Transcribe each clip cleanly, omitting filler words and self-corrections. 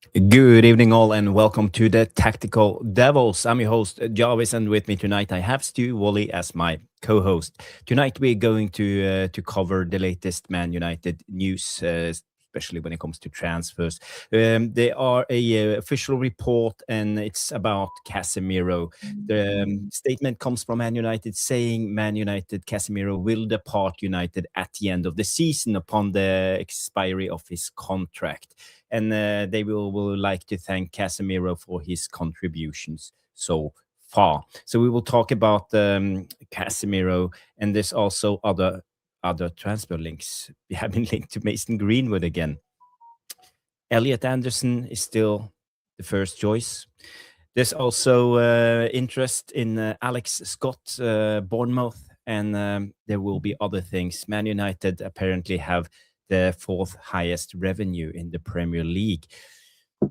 Good evening, all, and welcome to the Tactical Devils. I'm your host, Jarvis, and with me tonight I have Stu Woolley as my co-host. Tonight we're going to cover the latest Man United news, especially when it comes to transfers. There are a official report, and it's about Casemiro. The statement comes from Man United saying Man United Casemiro will depart United at the end of the season upon the expiry of his contract. And they will like to thank Casemiro for his contributions so far. So we will talk about Casemiro, and there's also other transfer links. We have been linked to Mason Greenwood again. Elliot Anderson is still the first choice. There's also interest in Alex Scott, Bournemouth, and there will be other things. Man United apparently have the fourth highest revenue in the Premier League.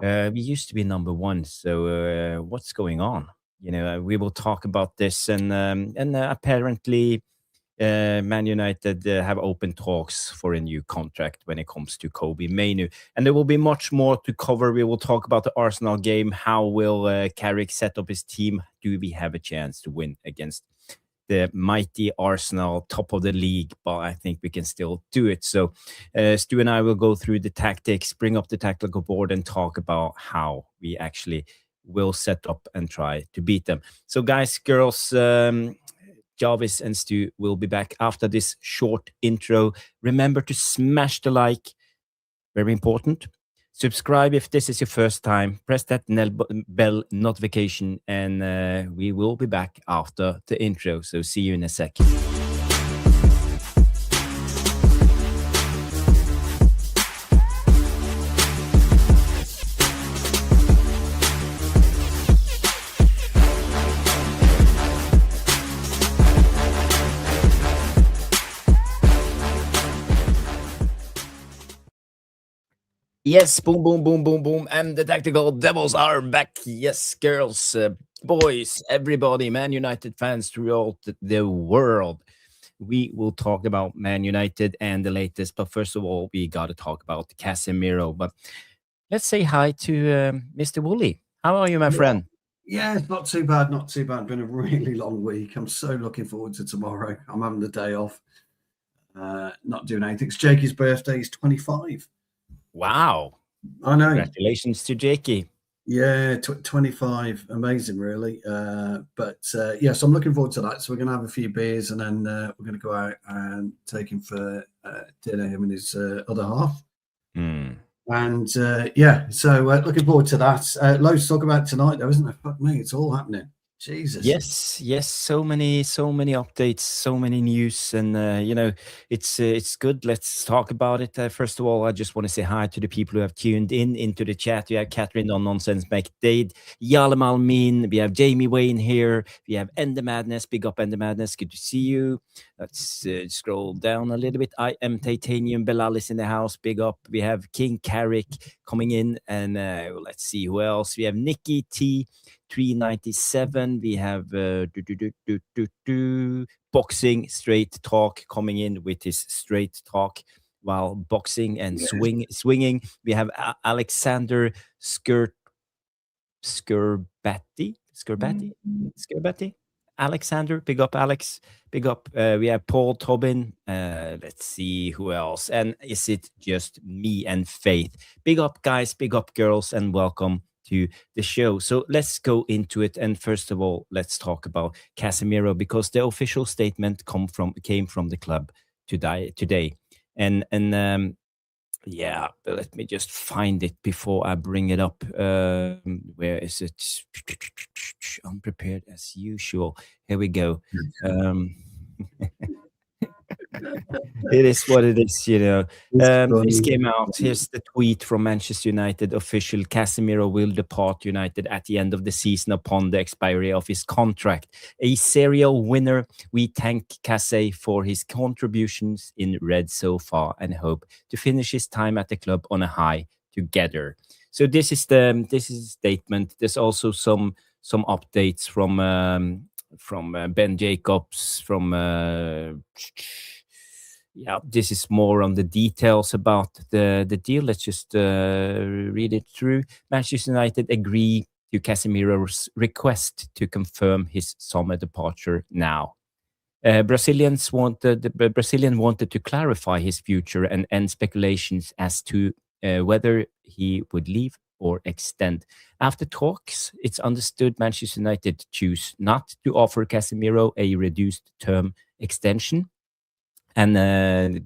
We used to be number one, so what's going on? We will talk about this, and apparently Man United have open talks for a new contract when it comes to Kobe Mainoo. And there will be much more to cover. We will talk about the Arsenal game. How will Carrick set up his team? Do we have a chance to win against the mighty Arsenal, top of the league? But I think we can still do it. So Stu and I will go through the tactics, bring up the tactical board, and talk about how we actually will set up and try to beat them. So guys, girls, Jarvis and Stu will be back after this short intro. Remember to smash the like, very important. Subscribe if this is your first time. Press that bell notification, and we will be back after the intro. So see you in a second. Yes, boom, boom, boom, boom, boom. And the Tactical Devils are back. Yes, girls, boys, everybody, Man United fans throughout the world. We will talk about Man United and the latest. But first of all, we got to talk about Casemiro. But let's say hi to Mr. Woolley. How are you, my friend? Yeah, it's not too bad, not too bad. Been a really long week. I'm so looking forward to tomorrow. I'm having the day off, not doing anything. It's Jakey's birthday. He's 25. Wow. I know. Congratulations to Jakey. Yeah, 25. Amazing, really. Yeah, so I'm looking forward to that. So we're going to have a few beers, and then we're going to go out and take him for dinner, him and his other half. And yeah, so looking forward to that. Loads to talk about tonight, though, isn't there? Fuck me, it's all happening. Jesus. Yes. So many updates, so many news, and it's good. Let's talk about it. First of all, I just want to say hi to the people who have tuned into the chat. We have Catherine on Nonsense McDade, Yalem Almin, we have Jamie Wayne here, we have Ender Madness, big up Ender Madness, good to see you. Let's scroll down a little bit. I am Titanium Belalis in the house, big up. We have King Carrick coming in, and let's see who else. We have Nikki T 397. We have Boxing Straight Talk coming in with his straight talk while boxing and swinging. We have Alexander Skurbatti. Alexander, big up Alex, big up. We have Paul Tobin. Let's see who else. And is it just me and Faith? Big up guys, big up girls, and welcome to the show. So let's go into it. And first of all, let's talk about Casemiro, because the official statement came from the club today. And yeah, let me just find it before I bring it up. Where is it? Unprepared as usual. Here we go. It is what it is, This came out. Here's the tweet from Manchester United official. Casemiro will depart United at the end of the season upon the expiry of his contract. A serial winner. We thank Case for his contributions in red so far and hope to finish his time at the club on a high together. So this is the statement. There's also some updates from Ben Jacobs, from Yeah, this is more on the details about the deal. Let's just read it through. Manchester United agree to Casemiro's request to confirm his summer departure now. The Brazilian wanted to clarify his future and end speculations as to whether he would leave or extend. After talks, it's understood Manchester United choose not to offer Casemiro a reduced term extension, and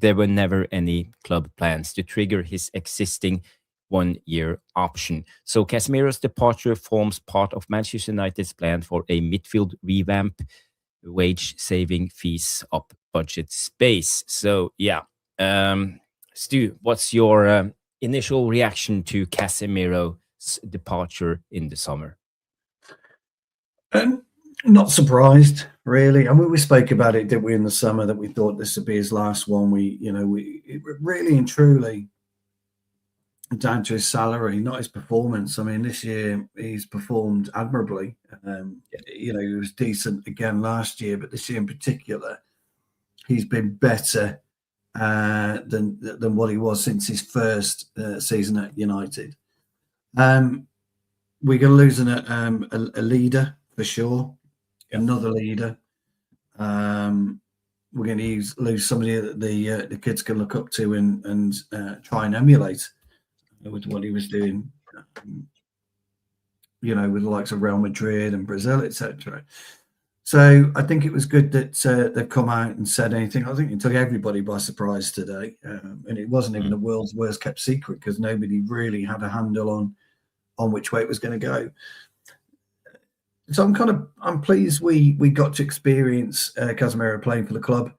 there were never any club plans to trigger his existing 1-year option. So Casemiro's departure forms part of Manchester United's plan for a midfield revamp, wage saving, fees up, budget space. So yeah, Stu, what's your initial reaction to Casemiro's departure in the summer? Not surprised, really. I mean, we spoke about it, didn't we, in the summer, that we thought this would be his last one. We really and truly down to his salary, not his performance. I mean, this year he's performed admirably. He was decent again last year, but this year in particular, he's been better than what he was since his first season at United. We're going to lose a leader for sure. Another leader. We're going to lose somebody that the kids can look up to and try and emulate with what he was doing, with the likes of Real Madrid and Brazil, etc. So I think it was good that they've come out and said anything. I think it took everybody by surprise today, and it wasn't even the world's worst kept secret because nobody really had a handle on which way it was going to go. So I'm pleased we got to experience Casemiro playing for the club,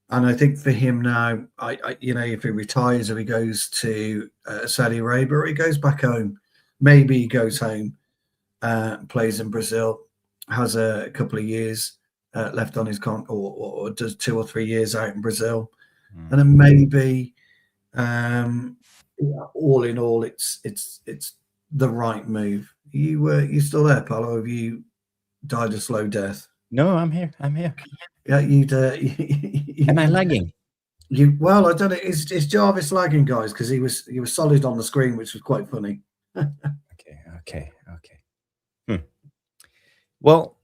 and I think for him now, if he retires or he goes to Saudi Arabia or he goes back home, maybe he goes home, plays in Brazil, has a couple of years left on his or does 2 or 3 years out in Brazil, and then maybe all in all, it's the right move. You still there, Paolo? Have you died a slow death? No, I'm here. Yeah, Am I lagging? Well, I don't know. Is Jarvis lagging, guys? Because he was solid on the screen, which was quite funny. Okay. Well,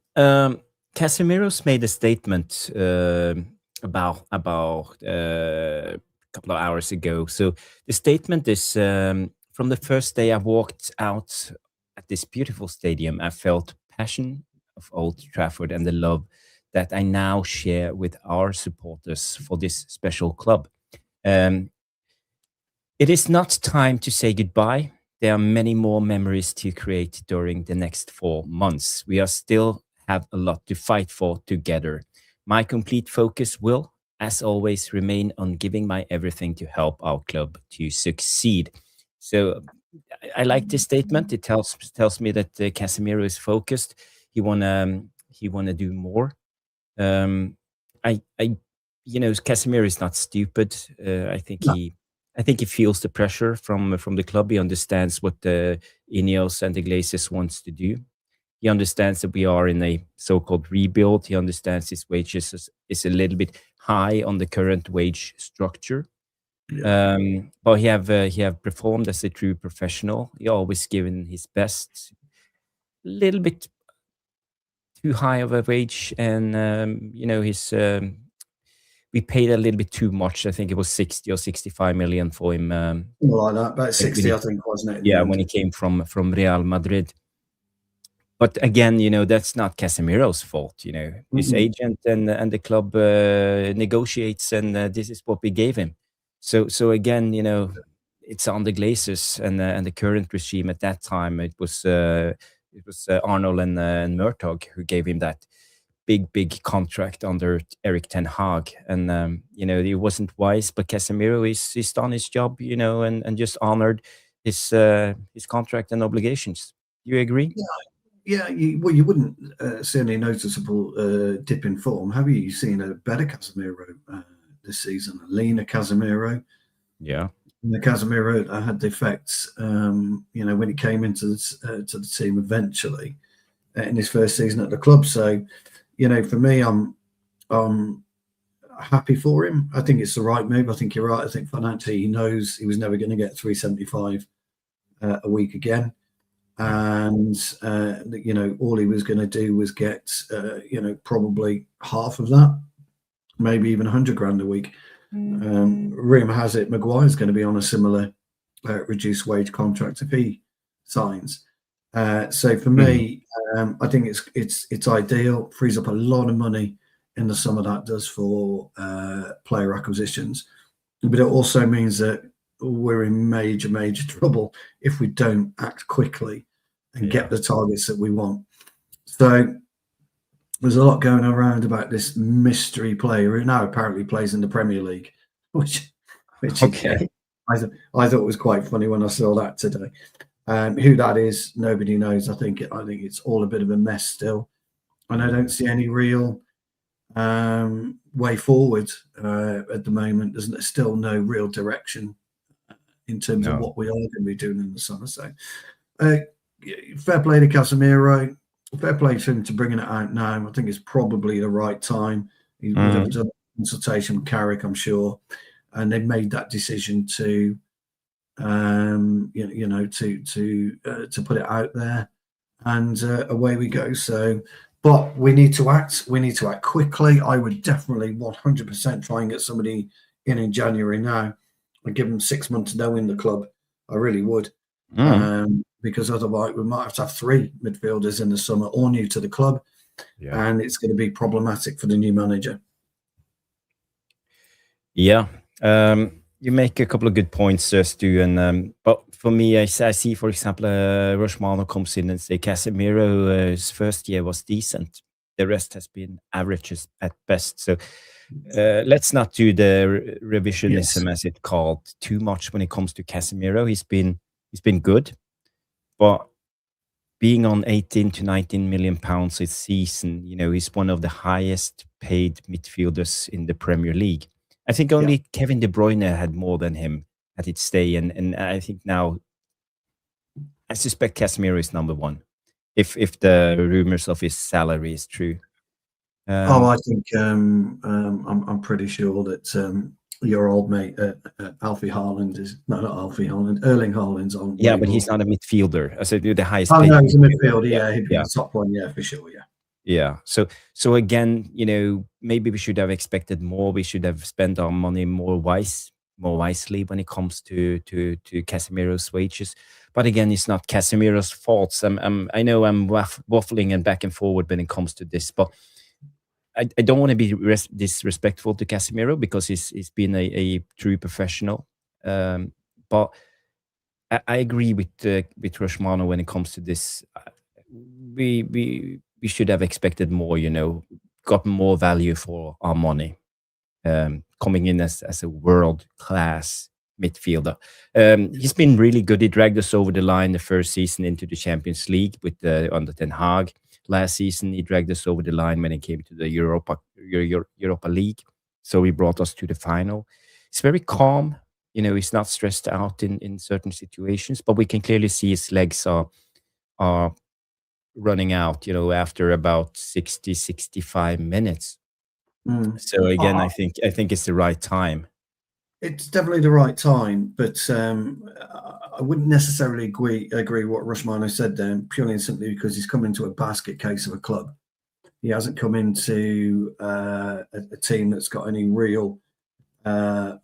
Casemiro's made a statement about a couple of hours ago. So the statement is from the first day I walked out at this beautiful stadium, I felt passion of Old Trafford and the love that I now share with our supporters for this special club. It is not time to say goodbye. There are many more memories to create during the next 4 months. We are still have a lot to fight for together. My complete focus will, as always, remain on giving my everything to help our club to succeed. So I like this statement. It tells me that Casemiro is focused. He wanna do more. Casemiro is not stupid. I think he feels the pressure from the club. He understands what the Ineos and the Glazers wants to do. He understands that we are in a so-called rebuild. He understands his wages is a little bit high on the current wage structure. Yeah. But he have performed as a true professional. He always given his best. A little bit too high of a wage, and we paid a little bit too much. I think it was 60 or 65 million for him. Like that, about 60, I think, wasn't it? Yeah, when he came from Real Madrid. But again, that's not Casemiro's fault. His agent and the club negotiates, and this is what we gave him. So again, it's on the Glazers and the current regime at that time. It was Arnold and Murtaugh who gave him that big contract under Erik ten Hag, and it wasn't wise. But Casemiro he's done his job, and just honored his contract and obligations. You agree? Yeah. You wouldn't see any noticeable dip in form. Have you seen a better Casemiro this season? A leaner Casemiro? Yeah. The Casemiro had defects, when he came into to the team eventually in his first season at the club. So, for me, I'm happy for him. I think it's the right move. I think you're right. I think financially he knows he was never going to get 375 a week again. And, all he was going to do was get, probably half of that, maybe even 100 grand a week. Rumour has it Maguire's going to be on a similar reduced wage contract if he signs. So for me, I think it's ideal. Frees up a lot of money in the summer, that does, for player acquisitions, but it also means that we're in major trouble if we don't act quickly and get the targets that we want. So there's a lot going around about this mystery player who now apparently plays in the Premier League, which Okay. I thought was quite funny when I saw that today. Who that is, nobody knows. I think it's all a bit of a mess still, and I don't see any real way forward at the moment. There's still no real direction in terms of what we are going to be doing in the summer. So fair play to Casemiro. Fair play to him to bringing it out now. I think it's probably the right time. He would have done a consultation with Carrick, I'm sure, and they made that decision to to put it out there, and away we go. So, but we need to act. We need to act quickly. I would definitely 100% try and get somebody in January now. I'd give them 6 months to know in the club. I really would, because otherwise we might have to have 3 midfielders in the summer, all new to the club, and it's going to be problematic for the new manager. Yeah. You make a couple of good points, Stu, and but for me, I see, for example, Rushmano comes in and say Casemiro's first year was decent. The rest has been averages at best. So let's not do the revisionism, as it's called, too much when it comes to Casemiro. He's been good, but being on 18 to 19 million pounds a season, he's one of the highest paid midfielders in the Premier League. I think only Kevin De Bruyne had more than him at its stay, and I think now I suspect Casemiro is number one, if the rumors of his salary is true. I think I'm pretty sure that your old mate Alfie Haaland is not Alfie Haaland, Erling Haaland's on. Yeah, but he's not a midfielder. I said the highest. Oh no, he's a midfielder. Yeah, he'd be the top one. Yeah, for sure. Yeah. Yeah. So again, maybe we should have expected more. We should have spent our money more wisely when it comes to Casemiro's wages. But again, it's not Casemiro's faults. I know I'm waffling and back and forward when it comes to this, but I don't want to be disrespectful to Casemiro because he's been a true professional. But I agree with Rushmano when it comes to this. We should have expected more, got more value for our money, coming in as a world-class midfielder. He's been really good. He dragged us over the line the first season into the Champions League under Ten Hag. Last season, he dragged us over the line when it came to the Europa League. So he brought us to the final. He's very calm. He's not stressed out in certain situations, but we can clearly see his legs are running out, after about 60, 65 minutes. So again, I think it's the right time. It's definitely the right time, but I wouldn't necessarily agree what Rushmano said there, purely and simply because he's come into a basket case of a club. He hasn't come into a team that's got any real, and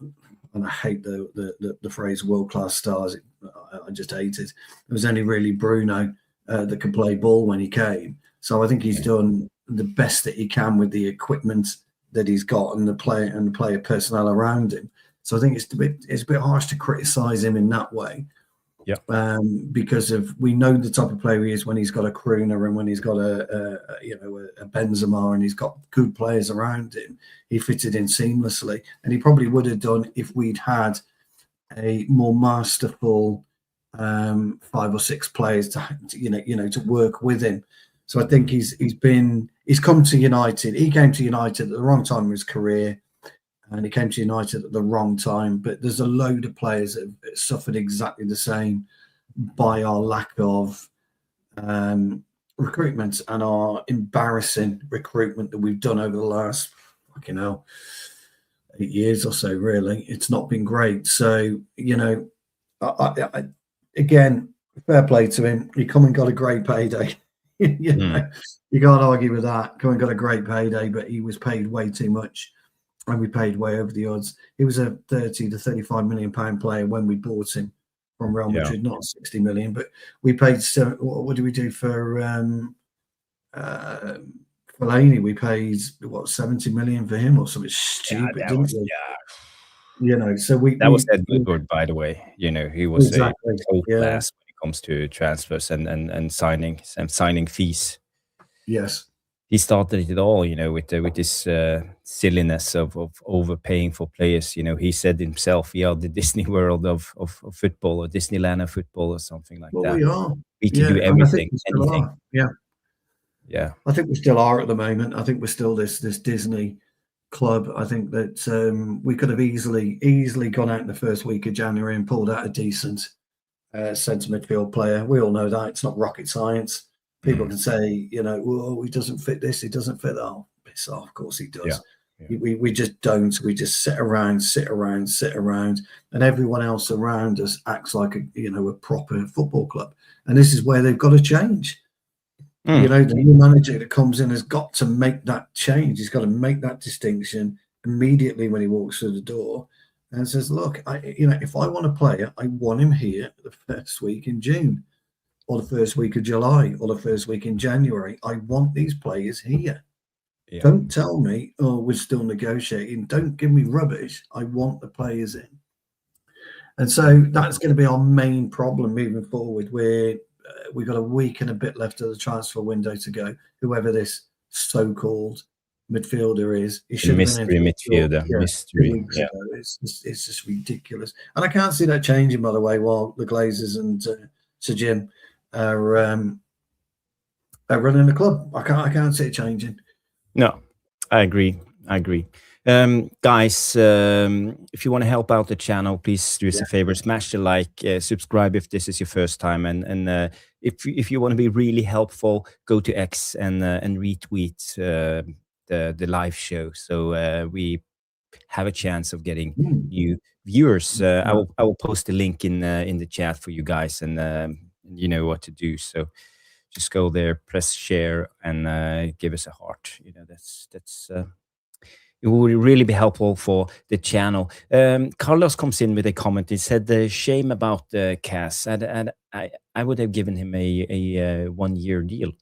I hate the phrase world-class stars. I just hate it. It was only really Bruno that could play ball when he came. So I think he's done the best that he can with the equipment that he's got and the player personnel around him. So I think it's a bit harsh to criticise him in that way. Yeah. Because we know the type of player he is when he's got a crooner and when he's got a Benzema and he's got good players around him. He fitted in seamlessly, and he probably would have done if we'd had a more masterful 5 or 6 players to work with him. So I think he's come to United. He came to United at the wrong time of his career, and he came to United at the wrong time. But there's a load of players that have suffered exactly the same by our lack of recruitment and our embarrassing recruitment that we've done over the last 8 years or so, really. It's not been great. So, again, fair play to him. He come and got a great payday. You can't argue with that. Come and got a great payday, but he was paid way too much, and we paid way over the odds. He was a 30 to 35 million pound player when we bought him from Real Madrid, not 60 million. But we paid. What did we do for Fellaini? We paid 70 million for him or something stupid, didn't we? So that was Ed Woodward, by the way. He was exactly, a top class when it comes to transfers and signing fees. Yes, he started it all, with this silliness of overpaying for players. He said himself, "We are the Disney World of football, or Disneyland of football, or something like that. We are. We can do everything, anything." Are. Yeah. I think we still are at the moment. I think we're still this Disney club. I think that we could have easily gone out in the first week of January and pulled out a decent centre midfield player. We all know that it's not rocket science. People can say, well, he doesn't fit this, he doesn't fit that. Oh, piss off. Of course he does. Yeah. We just don't. We just sit around, and everyone else around us acts like a proper football club. And this is where they've got to change. The new manager that comes in has got to make that change. He's got to make that distinction immediately when he walks through the door and says, look, if I want a player, I want him here the first week in June, or the first week of July, or the first week in January. I want these players here. Yeah. Don't tell me, oh, we're still negotiating. Don't give me rubbish. I want the players in. And so that's going to be our main problem moving forward. We've got a week and a bit left of the transfer window to go. Whoever this so-called midfielder is, he should have been midfielder. Mystery. Yeah. It's just ridiculous. And I can't see that changing, by the way, while the Glazers and Sir Jim are running the club. I can't see it changing. No, I agree. Guys, if you want to help out the channel, please do us a favor, smash the like, subscribe if this is your first time, and if you want to be really helpful, go to X and retweet the live show, so we have a chance of getting new viewers. I will post a link in the chat for you guys, and you know what to do. So just go there, press share, and give us a heart. That's it will really be helpful for the channel. Carlos comes in with a comment. He said the shame about Cas, and I would have given him a 1-year deal.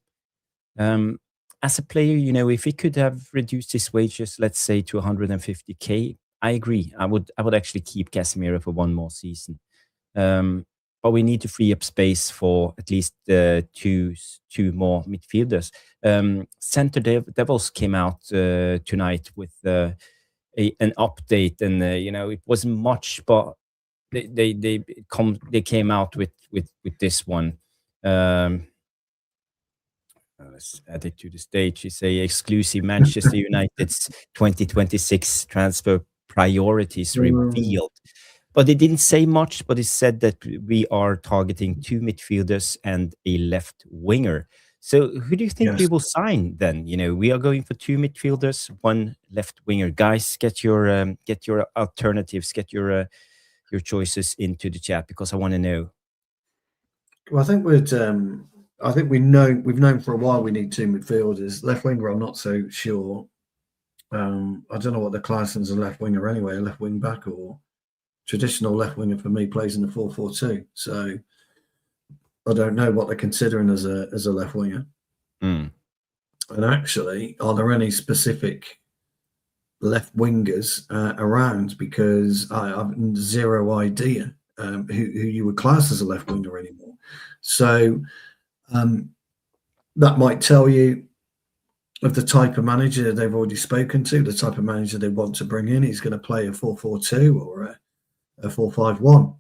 As a player, if he could have reduced his wages, let's say to 150K, I agree. I would actually keep Casemiro for one more season. But we need to free up space for at least two more midfielders. Center Devils came out tonight with an update, and it wasn't much, but they came out with this one. Let's add it to the stage. It's a exclusive Manchester United's 2026 transfer priorities revealed. But they didn't say much, but it said that we are targeting 2 midfielders and a left winger. So who do you think we will sign then? We are going for 2 midfielders, 1 left winger. Guys, get your alternatives, get your choices into the chat, because I want to know. Well, I think we've known for a while we need 2 midfielders. Left winger, I'm not so sure. I don't know what the class is a left winger anyway, a left wing back or traditional left winger for me plays in the 4-4-2. So I don't know what they're considering as a left winger. And actually, are there any specific left wingers around? Because I have zero idea who you would class as a left winger anymore. So that might tell you of the type of manager they've already spoken to, the type of manager they want to bring in. He's going to play a 4-4-2 or a 4-5-1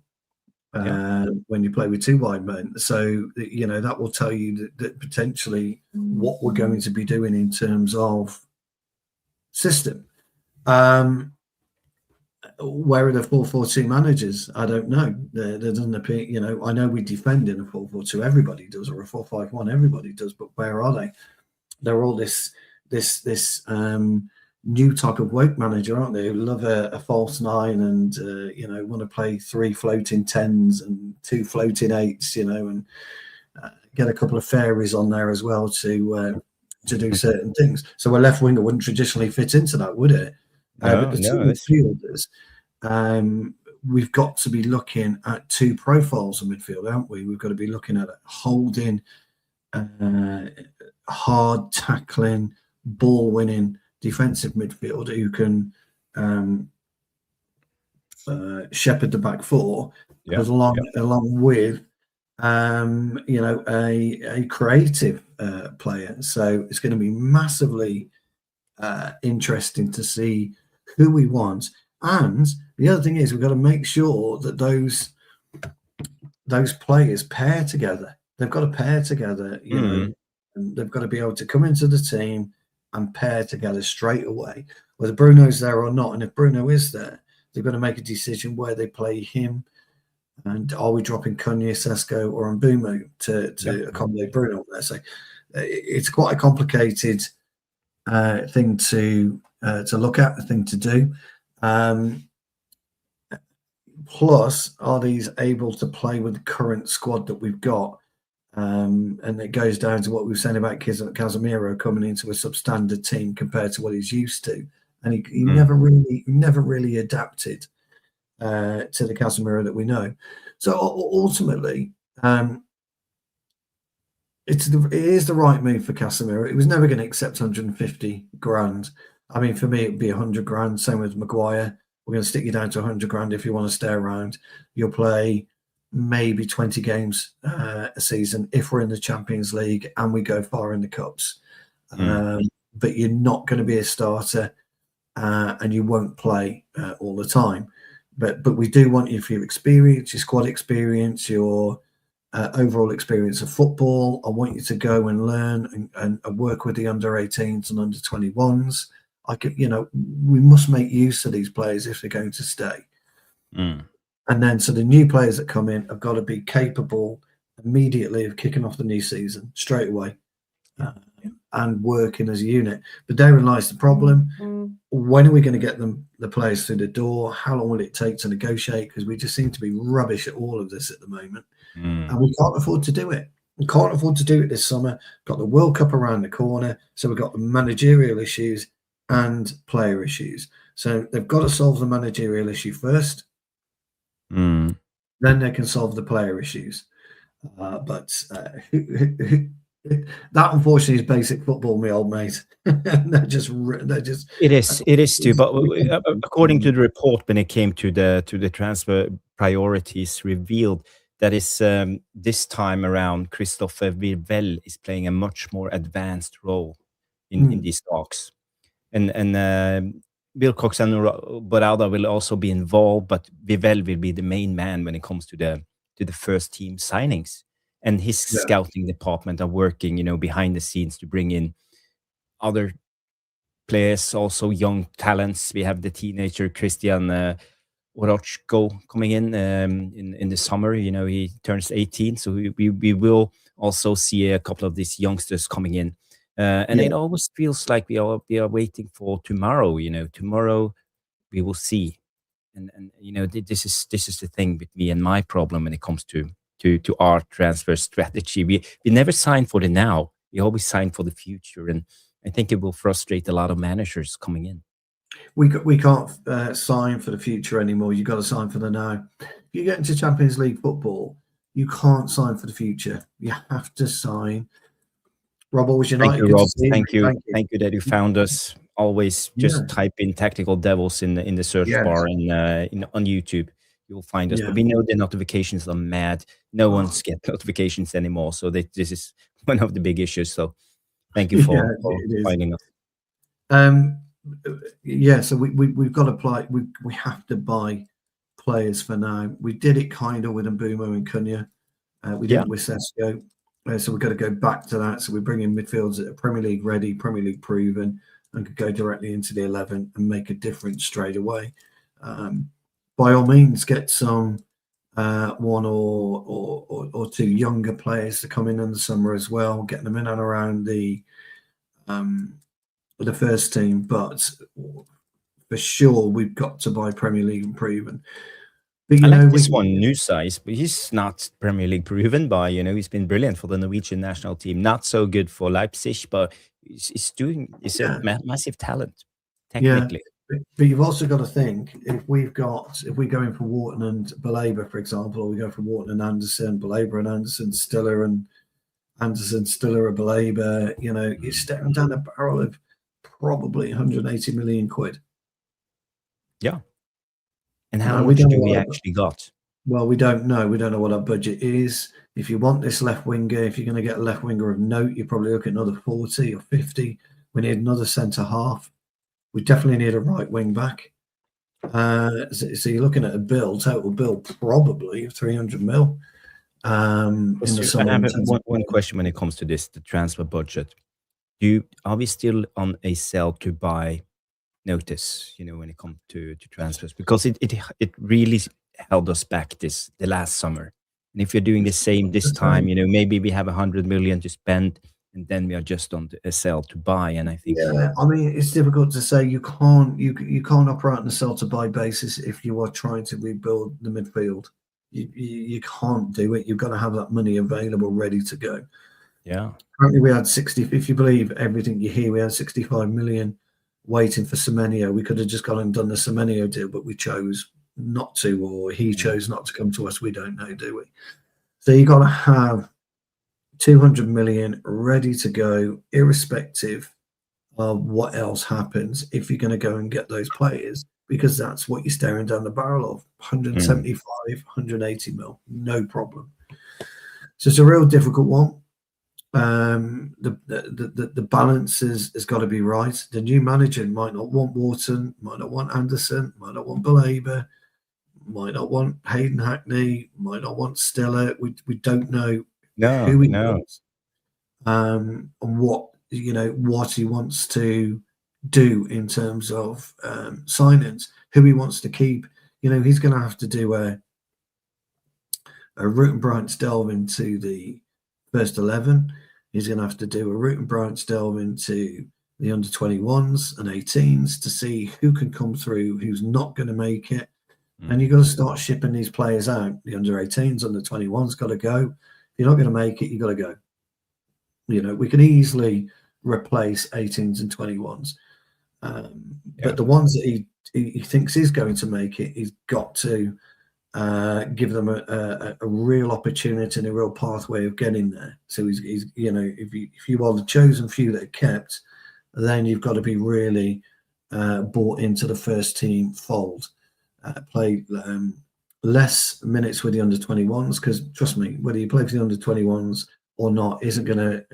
when you play with 2 wide men. So that will tell you that potentially what we're going to be doing in terms of system. Where are the 4-4-2 managers? I don't know. There doesn't appear. I know we defend in a 4-4-2. Everybody does, or a 4-5-1. Everybody does. But where are they? They're all this new type of woke manager, aren't they? Who love a false nine and want to play 3 floating 10s and 2 floating 8s, and get a couple of fairies on there as well to do certain things. So a left winger wouldn't traditionally fit into that, would it? But the two midfielders, we've got to be looking at 2 profiles of midfield, haven't we? We've got to be looking at holding, hard tackling, ball winning defensive midfielder who can shepherd the back four, along with a creative player. So it's going to be massively interesting to see who we want. And the other thing is we've got to make sure that those players pair together. They've got to pair together, and they've got to be able to come into the team and pair together straight away, whether Bruno's there or not. And if Bruno is there, they've got to make a decision where they play him. And are we dropping Cunha, Sesko, or Mbumo to accommodate Bruno there? So it's quite a complicated thing to look at, a thing to do. Plus, are these able to play with the current squad that we've got? And it goes down to what we were saying about Casemiro coming into a substandard team compared to what he's used to, and he never really adapted to the Casemiro that we know. So ultimately, it is the right move for Casemiro. It was never going to accept 150 grand. I mean, for me, it'd be 100 grand. Same with Maguire. We're going to stick you down to 100 grand if you want to stay around. You'll play maybe 20 games a season if we're in the Champions League and we go far in the cups. But you're not going to be a starter and you won't play all the time. But we do want you for your experience, your squad experience, your overall experience of football. I want you to go and learn and work with the under 18s and under 21s. We must make use of these players if they're going to stay. And then, so the new players that come in have got to be capable immediately of kicking off the new season straight away and working as a unit. But therein lies the problem. When are we going to get the players through the door? How long will it take to negotiate? Because we just seem to be rubbish at all of this at the moment. And we can't afford to do it. We can't afford to do it this summer. Got the World Cup around the corner. So we've got the managerial issues and player issues. So they've got to solve the managerial issue first. Then they can solve the player issues. But that unfortunately is basic football, my old mate. they're just. It is too. But according to the report, when it came to the transfer priorities revealed, that is this time around, Christopher Virvel is playing a much more advanced role in these talks, and Wilcox and Borada will also be involved, but Virvel will be the main man when it comes to the first team signings. And his scouting department are working, behind the scenes to bring in other players, also young talents. We have the teenager Christian Orochko coming in the summer. He turns 18, so we will also see a couple of these youngsters coming in. And it always feels like we are waiting for tomorrow. Tomorrow we will see. And this is the thing with me and my problem when it comes to our transfer strategy. We never sign for the now. We always sign for the future, and I think it will frustrate a lot of managers coming in. We can't sign for the future anymore. You've got to sign for the now. If you get into Champions League football, you can't sign for the future. You have to sign. Rob, always United. Thank you, Rob. Thank you that you found us. Always just type in Tactical Devils in the search bar and on YouTube. You'll find us. But we know the notifications are mad. No one's get notifications anymore. So this is one of the big issues. So thank you for finding us. So we've got to apply. We have to buy players for now. We did it kind of with Mbumo and Cunha. We did it with Sesko. So we've got to go back to that. So we bring in midfielders that are Premier League ready, Premier League proven, and could go directly into the 11 and make a difference straight away. By all means, get some one or two younger players to come in the summer as well, getting them in and around the the first team, but for sure we've got to buy Premier League and proven. But I you like know, this one, new size, but he's not Premier League proven by, he's been brilliant for the Norwegian national team. Not so good for Leipzig, but he's a massive talent, yeah. technically. But you've also got to think if we go in for Wharton and Baleba, for example, or we go for Wharton and Anderson, Baleba and Anderson, Stiller and Anderson, Stiller and Baleba, you're staring down a barrel of probably 180 million quid. Yeah. And how much do we actually got? Well, we don't know. We don't know what our budget is. If you want this left winger, if you're going to get a left winger of note, you're probably looking at another 40 or 50. We need another centre half. We definitely need a right wing back. So you're looking at a total bill, probably of 300 mil. In the summer. I have one question when it comes to this, the transfer budget. Are we still on a sell to buy notice, when it comes to transfers? Because it really held us back the last summer. And if you're doing the same this time, maybe we have 100 million to spend, and then we are just on a sell to buy. And I think, I mean, it's difficult to say. You can't operate on a sell to buy basis if you are trying to rebuild the midfield. You can't do it. You've got to have that money available, ready to go. Yeah. Currently, we had 60. If you believe everything you hear, we had 65 million waiting for Semenyo. We could have just gone and done the Semenyo deal, but we chose not to, or he chose not to come to us. We don't know, do we? So you got to have 200 million ready to go, irrespective of what else happens. If you're going to go and get those players, because that's what you're staring down the barrel of, 175, 180 mil, no problem. So it's a real difficult one. The balance has got to be right. The new manager might not want Wharton, might not want Anderson, might not want Baleba, might not want Hayden Hackney, might not want Stella. We don't know who he wants, and what he wants to do in terms of signings, who he wants to keep. He's going to have to do a root and branch delve into the first 11. He's going to have to do a root and branch delve into the under 21s and 18s to see who can come through, who's not going to make it. And you've got to start shipping these players out. The under 18s, under 21s got to go. If you're not going to make it, you've got to go. We can easily replace 18s and 21s. But the ones that he thinks he's going to make it, he's got to give them a real opportunity and a real pathway of getting there. So he's if you are the chosen few that are kept, then you've got to be really bought into the first team fold. Play less minutes with the under 21s, because trust me, whether you play for the under 21s or not isn't going to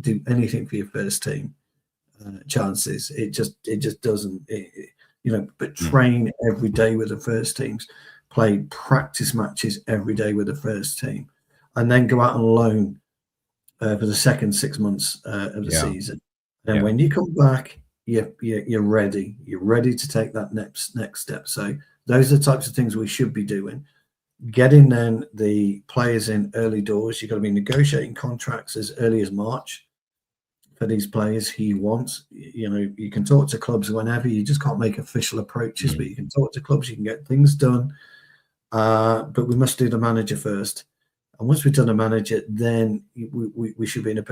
do anything for your first team chances. It just doesn't. But train every day with the first teams. Play practice matches every day with the first team, and then go out on loan for the second 6 months of the season. And when you come back, you're ready. You're ready to take that next step. So those are the types of things we should be doing. Getting then the players in early doors. You've got to be negotiating contracts as early as March for these players who you want. You can talk to clubs whenever. You just can't make official approaches, but you can talk to clubs. You can get things done. But we must do the manager first. And once we've done the manager, then we should be in a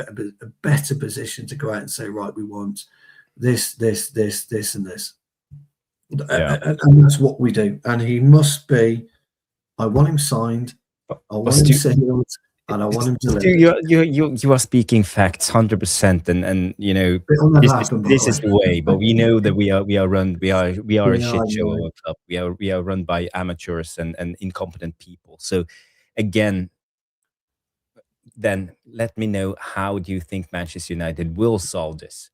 better position to go out and say, right, we want this, this, this, this, and this. And that's what we do. And he must be, I want him signed, I want him sealed, and I want him delivered. You are speaking facts 100%, and this is the way. But we know that we are a shit show of a club. We are run by amateurs and incompetent people. So again, then let me know, how do you think Manchester United will solve this?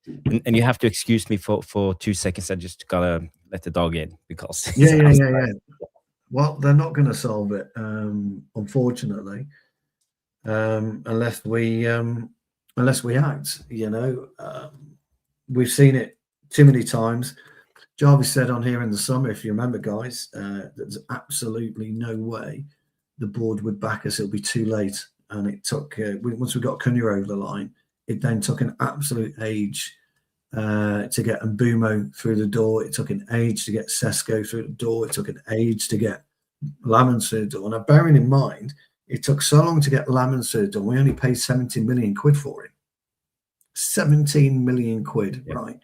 And you have to excuse me for 2 seconds. I just gotta let the dog in, because yeah. Well, they're not going to solve it, unfortunately, unless we act. We've seen it too many times. Jarvis said on here in the summer, if you remember, guys, there's absolutely no way the board would back us. It'll be too late. And it took once we got Cunha over the line, it then took an absolute age to get Mbumo through the door. It took an age to get Sesko through the door. It took an age to get Lamens through the door. Now, bearing in mind, it took so long to get Lamens through the door, we only paid 17 million quid for him. 17 million quid, right?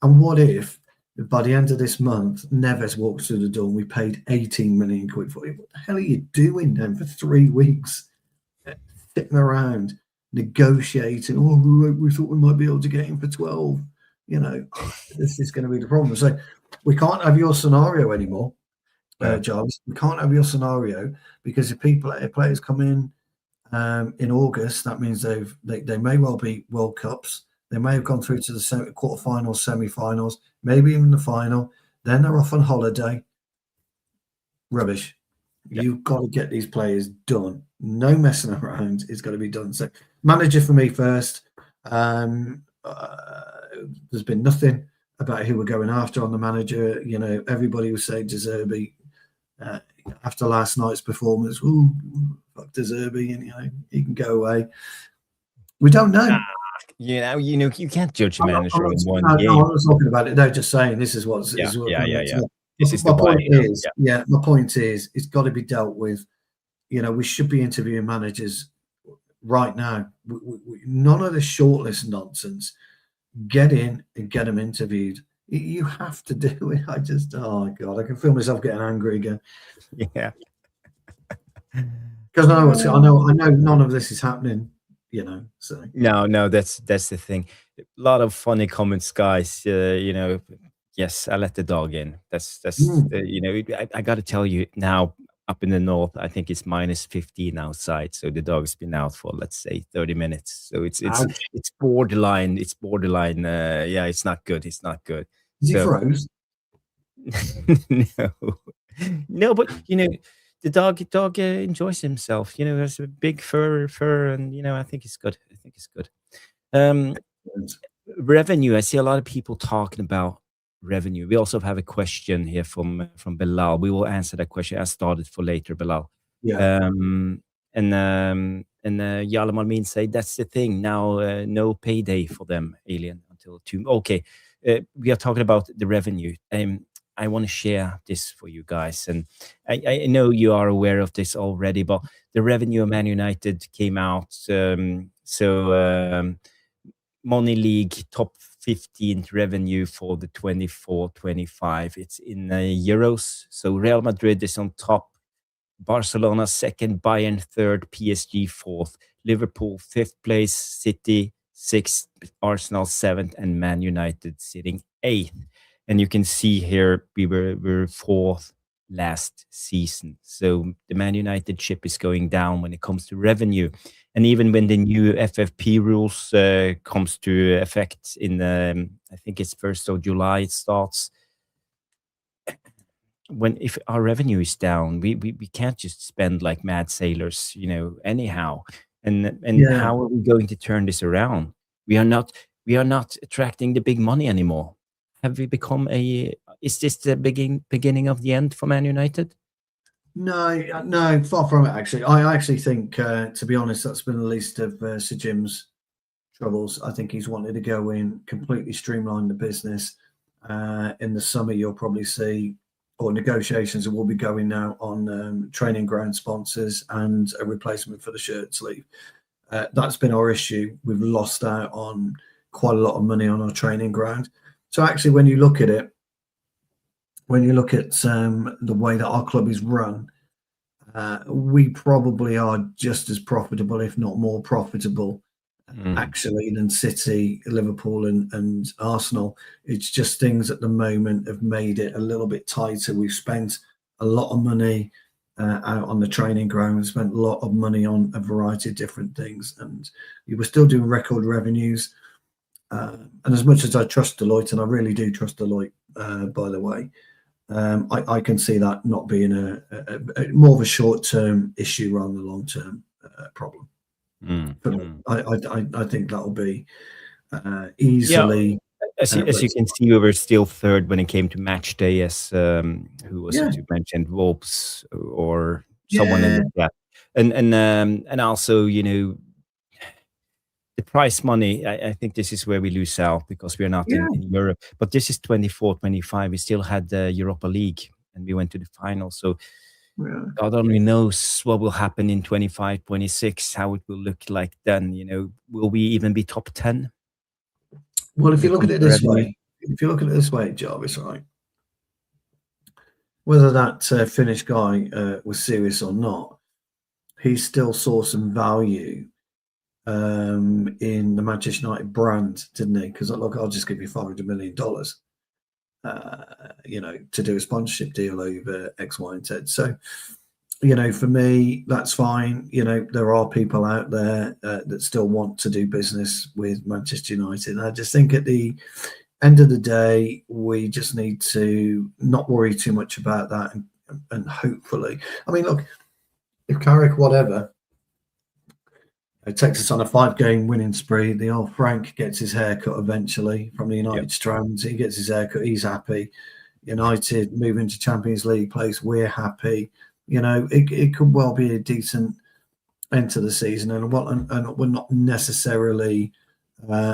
And what if by the end of this month, Neves walks through the door and we paid 18 million quid for him? What the hell are you doing then for 3 weeks? Sitting around, negotiating. Oh, we thought we might be able to get him for 12. This is going to be the problem. So we can't have your scenario anymore, Jarvis. We can't have your scenario because if players come in August, that means they may well be World Cups. They may have gone through to the quarterfinals, semi-finals, maybe even the final. Then they're off on holiday. Rubbish. Yeah. You've got to get these players done. No messing around. It's got to be done. So manager for me first. There's been nothing about who we're going after on the manager. Everybody was saying De Zerbi after last night's performance. Ooh, fuck De Zerbi, and he can go away. We don't know. You can't judge a manager in one game. No, I'm not talking about it. They're just saying this is what's. Yeah. This is my point. My point is, it's got to be dealt with. We should be interviewing managers right now. None of the shortlist nonsense. Get in and get them interviewed. You have to do it. Oh God, I can feel myself getting angry again. Yeah. Because I know none of this is happening. So no, that's the thing. A lot of funny comments, guys. Yes, I let the dog in. That's I got to tell you now. Up in the north, I think it's minus 15 outside. So the dog's been out for, let's say, 30 minutes. So it's borderline. It's borderline. It's not good. It's not good. Is he froze? No, but the dog enjoys himself. There's a big fur, and I think it's good. Revenue. I see a lot of people talking about revenue. We also have a question here from Bilal. We will answer that question. I started for later, Bilal. Yeah. And Yalam Almin say that's the thing now. No payday for them, Alien, until 2. Okay, we are talking about the revenue. I want to share this for you guys, and I know you are aware of this already, but the revenue of Man United came out. Money League top 15th revenue for the 24-25. It's in euros. So Real Madrid is on top, Barcelona second, Bayern third, PSG fourth, Liverpool fifth place, City sixth, Arsenal seventh, and Man United sitting eighth. And you can see here we were fourth last season. So the Man United ship is going down when it comes to revenue. And even when the new FFP rules comes to effect in, I think it's 1st of July, it starts. If our revenue is down, we can't just spend like mad sailors, anyhow. And how are we going to turn this around? We are not attracting the big money anymore. Have we become is this the beginning of the end for Man United? No, far from it, actually. I actually think, to be honest, that's been the least of Sir Jim's troubles. I think he's wanted to go in, completely streamline the business. In the summer, you'll probably see, or negotiations will be going now on training ground sponsors and a replacement for the shirt sleeve. That's been our issue. We've lost out on quite a lot of money on our training ground. So actually, when you look at it, the way that our club is run, we probably are just as profitable, if not more profitable, actually, than City, Liverpool, and Arsenal. It's just things at the moment have made it a little bit tighter. We've spent a lot of money out on the training ground. We've spent a lot of money on a variety of different things, and we were still doing record revenues. And as much as I trust Deloitte, and I really do trust Deloitte, by the way, I can see that not being a more of a short-term issue rather than a long-term problem. I think that'll be easily. Yeah. As you can see, we were still third when it came to match day, as who was it you mentioned, Wolves or someone in the chat, and also the prize money, I think this is where we lose out because we are not Yeah, in Europe. But this is 24-25. We still had the Europa League and we went to the final. So yeah. God only knows what will happen in 25-26, how it will look like then. Will we even be top 10 Well, when it comes to revenue? if you look at it this way, Jarvis, right? Whether that Finnish guy was serious or not, he still saw some value in the Manchester United brand, didn't he? Because look, I'll just give you $500 million, to do a sponsorship deal over X, Y, and Z. So, for me, that's fine. There are people out there that still want to do business with Manchester United. And I just think at the end of the day, we just need to not worry too much about that, and hopefully, I mean, look, if Carrick, whatever, it takes us on a 5-game winning spree. The old Frank gets his haircut eventually from the United Strands. He gets his haircut. He's happy. United move into Champions League place. We're happy. It could well be a decent end to the season, and we're not necessarily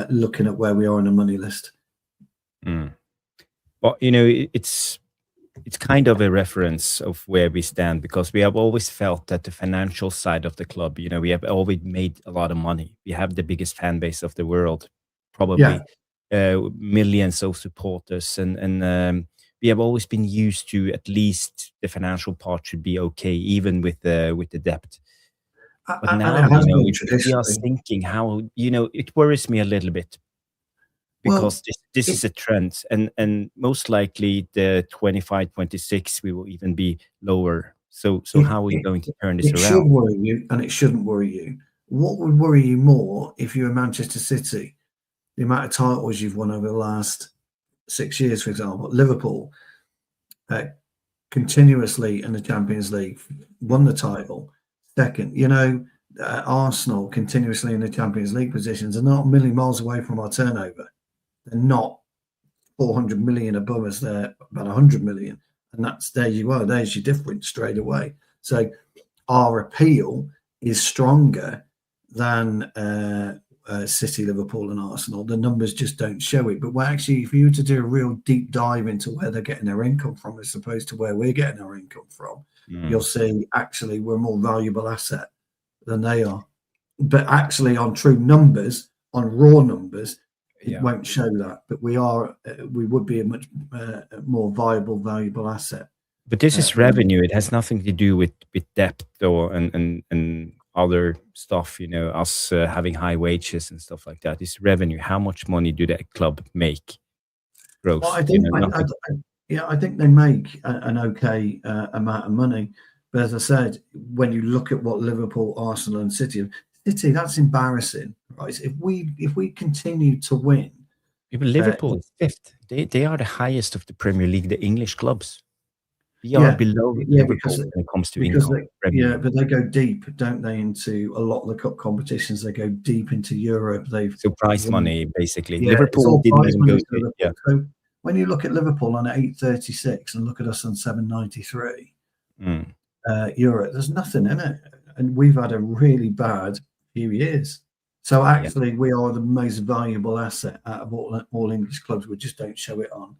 looking at where we are on the money list. Well, it's kind of a reference of where we stand because we have always felt that the financial side of the club, we have always made a lot of money. We have the biggest fan base of the world, probably millions of supporters, and we have always been used to at least the financial part should be okay, even with the debt. But now, we are thinking how, it worries me a little bit. Because this is a trend, and most likely the 25-26 we will even be lower. So how are we going to turn this around? It should worry you, and it shouldn't worry you. What would worry you more if you were Manchester City? The amount of titles you've won over the last 6 years, for example. Liverpool, continuously in the Champions League, won the title. Second, Arsenal continuously in the Champions League positions are not a million miles away from our turnover. They're not 400 million above us. They're about 100 million. And there you are. There's your difference straight away. So our appeal is stronger than City, Liverpool and Arsenal. The numbers just don't show it. But actually, if you were to do a real deep dive into where they're getting their income from as opposed to where we're getting our income from, you'll see actually we're a more valuable asset than they are. But actually on true numbers, on raw numbers, it won't show that, but we would be a much more valuable asset. But this is revenue. It has nothing to do with debt or and other stuff. Us having high wages and stuff like that. It's revenue. How much money do that club make? Gross. Well, I think they make an okay amount of money. But as I said, when you look at what Liverpool, Arsenal, and City, that's embarrassing, right? If we continue to win, Liverpool is fifth. They are the highest of the Premier League, the English clubs. We are below Liverpool when it comes to income. But they go deep, don't they? Into a lot of the cup competitions, they go deep into Europe. So prize money, basically. Liverpool didn't even go to. So when you look at Liverpool on 836 and look at us on 793 euro, there's nothing in it. And we've had a really bad few years. So actually, we are the most valuable asset out of all English clubs. We just don't show it on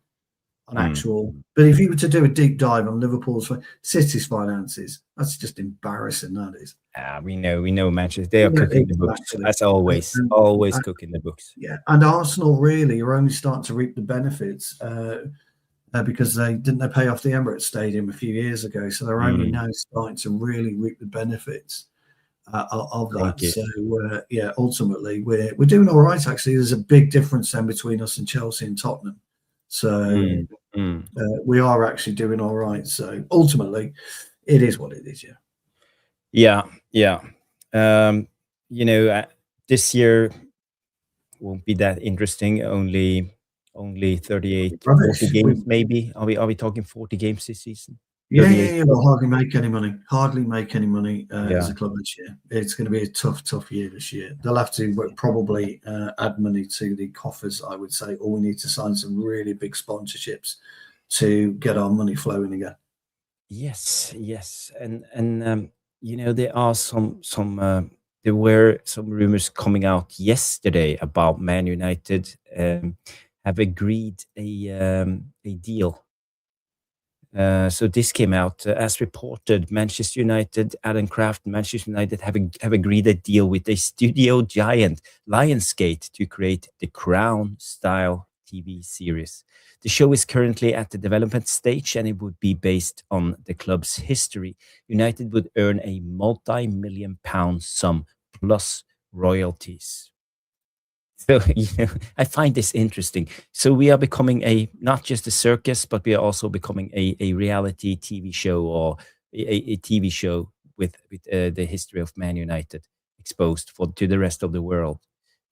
actual. But if you were to do a deep dive on Liverpool's, City's finances, that's just embarrassing. That is. We know Manchester. They are cooking the books as always. Always cooking the books. Yeah, and Arsenal really are only starting to reap the benefits. Because they pay off the Emirates Stadium a few years ago, so they're only now starting to really reap the benefits of that. So ultimately we're doing all right. Actually, there's a big difference then between us and Chelsea and Tottenham. So we are actually doing all right. So ultimately, it is what it is. Yeah. This year won't be that interesting. Only 38, 40 games, maybe. Are we talking 40 games this season? Yeah. We'll hardly make any money. As a club this year. It's going to be a tough year this year. They'll have to probably add money to the coffers, I would say, or we need to sign some really big sponsorships to get our money flowing again. Yes, and there are some there were some rumors coming out yesterday about Man United have agreed a deal. So this came out as reported. Manchester United, Adam Kraft, Manchester United have agreed a deal with a studio giant, Lionsgate, to create the Crown-style TV series. The show is currently at the development stage, and it would be based on the club's history. United would earn a multi-million pound sum plus royalties. So I find this interesting. So we are becoming not just a circus, but we are also becoming a reality TV show, or a TV show with the history of Man United exposed to the rest of the world.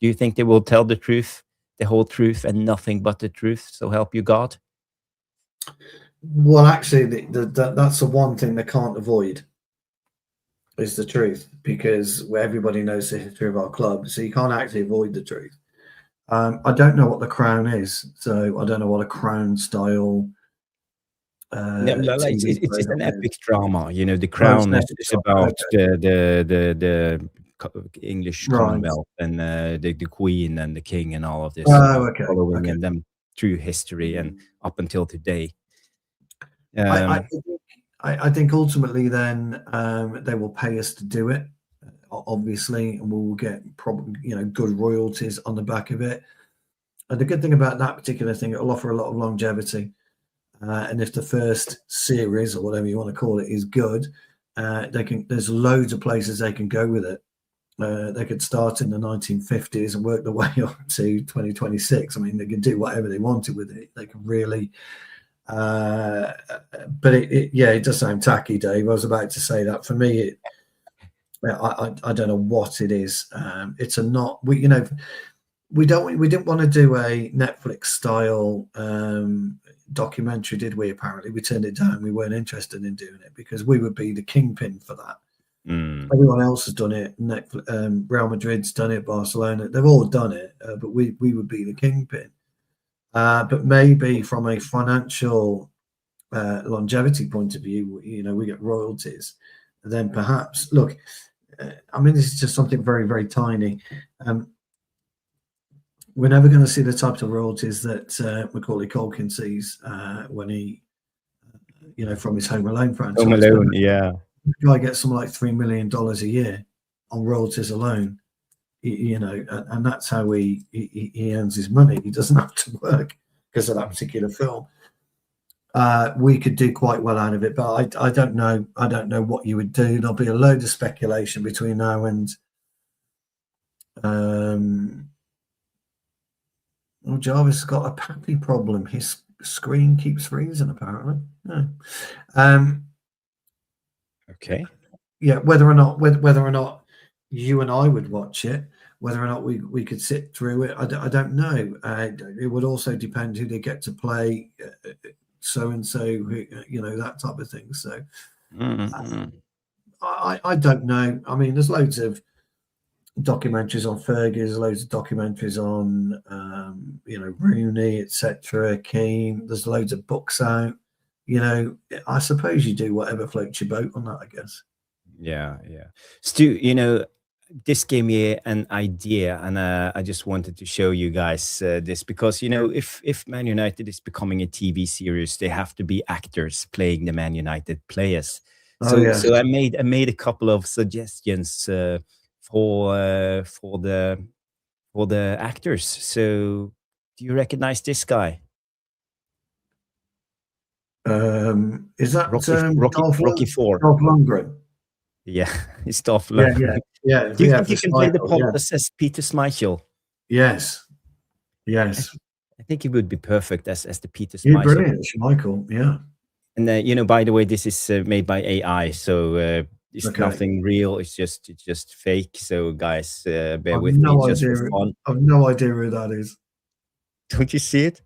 Do you think they will tell the truth, the whole truth, and nothing but the truth? So help you God. Well, actually, that's the one thing they can't avoid, is the truth, because everybody knows the history of our club, so you can't actually avoid the truth. I don't know what the Crown is, so I don't know what a Crown style. It's just an epic drama. You know, the Oh, Crown it's is epic drama, about the English right. Commonwealth, and the Queen and the King and all of this, Oh, okay. following Okay. them through history and up until today. I think ultimately then they will pay us to do it, obviously, and we will get probably good royalties on the back of it. And the good thing about that particular thing, it'll offer a lot of longevity. And if the first series, or whatever you want to call it, is good, there's loads of places they can go with it. They could start in the 1950s and work their way up to 2026. I mean, they can do whatever they wanted with it. They can really, but it does sound tacky, Dave. I was about to say that. For me, I don't know what it is. It's a not we didn't want to do a Netflix style documentary, did we? Apparently, we turned it down. We weren't interested in doing it because we would be the kingpin for that. Everyone else has done it. Netflix, Real Madrid's done it. Barcelona, they've all done it, but we would be the kingpin. But maybe from a financial longevity point of view, we get royalties. Then perhaps, look, I mean, this is just something very, very tiny. We're never going to see the types of royalties that Macaulay Culkin sees when he, from his Home Alone franchise. Home Alone, yeah. The guy gets something like $3 million a year on royalties alone, and that's how he earns his money. He doesn't have to work because of that particular film. We could do quite well out of it, but I don't know. I don't know what you would do. There'll be a load of speculation between now and. Well, Jarvis has got a pappy problem. His screen keeps freezing, apparently. Yeah. Okay. Yeah, whether or not you and I would watch it, whether or not we could sit through it, I don't know. It would also depend who they get to play, so and so, that type of thing. So I don't know. I mean, there's loads of documentaries on Fergus, loads of documentaries on Rooney, etc. Keane. There's loads of books out. I suppose you do whatever floats your boat on that, I guess. Yeah. Stu, this gave me an idea, and I just wanted to show you guys this, because if Man United is becoming a TV series, they have to be actors playing the Man United players. So I made a couple of suggestions for the actors. So do you recognize this guy? Is that Rocky IV? Dolph Lundgren. Yeah, it's Dolph Lundgren. Yeah. Do you think you can play the part as Peter Schmeichel? Yes. I think he would be perfect as the Peter Schmeichel. You're brilliant, Schmeichel. Yeah. And by the way, this is made by AI, so it's nothing real. It's just fake. So guys, bear with me just for fun. I've no idea who that is. Don't you see it?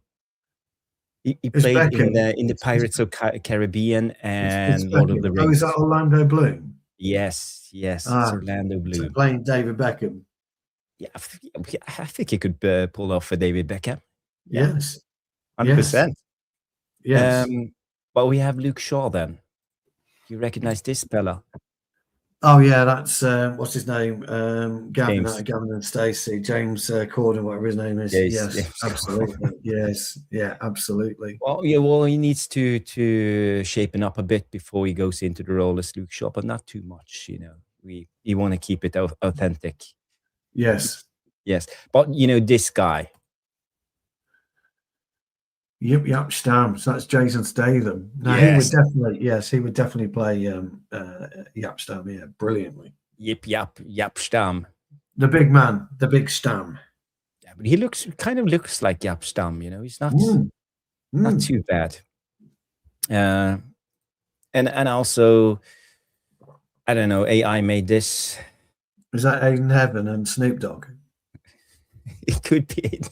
He played in the Pirates of Caribbean and Lord of the Rings. Oh, is that Orlando Bloom? Yes, it's Orlando Bloom. So playing David Beckham. Yeah, I think he could pull off a David Beckham. Yeah. Yes, 100%. Yes. But we have Luke Shaw then. You recognize this fella? Oh yeah, that's what's his name? Gavin, James. Gavin and Stacey, James Corden, whatever his name is. Yes, Yes, James absolutely. Yes, yeah, absolutely. Well, yeah, well, he needs to shapen up a bit before he goes into the role as Luke Shaw, but not too much. We want to keep it authentic. Yes. Yes, but this guy. Yep, Stam. So that's Jason Statham. Now he would Yes. definitely play Yap Stam, yeah, brilliantly. Yap Stam. The big man, the big Stam. Yeah, but he kind of looks like Yap Stam. He's not too bad. And also, I don't know. AI made this. Is that Aiden Heaven and Snoop Dogg? It could be.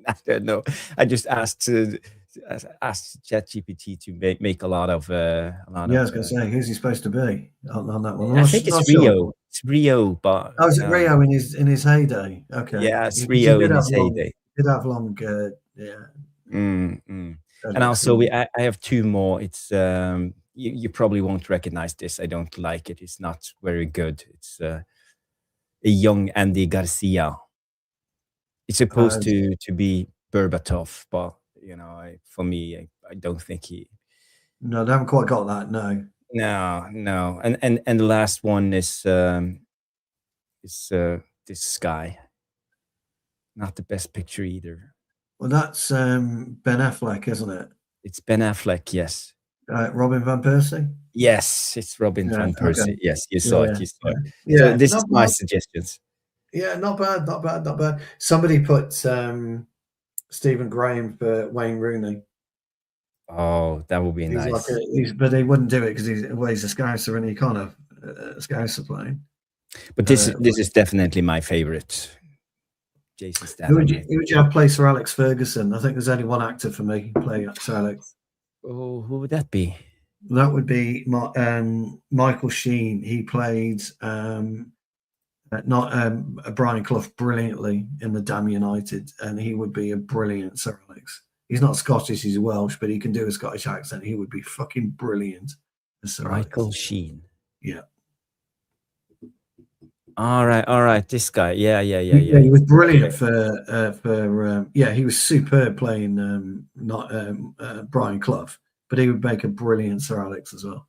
I don't know. I just asked ChatGPT to make a lot of. Yeah, I was going to say, who's he supposed to be on that one? I think it's Rio. Sure. It's Rio, but is it Rio in his heyday? Okay, yeah, it's Rio in his heyday. Did have long, yeah. And also, I have two more. It's you probably won't recognize this. I don't like it. It's not very good. It's a young Andy Garcia. It's supposed to be Berbatov, but for me, I don't think he. No, they haven't quite got that. No. No, and the last one is this guy. Not the best picture either. Well, that's Ben Affleck, isn't it? It's Ben Affleck, yes. Robin van Persie? Yes, it's Robin van Persie. Okay. Yes, you saw it. Yeah. So this is my suggestions. Yeah, not bad. Somebody put Stephen Graham for Wayne Rooney. Oh, that would be nice. But he wouldn't do it because he's a Scouser and he kind of Scouser playing. But this is definitely my favorite. Jason Statham. Who would you have play Sir Alex Ferguson? I think there's only one actor for me playing Sir Alex. Oh, who would that be? That would be Michael Sheen. He played Brian Clough brilliantly in the Damn United, and he would be a brilliant Sir Alex. He's not Scottish, he's Welsh, but he can do a Scottish accent. He would be fucking brilliant as Sir Michael Alex. Sheen. Yeah. All right. This guy, yeah. He was brilliant he was superb playing Brian Clough, but he would make a brilliant Sir Alex as well.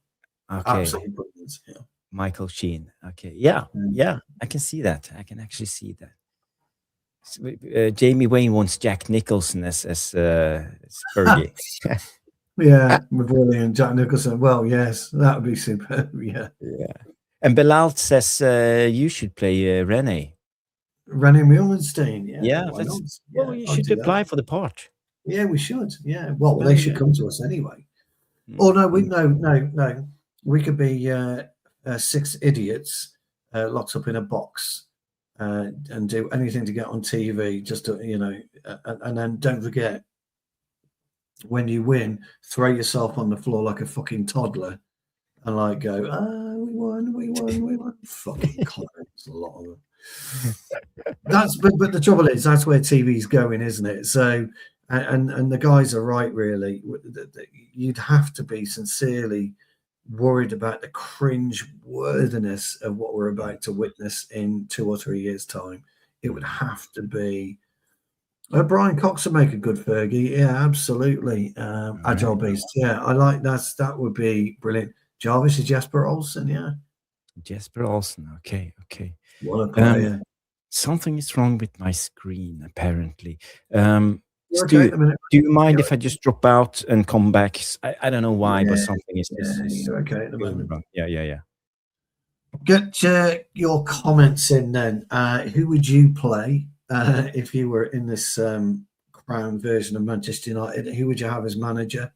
Okay, absolutely brilliant. Yeah. Michael Sheen. Okay, yeah, I can see that. I can actually see that. Jamie Wayne wants Jack Nicholson as Fergie. Yeah, brilliant. Jack Nicholson. Well, yes, that would be superb. Yeah. And Bilal says you should play Rene Mullenstein. Yeah. Well, you should apply for the part. Yeah, we should. Yeah. Well, they should come to us anyway. Oh no, no. We could be 6 idiots locked up in a box and do anything to get on TV. Just to, and then don't forget, when you win, throw yourself on the floor like a fucking toddler and go, we won. Fucking clowns, a lot of them. But the trouble is, that's where TV's going, isn't it? So, and the guys are right, really. You'd have to be sincerely worried about the cringe-worthiness of what we're about to witness in 2 or 3 years' time. It would have to be. Brian Cox would make a good Fergie. Yeah, absolutely. Agile Beast. Yeah, I like that. That would be brilliant. Jarvis is Jesper Olsen. Yeah. Jesper Olsen. Okay. What a player. Something is wrong with my screen, apparently. Okay, do you mind if I just drop out and come back? I don't know why, but something is okay at the moment. Wrong. Yeah. Get your comments in then. Who would you play if you were in this crown version of Manchester United? Who would you have as manager?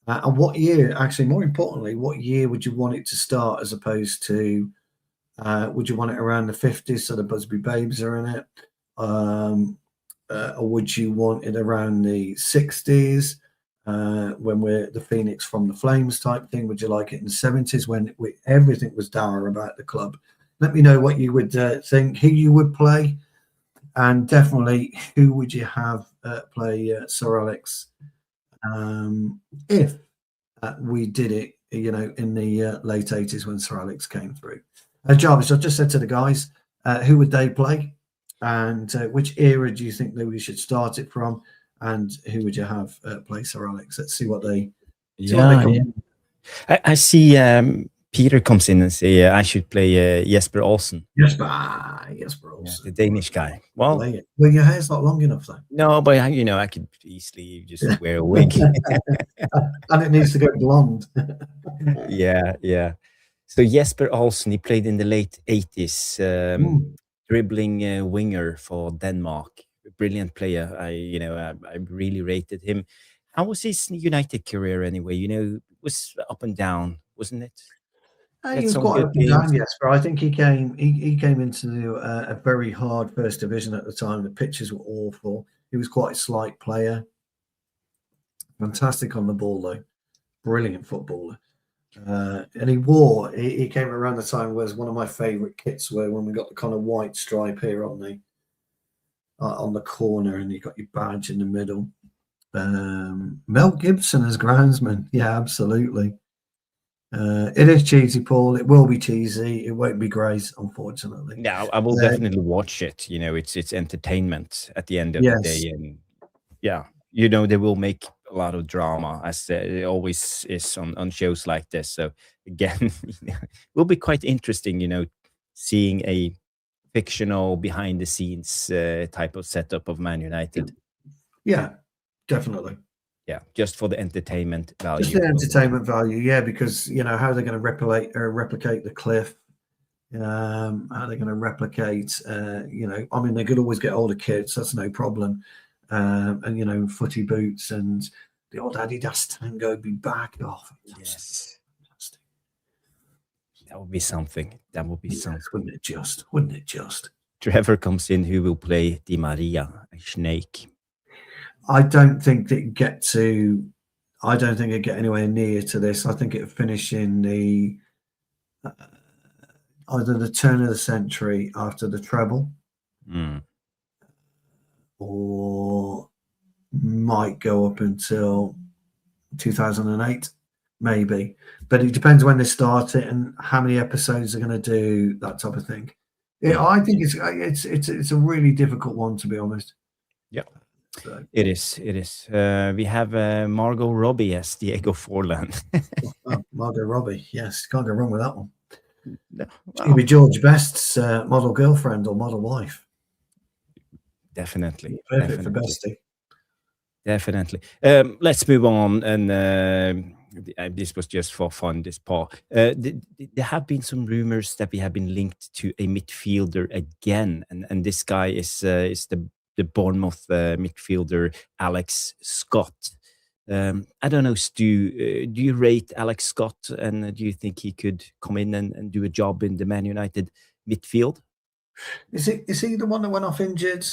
And what year, actually, more importantly, what year would you want it to start as opposed to, would you want it around the 50s so the Busby Babes are in it? Or would you want it around the 60s when we're the Phoenix from the Flames type thing? Would you like it in the 70s when everything was dour about the club? Let me know what you would think, who you would play, and definitely who would you have play Sir Alex if we did it, in the late 80s when Sir Alex came through. Jarvis, I just said to the guys, who would they play, and which era do you think that we should start it from, and who would you have play Sir Alex? Let's see what they come. I see Peter comes in and say I should play Jesper Olsen. Jesper Olsen, the Danish guy. Well, your hair's not long enough though. No, but I could easily just wear a wig, and it needs to go blonde. yeah. So Jesper Olsen, he played in the late 80s, dribbling winger for Denmark. A brilliant player. I really rated him. How was his United career anyway? It was up and down, wasn't it? He was quite up and down, yes. But I think he came into a very hard first division at the time. The pitches were awful. He was quite a slight player. Fantastic on the ball, though. Brilliant footballer. And he came around the time where one of my favourite kits were when we got the kind of white stripe here on the corner, and you got your badge in the middle. Mel Gibson as groundsman. Yeah, absolutely. It is cheesy, Paul. It will be cheesy. It won't be great, unfortunately. Yeah, I will definitely watch it. It's entertainment at the end of the day, and yeah, they will make a lot of drama, as it always is on shows like this. So again, it will be quite interesting, seeing a fictional behind the scenes type of setup of Man United. Yeah, definitely. Yeah, just for the entertainment value. Just the entertainment value, yeah, because how they're going to replicate the cliff. How they're going to replicate, they could always get older kids, that's no problem. And footy boots and the old Adidas Tango be back. Oh, yes. Fantastic. That would be something. Wouldn't it just? Trevor comes in, who will play Di Maria, a snake. I don't think it get anywhere near to this. I think it'll finish in the either the turn of the century after the treble, or might go up until 2008, maybe. But it depends when they start it and how many episodes they're going to do, that type of thing. I think it's a really difficult one, to be honest. Yeah. So. It is. We have Margot Robbie as Diego Forlan. Margot Robbie, yes, can't go wrong with that one. No, She'll be George Best's model girlfriend or model wife. Definitely. Perfect for Bestie. Definitely. Let's move on. And this was just for fun, this part. There have been some rumors that we have been linked to a midfielder again. And this guy is the Bournemouth midfielder, Alex Scott. I don't know, Stu, do you rate Alex Scott, and do you think he could come in and do a job in the Man United midfield? Is he the one that went off injured?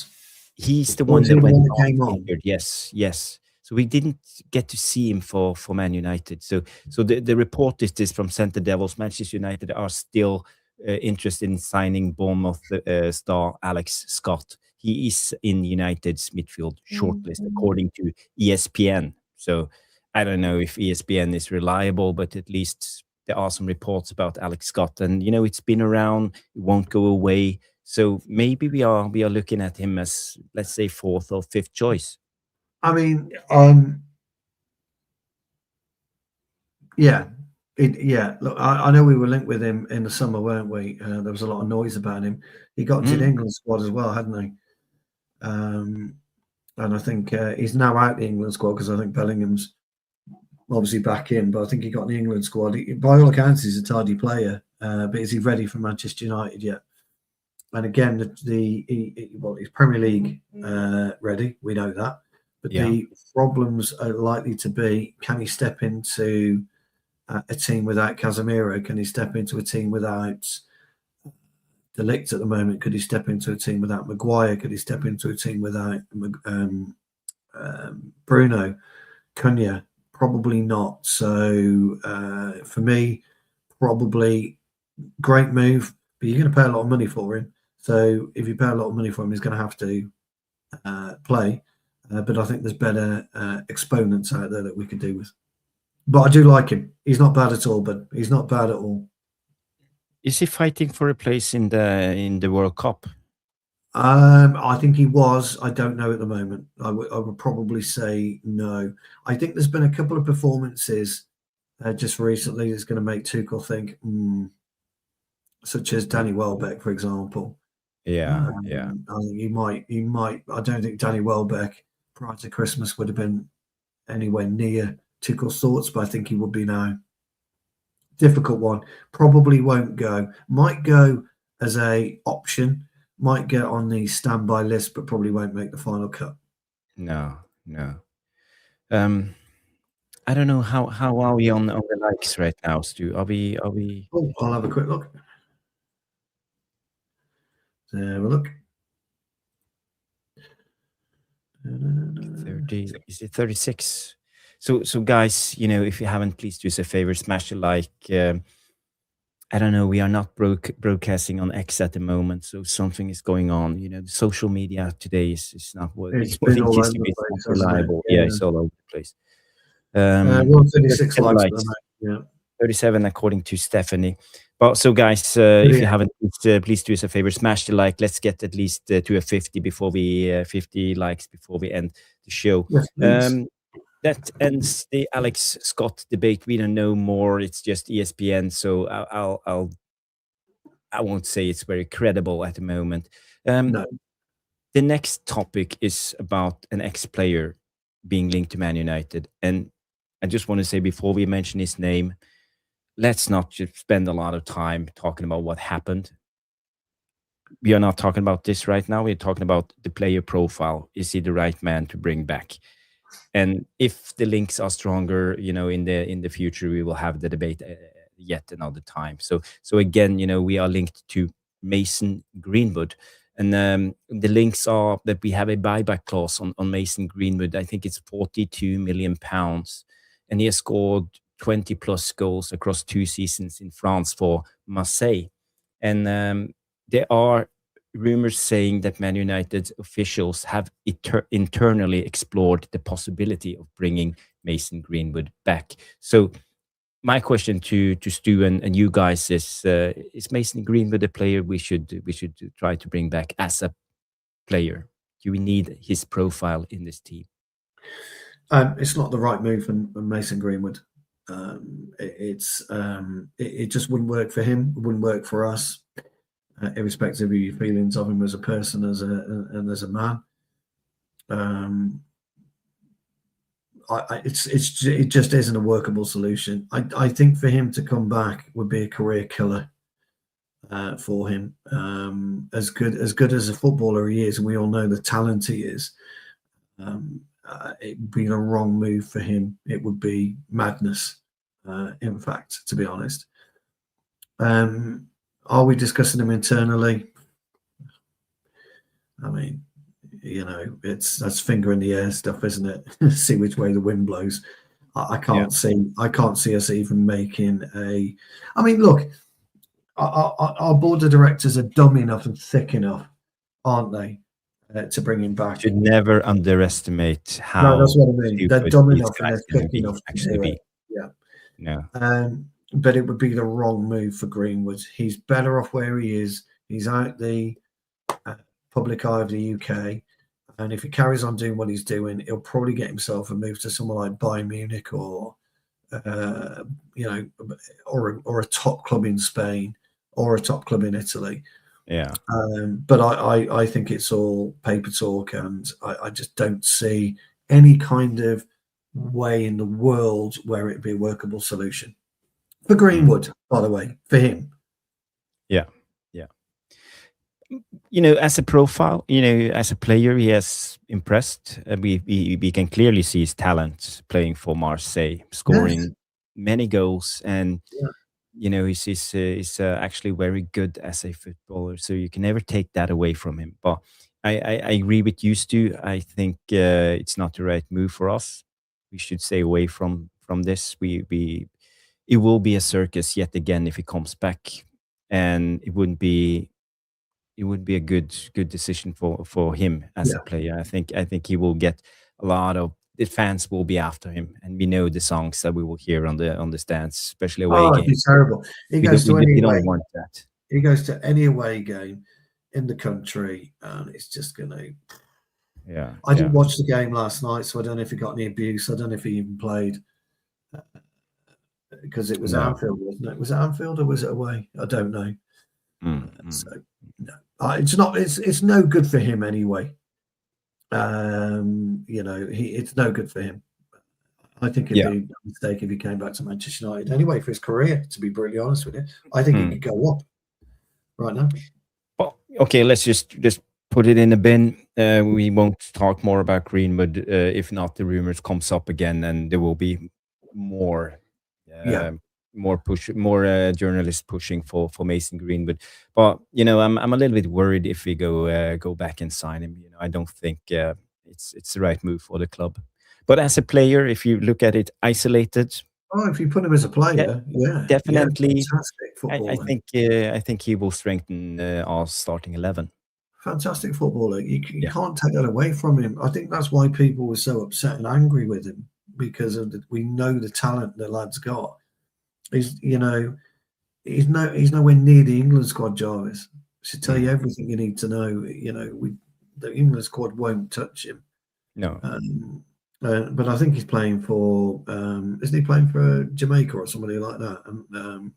He's the one that went off injured. Yes. So we didn't get to see him for Man United. So the report is this from Centre Devils. Manchester United are still interested in signing Bournemouth star Alex Scott. He is in United's midfield shortlist, according to ESPN. So I don't know if ESPN is reliable, but at least there are some reports about Alex Scott. And, it's been around, it won't go away. So maybe we are looking at him as, let's say, fourth or fifth choice. I mean, yeah. Look, I know we were linked with him in the summer, weren't we? There was a lot of noise about him. He got to the England squad as well, hadn't he? And I think he's now out the England squad because I think Bellingham's obviously back in. But I think he got in the England squad. By all accounts, he's a tidy player. But is he ready for Manchester United yet? And again, he's Premier League ready. We know that. But the problems are likely to be: can he step into a team without Casemiro? Can he step into a team without De Ligt at the moment? Could he step into a team without Maguire? Could he step into a team without Bruno? Cunha? Probably not. So for me, probably great move, but you're going to pay a lot of money for him. So if you pay a lot of money for him, he's going to have to play. But I think there's better exponents out there that we could do with. But I do like him. He's not bad at all, but he's not bad at all. Is he fighting for a place in the World Cup? I think he was. I don't know at the moment. I would probably say no. I think there's been a couple of performances just recently that's going to make Tuchel think, such as Danny Welbeck, for example. Yeah, yeah. I think he might. I don't think Danny Welbeck prior to Christmas would have been anywhere near Tuchel's thoughts, but I think he would be now. Difficult one. Probably won't go. Might go as a option. Might get on the standby list, but probably won't make the final cut. No, no. I don't know how are we on the likes right now, Stu? Are we Oh, I'll have a quick look. Let's have a look. 30? Is it 36? So guys, if you haven't, please do us a favor, smash a like. I don't know. We are not broadcasting on X at the moment, so something is going on. The social media today is not what It's what been it all used over to the be. It's place, not hasn't it? reliable. Yeah. Yeah, it's all over the place. We're on 36 37 likes at the likes. moment. Yeah. 37 according to Stephanie. But so guys, if you haven't, please do us a favor, smash the like. Let's get at least to a 50 likes before we end the show. Yes, please. That ends the Alex Scott debate. We don't know more. It's just ESPN, so I won't say it's very credible at the moment. No. The next topic is about an ex-player being linked to Man United, and I just want to say before we mention his name, let's not just spend a lot of time talking about what happened. We are not talking about this right now. We're talking about the player profile. Is he the right man to bring back? And if the links are stronger, in the future, we will have the debate yet another time. So again, we are linked to Mason Greenwood, and the links are that we have a buyback clause on Mason Greenwood. I think it's 42 million pounds, and he has scored 20 plus goals across 2 seasons in France for Marseille, and there are rumors saying that Man United officials have internally explored the possibility of bringing Mason Greenwood back. So my question to Stu and you guys is Mason Greenwood a player we should try to bring back as a player? Do we need his profile in this team? It's not the right move for Mason Greenwood. It just wouldn't work for him. It wouldn't work for us. Irrespective of your feelings of him as a person, as a man. It just isn't a workable solution. I think for him to come back would be a career killer for him. As good as a footballer he is, and we all know the talent he is, it would be the wrong move for him. It would be madness, in fact, to be honest. Are we discussing him internally? I mean, that's finger in the air stuff, isn't it? See which way the wind blows. I can't see us even making a. I mean, look, our board of directors are dumb enough and thick enough, aren't they, to bring him back? Should never underestimate how. No, that's what I mean. They're dumb enough and they're thick enough to do it. Yeah. No. But it would be the wrong move for Greenwood. He's better off where he is. He's out the public eye of the UK, and if he carries on doing what he's doing, he'll probably get himself a move to somewhere like Bayern Munich or a top club in Spain or a top club in Italy. Yeah. But I think it's all paper talk, and I just don't see any kind of way in the world where it'd be a workable solution for Greenwood, by the way, for him. Yeah. As a profile, as a player, he has impressed. We can clearly see his talent playing for Marseille, scoring many goals, and he's actually very good as a footballer. So you can never take that away from him. But I agree with you, Stu. I think it's not the right move for us. We should stay away from this. It will be a circus yet again if he comes back, and it wouldn't be a good decision for him as a player. I think he will get a lot of the fans will be after him, and we know the songs that we will hear on the stands, especially away Oh, games. it'd be terrible. He We goes to any we away. don't want that. He goes to any away game in the country, and it's just going to. Yeah. I didn't watch the game last night, so I don't know if he got any abuse. I don't know if he even played because it was Anfield, wasn't it? Was it Anfield or was it away? I don't know. So no, it's not. It's no good for him anyway. You know, it's no good for him. I think it'd be a mistake if he came back to Manchester United anyway for his career. To be brutally honest with you, I think he could go up right now. Well, okay, let's just put it in a bin. We won't talk more about Greenwood. If not, the rumors comes up again, and there will be more. More journalists pushing for Mason Greenwood. But you know, I'm a little bit worried if we go back and sign him. You know, I don't think it's the right move for the club. But as a player, if you look at it isolated, if you put him as a player, definitely. Fantastic footballer. I think he will strengthen our starting 11. Fantastic footballer. You can't take that away from him. I think that's why people were so upset and angry with him, because we know the talent the lad's got. He's nowhere near the England squad, Jarvis. Should tell you everything you need to know. You know, the England squad won't touch him. No. But I think he's playing for. Isn't he playing for Jamaica or somebody like that? And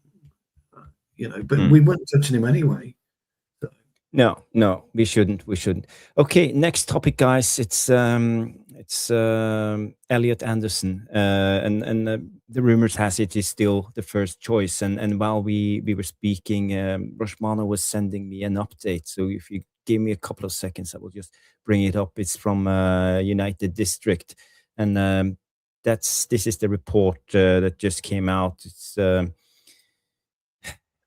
you know, but we weren't touching him anyway. So. No, we shouldn't. Okay, next topic, guys. It's Elliot Anderson, and the rumors has it is still the first choice. And while we were speaking, Roshmano was sending me an update. So if you give me a couple of seconds, I will just bring it up. It's from United District, and this is the report that just came out.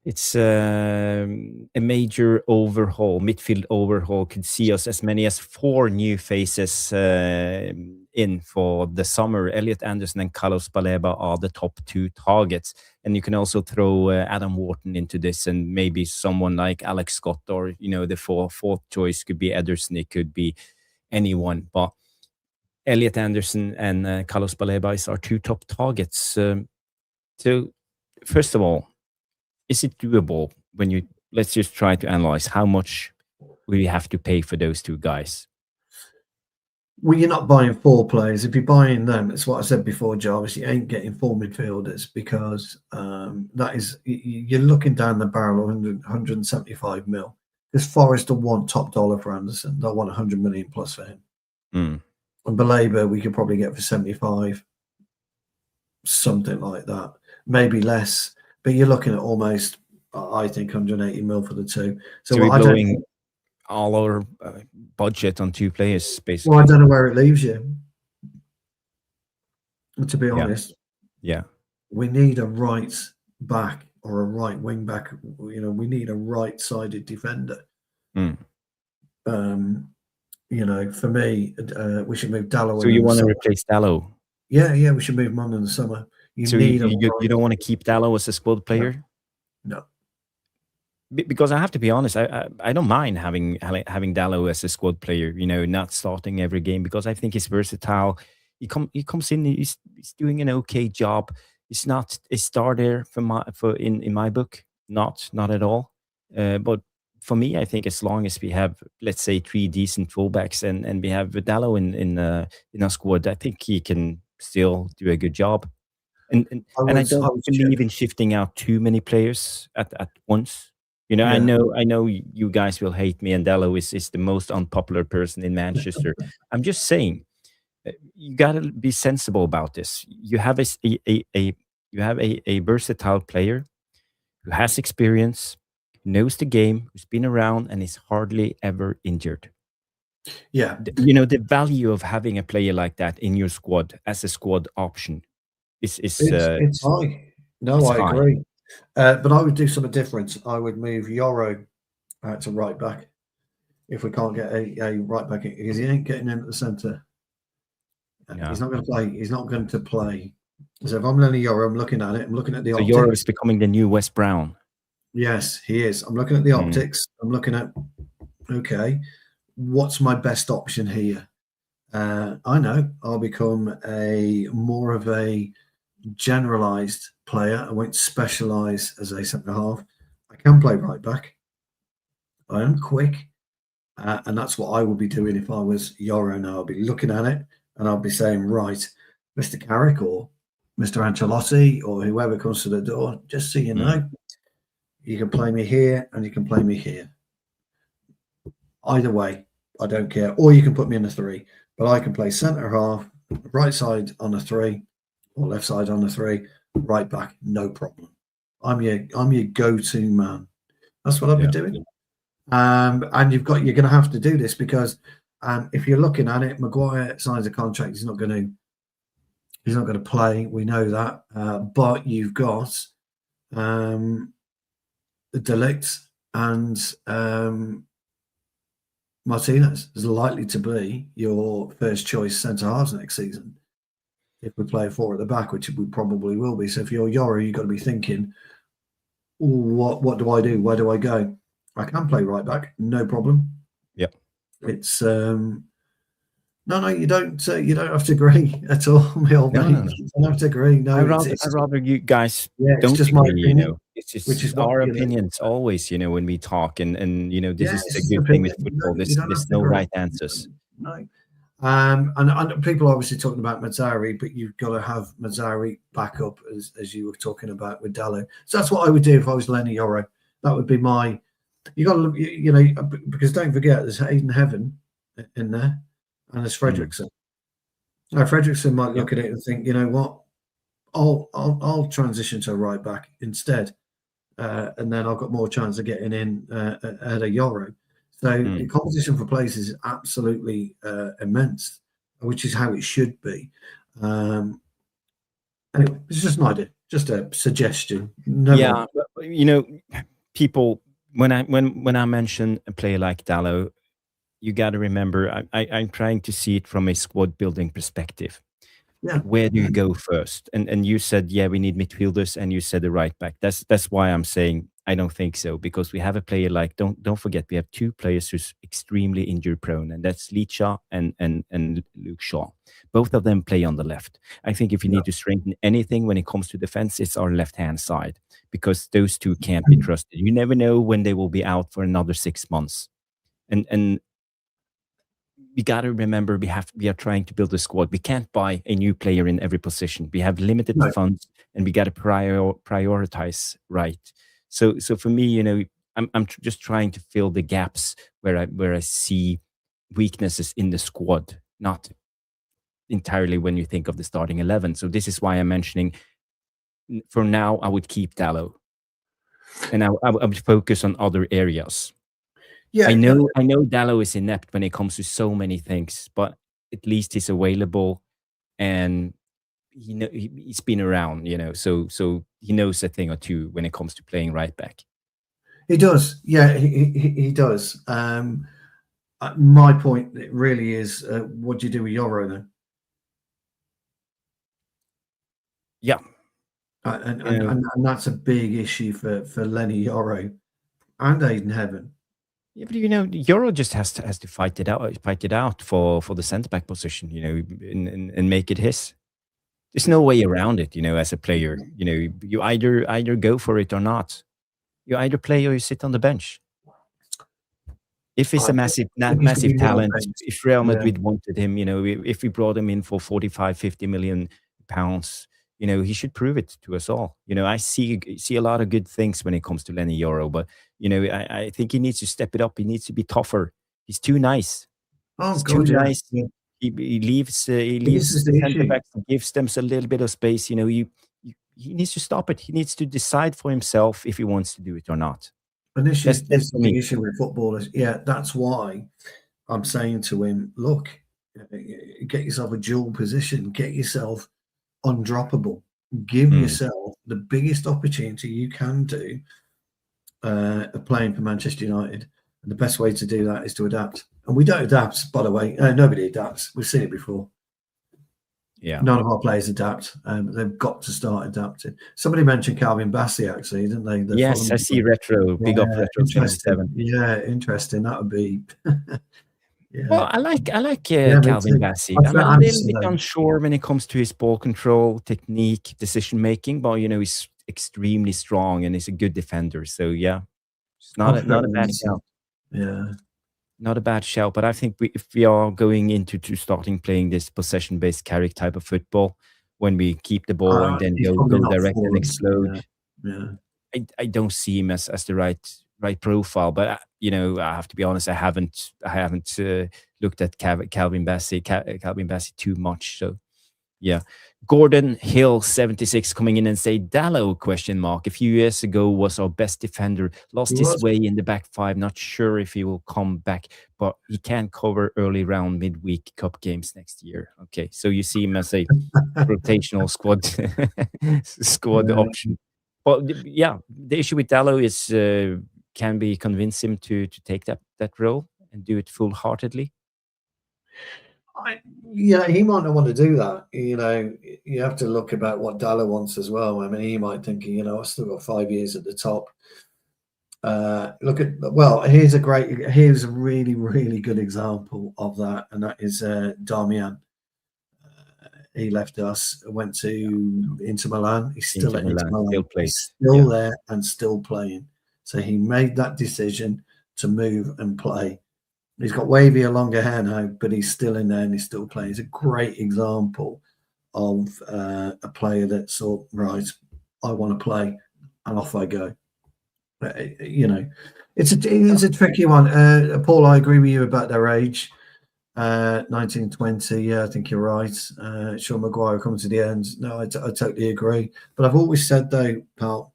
It's a major overhaul, midfield overhaul. Could see us as many as 4 new faces in for the summer. Elliot Anderson and Carlos Baleba are the top 2 targets. And you can also throw Adam Wharton into this, and maybe someone like Alex Scott, or, you know, the fourth choice could be Ederson. It could be anyone. But Elliot Anderson and Carlos Baleba is our 2 top targets. So first of all, is it doable when let's just try to analyze how much we have to pay for those 2 guys? Well, you're not buying 4 players. If you're buying them, it's what I said before, Jarvis, you ain't getting 4 midfielders, because that is, you're looking down the barrel of 175 mil. Because Forest will want top dollar for Anderson. They'll want 100 million plus for him. And Baleba, we could probably get for 75, something like that. Maybe less. But you're looking at almost, I think, 180 mil for the 2. So we're blowing all our budget on 2 players, basically. Well, I don't know where it leaves you, to be honest. Yeah. We need a right back or a right wing back. You know, we need a right-sided defender. You know, for me, we should move Dallow. So you want to replace Dallow? Yeah, we should move him on in the summer. You don't want to keep Dallow as a squad player? No. Because I have to be honest, I don't mind having Dallow as a squad player, you know, not starting every game, because I think he's versatile. He comes in, he's doing an okay job. He's not a starter in my book, not at all. But for me, I think as long as we have, let's say, 3 decent fullbacks and we have Dallow in our squad, I think he can still do a good job. And I don't believe in shifting out too many players at once. You know, I know you guys will hate me, and Dallow is the most unpopular person in Manchester. I'm just saying, you gotta be sensible about this. You have a versatile player who has experience, knows the game, who's been around, and is hardly ever injured. Yeah, you know, the value of having a player like that in your squad as a squad option it's high. No, I agree. But I would do something different. I would move Yoro to right back if we can't get a right back, because he ain't getting in at the centre. No. He's not going to play. He's not going to play. So if I'm Lenny Yoro, I'm looking at it. I'm looking at the optics. Yoro is becoming the new Wes Brown. Yes, he is. I'm looking at the optics. I'm looking at, okay, what's my best option here? I know I'll become more of a generalised player. I won't specialise as a centre half. I can play right back. I am quick, and that's what I would be doing if I was Yoro now. I'll be looking at it and I'll be saying, right, Mr. Carrick or Mr. Ancelotti or whoever comes to the door, just so you know, you can play me here and you can play me here. Either way, I don't care. Or you can put me in a 3, but I can play centre half, right side on a 3, or left side on a 3, right back, no problem. I'm your go-to man. That's what I've been doing. And you're going to have to do this because if you're looking at it, Maguire signs a contract. He's not going to play. We know that. But you've got De Ligt and Martinez is likely to be your first choice centre halves next season if we play 4 at the back, which we probably will be. So if you're Yoro, you've got to be thinking, what do I do? Where do I go? I can play right back, no problem. Yeah, it's no, you don't have to agree at all, my old mate. No. You don't have to agree. No, I'd rather you guys don't it's just agree, my opinion. It's just which is our opinions always, when we talk, and this is the good thing with football. There's no right answers. No. And people are obviously talking about Mazzari, but you've got to have Mazzari back up as you were talking about with Dalot. So that's what I would do if I was Lenny Yoro. That would be my. You got to look, because don't forget, there's Hayden Heaven in there, and there's Fredrickson. Now Fredrickson might look at it and think, you know what, I'll transition to a right back instead, and then I've got more chance of getting in ahead of Yoro. So the competition for places is absolutely immense, which is how it should be. Anyway, it's just an idea, just a suggestion. People. When I mention a player like Dalot, you got to remember I'm trying to see it from a squad building perspective. Yeah. Where do you go first? And you said, we need midfielders, and you said the right back. That's why I'm saying I don't think so, because we have a player like don't forget we have 2 players who's extremely injury prone, and that's Licha and Luke Shaw. Both of them play on the left. I think if you need to strengthen anything when it comes to defense, it's our left hand side, because those 2 can't be trusted. You never know when they will be out for another 6 months, and we got to remember we are trying to build a squad. We can't buy a new player in every position. We have limited funds, and we got to prioritize right. So for me, I'm just trying to fill the gaps where I see weaknesses in the squad, not entirely when you think of the starting 11. So this is why I'm mentioning. For now, I would keep Dalot, and I would focus on other areas. Yeah, I know Dalot is inept when it comes to so many things, but at least he's available, and he's been around, so he knows a thing or two when it comes to playing right back. He does, yeah, he does. My point really is, what do you do with Yoro then? Yeah, and that's a big issue for Lenny Yoro and Aiden Heaven. Yeah, but Yoro just has to fight it out for the centre back position, and make it his. There's no way around it, as a player. You either go for it or not. You either play or you sit on the bench. If he's a massive talent, if Real Madrid wanted him, if we brought him in for 45, 50 million pounds, he should prove it to us all. I see a lot of good things when it comes to Lenny Yoro, but I think he needs to step it up. He needs to be tougher. He's too nice. He's too nice. Yeah. He leaves the centre backs, gives them a little bit of space. He needs to stop it. He needs to decide for himself if he wants to do it or not. And this is the issue with footballers. Yeah, that's why I'm saying to him, look, get yourself a dual position, get yourself undroppable, give yourself the biggest opportunity you can do of playing for Manchester United. And the best way to do that is to adapt. And we don't adapt, by the way. Nobody adapts. We've seen it before. Yeah. None of our players adapt. They've got to start adapting. Somebody mentioned Calvin Bassey, actually, didn't they? Yes, I see Retro. Big up Retro 27. Yeah, interesting. That would be Yeah. Well, I like Yeah, me Calvin too. Bassey. I I'm a prefer little Anderson bit though. unsure when it comes to his ball control, technique, decision making, but he's extremely strong and he's a good defender. So yeah, it's I not prefer a bad Anderson. shout. Yeah. Not a bad shout, but I think if we are going into to starting playing this possession-based carry type of football, when we keep the ball and then He's probably go not direct and for us. explode, Yeah. Yeah. I don't see him as the right profile. But I have to be honest, I haven't looked at Calvin Bassey too much. So yeah. Gordon Hill 76 coming in and say Dallo question mark. A few years ago was our best defender. He Lost his was. way in the back five. Not sure if he will come back, but he can cover early round midweek cup games next year. Okay. So you see him as a rotational squad Yeah. option. But yeah, the issue with Dallo is can we convince him to take that role and do it full heartedly? Yeah, he might not want to do that. You have to look about what Dalla wants as well. I mean, he might think, I've still got 5 years at the top. Here's a really, really good example of that, and that is Darmian. He left us, went to Inter Milan. He's still Inter at Inter Milan still Milan. plays. He's still Yeah. there and still playing. So he made that decision to move and play. He's got wavy longer hair now, but he's still in there and he's still playing. He's a great example of a player that thought, right, I want to play, and off I go. It's a tricky one. Paul, I agree with you about their age. 1920, yeah, I think you're right. Sean Maguire coming to the end. No, I totally agree. But I've always said, though, pal,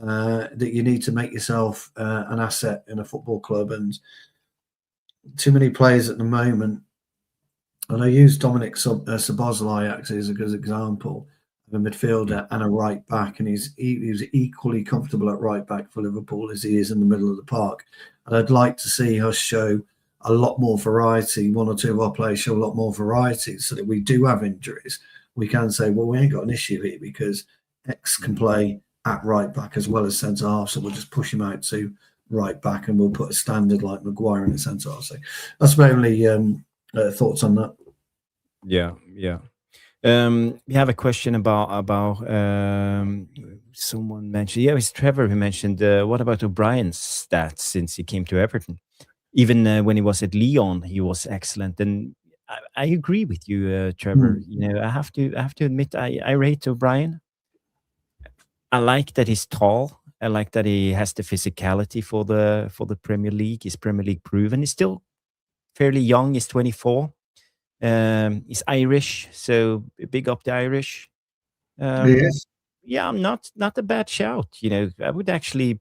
that you need to make yourself an asset in a football club, and too many players at the moment, and I use Dominic Szoboszlai actually as a good example of a midfielder and a right back, and he was equally comfortable at right back for Liverpool as he is in the middle of the park. And I'd like to see us show a lot more variety. One or two of our players show a lot more variety, so that we do have injuries, we can say, well, we ain't got an issue here because X can play at right back as well as centre half, so we'll just push him out to right back and we'll put a standard like Maguire in the centre half. So that's my only thoughts on that. Yeah. We have a question about someone mentioned. Yeah, it's Trevor who mentioned. What about O'Brien's stats since he came to Everton? Even when he was at Lyon, he was excellent. And I agree with you, Trevor. I have to admit, I rate O'Brien. I like that he's tall. I like that he has the physicality for the Premier League. He's Premier League proven. He's still fairly young. He's 24. He's Irish, so big up the Irish. Yes. Yeah, I'm not a bad shout. I would actually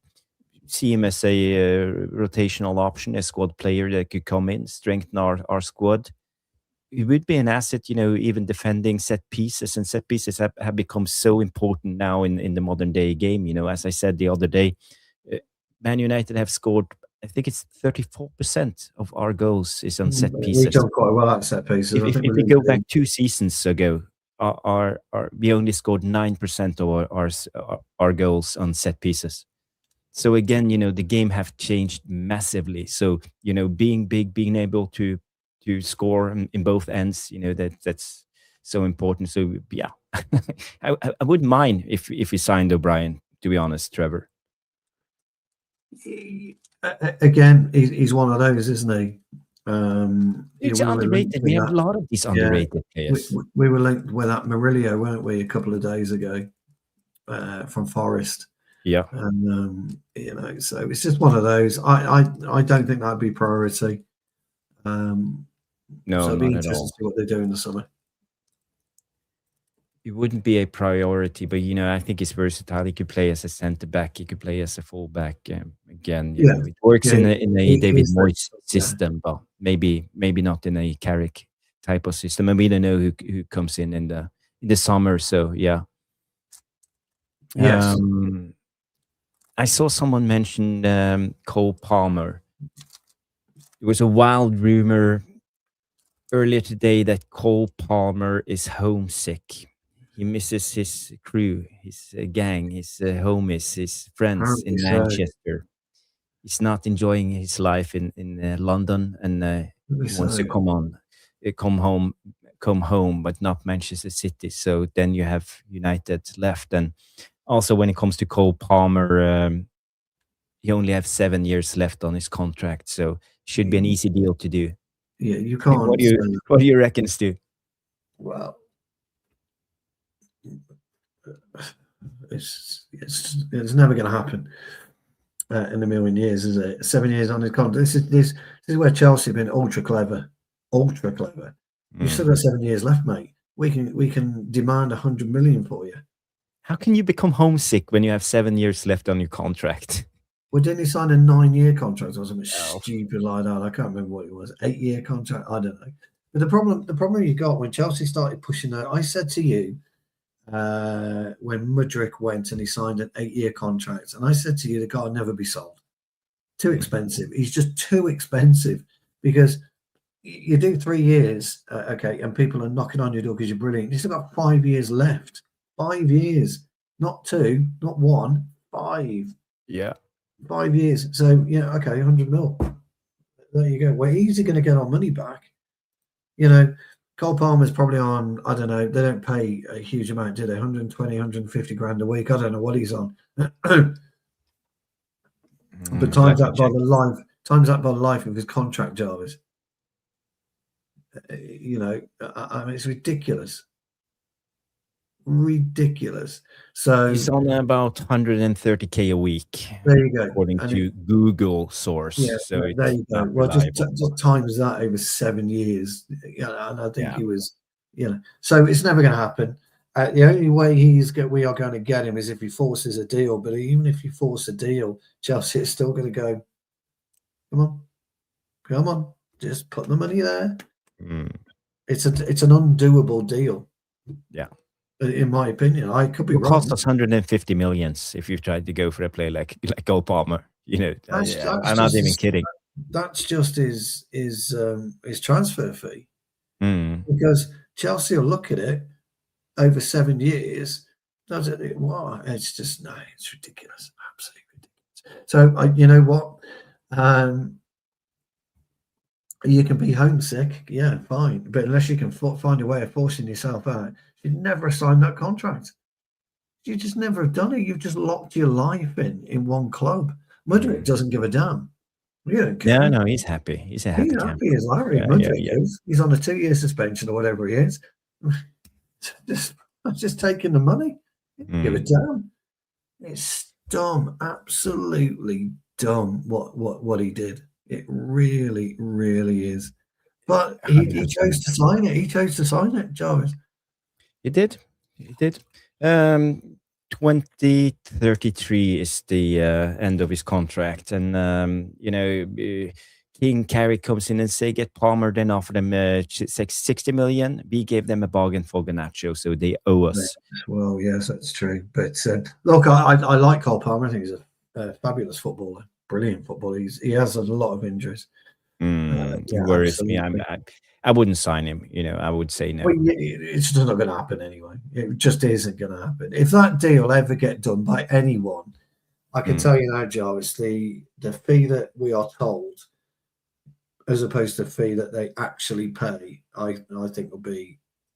see him as a rotational option, a squad player that could come in, strengthen our squad. He would be an asset, even defending set pieces, and set pieces have become so important now in the modern day game. As I said the other day, Man United have scored, I think it's 34% of our goals is on set pieces. We've done quite well at set pieces. If we go back 2 seasons ago, we only scored 9% of our goals on set pieces. So again, the game have changed massively. So being big, being able to score in both ends, that's so important. So yeah, I wouldn't mind if we signed O'Brien. To be honest, Trevor. Again, he's one of those, isn't he? It's underrated. We have a lot of these underrated players. We were linked with that Murillo, weren't we, a couple of days ago from Forest? Yeah, and so it's just one of those. I don't think that'd be priority. No, so it'd be not at interesting all. to see what they do in the summer. It wouldn't be a priority, but I think he's versatile. He could play as a centre back. He could play as a full back. Again, it works in a David Moyes system, but maybe not in a Carrick type of system. And we don't know who comes in the summer. So yeah. Yes. I saw someone mention Cole Palmer. There was a wild rumor earlier today that Cole Palmer is homesick. He misses his crew, his gang, his homies, his friends in Manchester. He's not enjoying his life in London, and He wants to come home, but not Manchester City. So then you have United left, and also when it comes to Cole Palmer, he only has 7 years left on his contract, so should be an easy deal to do. Yeah, you can't. What do you reckon, Stu? Well, it's never going to happen in a million years, is it? 7 years on his contract. This is where Chelsea have been ultra clever. You still got 7 years left, mate. We can demand 100 million for you. How can you become homesick when you have 7 years left on your contract? Well, didn't he sign a 9-year contract or something stupid like that? I can't remember what it was. 8-year contract. I don't know. But the problem you got when Chelsea started pushing that, I said to you when Mudryk went and he signed an 8-year contract, and I said to you, the guy will never be sold. Too expensive. He's just too expensive, because you do 3 years, okay, and people are knocking on your door because you're brilliant. You've still got 5 years left. 5 years, not 2, not 1, 5. Yeah. 5 years. So, yeah, okay, 100 mil. There you go. We're easily going to get our money back. You know, Cole Palmer's probably on, I don't know, they don't pay a huge amount, do they? 120, 150 grand a week. I don't know what he's on. But times that by the life of his contract, Jarvis. You know, I mean, it's ridiculous. So he's on about 130k a week. There you go. According to Google source. Yeah, so there you go. Well, just times that over 7 years. And I think he was, so it's never going to happen. The only way we are going to get him is if he forces a deal. But even if you force a deal, Chelsea is still going to go, come on, just put the money there. It's an undoable deal. Yeah. In my opinion, I could be wrong. It cost us 150 millions if you've tried to go for a play like Cole Palmer. You know, I'm not even kidding. That's just his transfer fee. Because Chelsea will look at it over 7 years. It's just it's ridiculous, absolutely ridiculous. So you know what? You can be homesick, yeah, fine, but unless you can find a way of forcing yourself out, you'd never have signed that contract. You just never have done it. You've just locked your life in one club. Mudryk doesn't give a damn. No, he's happy. He's a happy camper. He's happy as Larry. Mudryk is. He's on a 2-year suspension or whatever he is. just taking the money. Give a damn. It's dumb, absolutely dumb. What he did. It really, really is. But he chose to sign it. He chose to sign it, Jarvis. He did. 2033 is the end of his contract. And, King Carrick comes in and say, get Palmer, then offer them 60 million. We gave them a bargain for Garnacho, so they owe us. Well, yes, that's true. But look, I like Cole Palmer. I think he's a fabulous footballer. Brilliant football. He has a lot of injuries. It worries me. I wouldn't sign him. I would say no. Well, it's just not going to happen anyway. It just isn't going to happen. If that deal ever get done by anyone, I can tell you now, Jarvis, the fee that we are told, as opposed to the fee that they actually pay, I think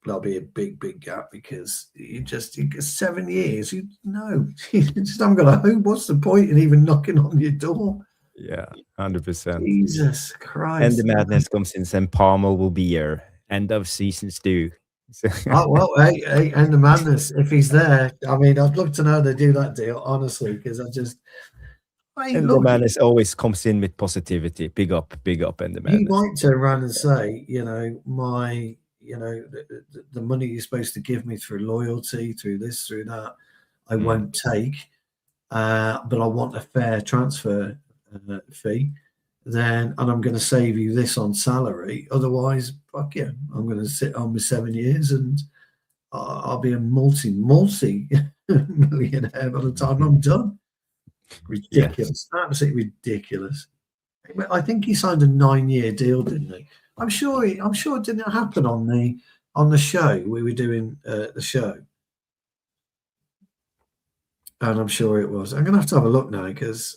there'll be a big gap, because you get 7 years. You just haven't got a hope. What's the point in even knocking on your door? Yeah, 100%. Jesus Christ! And the madness comes in, and Palmer will be here. End of seasons due. Hey, and the madness, if he's there. I mean, I'd love to know how they do that deal, honestly, because the madness always comes in with positivity. Big up, and the madness. He might turn around and say, the money you're supposed to give me through loyalty, through this, through that, I won't take, but I want a fair transfer fee. And I'm going to save you this on salary. Otherwise, fuck yeah, I'm going to sit on with 7 years, and I'll be a multi-millionaire by the time I'm done. Ridiculous, absolutely ridiculous. I think he signed a 9-year deal, didn't he? I'm sure it didn't happen on the show. We were doing the show, and I'm sure it was. I'm going to have a look now, because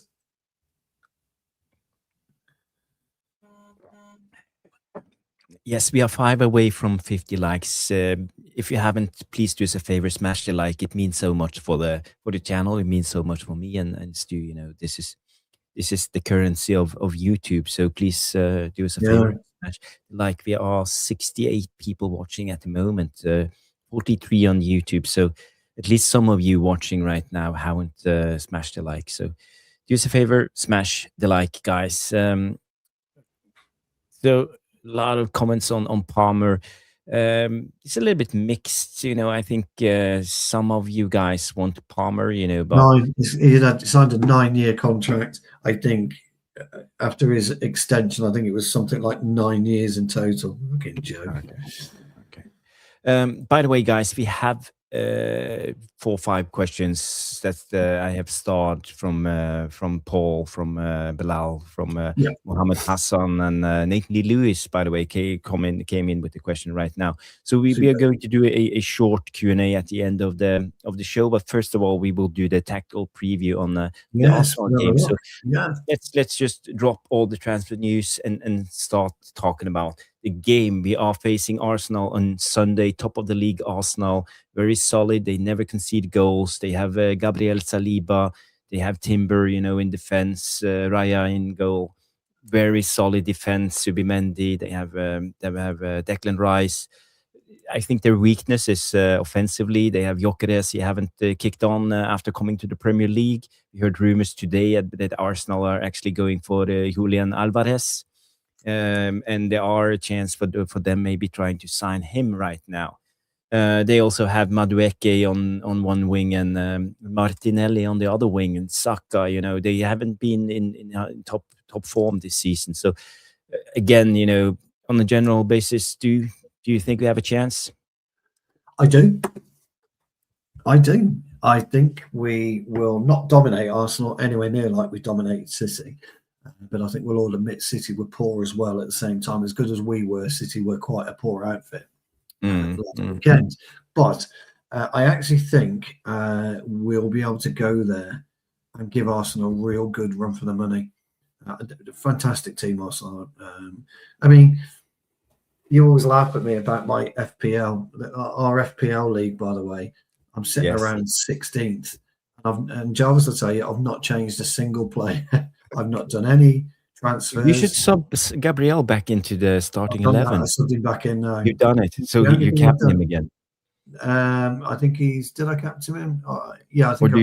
Yes, we are 5 away from 50 likes. If you haven't, please do us a favor, smash the like. It means so much for the channel. It means so much for me and Stu. You know, this is the currency of YouTube. So please do us a Yeah. favor, smash the like. We are 68 people watching at the moment, 43 on YouTube. So at least some of you watching right now haven't smashed the like. So do us a favor, smash the like, guys. So a lot of comments on Palmer. It's a little bit mixed, you know. I think some of you guys want Palmer, you know, but He had signed a 9-year contract. I think after his extension, I think it was something like 9 years in total. Fucking joke. Okay. By the way, guys, we have 4 or 5 questions that I have starred from Paul, from Bilal, from Mohammed Hassan, and Nathan Lee Lewis. By the way, came in with the question right now. So we are going to do a short Q&A at the end of the show. But first of all, we will do the tactical preview on the Arsenal game. So let's just drop all the transfer news and start talking about the game. We are facing Arsenal on Sunday, top of the league Arsenal, very solid. They never concede goals. They have Gabriel Saliba. They have Timber, you know, in defense, Raya in goal. Very solid defense, Subimendi. They have Declan Rice. I think their weakness is offensively. They have Gyökeres. He haven't kicked on after coming to the Premier League. We heard rumors today that Arsenal are actually going for Julian Alvarez. And there are a chance for them maybe trying to sign him right now. They also have Madueke on one wing and Martinelli on the other wing, and Saka. You know, they haven't been in top form this season. So again, you know, on a general basis, do you think we have a chance? I do. I think we will not dominate Arsenal anywhere near like we dominated City. But I think we'll all admit City were poor as well at the same time. As good as we were, City were quite a poor outfit last weekend. But I actually think we'll be able to go there and give Arsenal a real good run for the money. Fantastic team, Arsenal. I mean, you always laugh at me about my FPL. Our FPL league, by the way, I'm sitting around 16th. And Jarvis will tell you, I've not changed a single player. I've not done any transfers. You should sub Gabriel back into the starting 11. I subbed him back in now. You've done it. So you captain him again. I think did I captain him? Yeah, I think. Or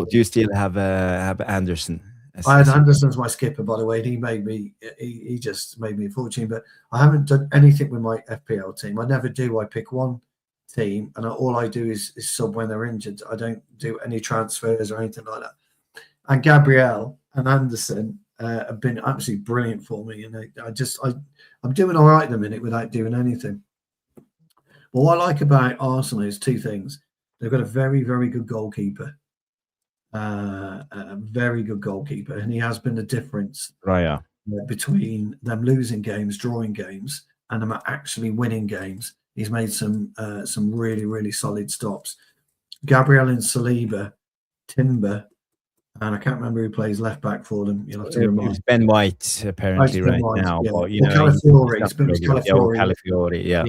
do you still have Anderson? I had Anderson as my skipper, by the way. And he made me. He just made me a fortune. But I haven't done anything with my FPL team. I never do. I pick one team, and all I do is sub when they're injured. I don't do any transfers or anything like that. And Gabriel and Anderson have been absolutely brilliant for me, and I'm doing all right at the minute without doing anything. But what I like about Arsenal is 2 things. They've got a very, very good goalkeeper, a very good goalkeeper, and he has been the difference between them losing games, drawing games, and them actually winning games. He's made some really, really solid stops. Gabriel and Saliba, Timber, and I can't remember who plays left back for them. You'll have to remind. It's Ben White apparently now. Yeah. But, you know, Calafiori. Yeah.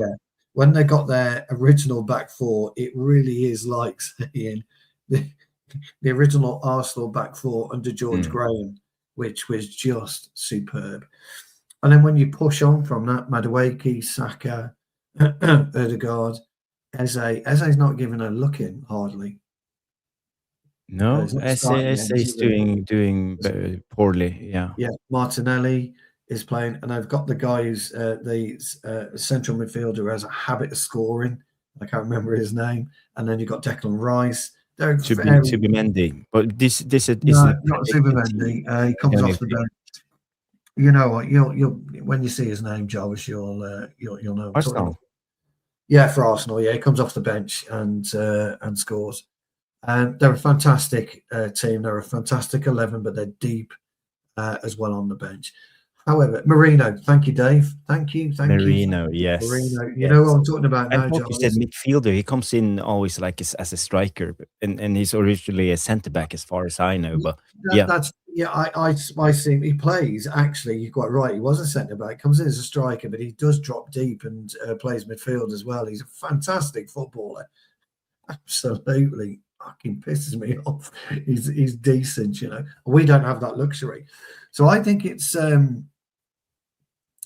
When they got their original back 4, it really is like saying the original Arsenal back 4 under George Graham, which was just superb. And then when you push on from that, Madueke, Saka, Ødegaard, Eze's not giving a look in hardly. No, Eze is doing very poorly. Yeah. Martinelli is playing, and I've got the guy who's the central midfielder who has a habit of scoring. I can't remember his name. And then you've got Declan Rice. They're Subimendi, but this is not Subimendi. He comes off the bench. You know what? You'll when you see his name, Jarvis, you'll know. Arsenal. Yeah, for Arsenal. Yeah, he comes off the bench and scores. And they're a fantastic team. They're a fantastic 11, but they're deep as well on the bench. However, Marino, thank you, Dave. Thank you. Marino, yes. Marino, you know what I'm talking about now, John. You said midfielder. He comes in always like as a striker, and he's originally a centre back, as far as I know. But Yeah, I see him. He plays, actually, you're quite right. He was a centre back, comes in as a striker, but he does drop deep and plays midfield as well. He's a fantastic footballer. Absolutely fucking pisses me off. He's decent, you know. We don't have that luxury. So I think it's going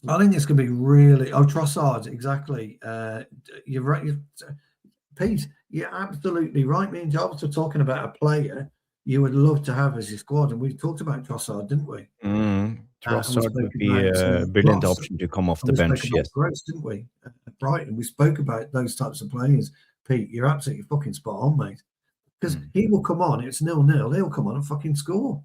to be really. Oh, Trossard, exactly. You're right. Pete, you're absolutely right. Me and Jarvis were talking about a player you would love to have as your squad, and we talked about Trossard, didn't we? And we Trossard spoke would be about a brilliant Ross, option to come off and the we spoke bench. about Yes. Gross, didn't we? Brighton. We spoke about those types of players. Pete, you're absolutely fucking spot on, mate. Because he will come on, it's 0-0. He'll come on and fucking score.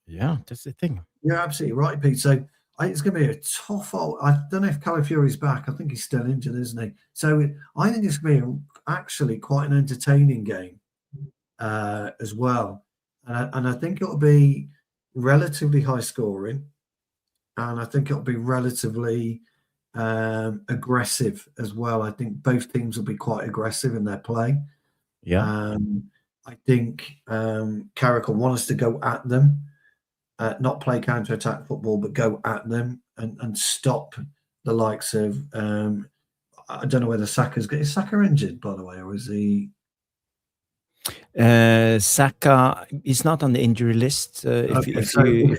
Yeah, that's the thing. You're absolutely right, Pete. So I think it's going to be a tough. I don't know if Calafiori's back. I think he's still injured, isn't he? So I think it's going to be actually quite an entertaining game as well. And I think it'll be relatively high scoring. And I think it'll be relatively aggressive as well. I think both teams will be quite aggressive in their play. Yeah. I think Carrick will want us to go at them, not play counter-attack football, but go at them and stop the likes of. I don't know whether is Saka injured, by the way, or is he? Saka is not on the injury list. If you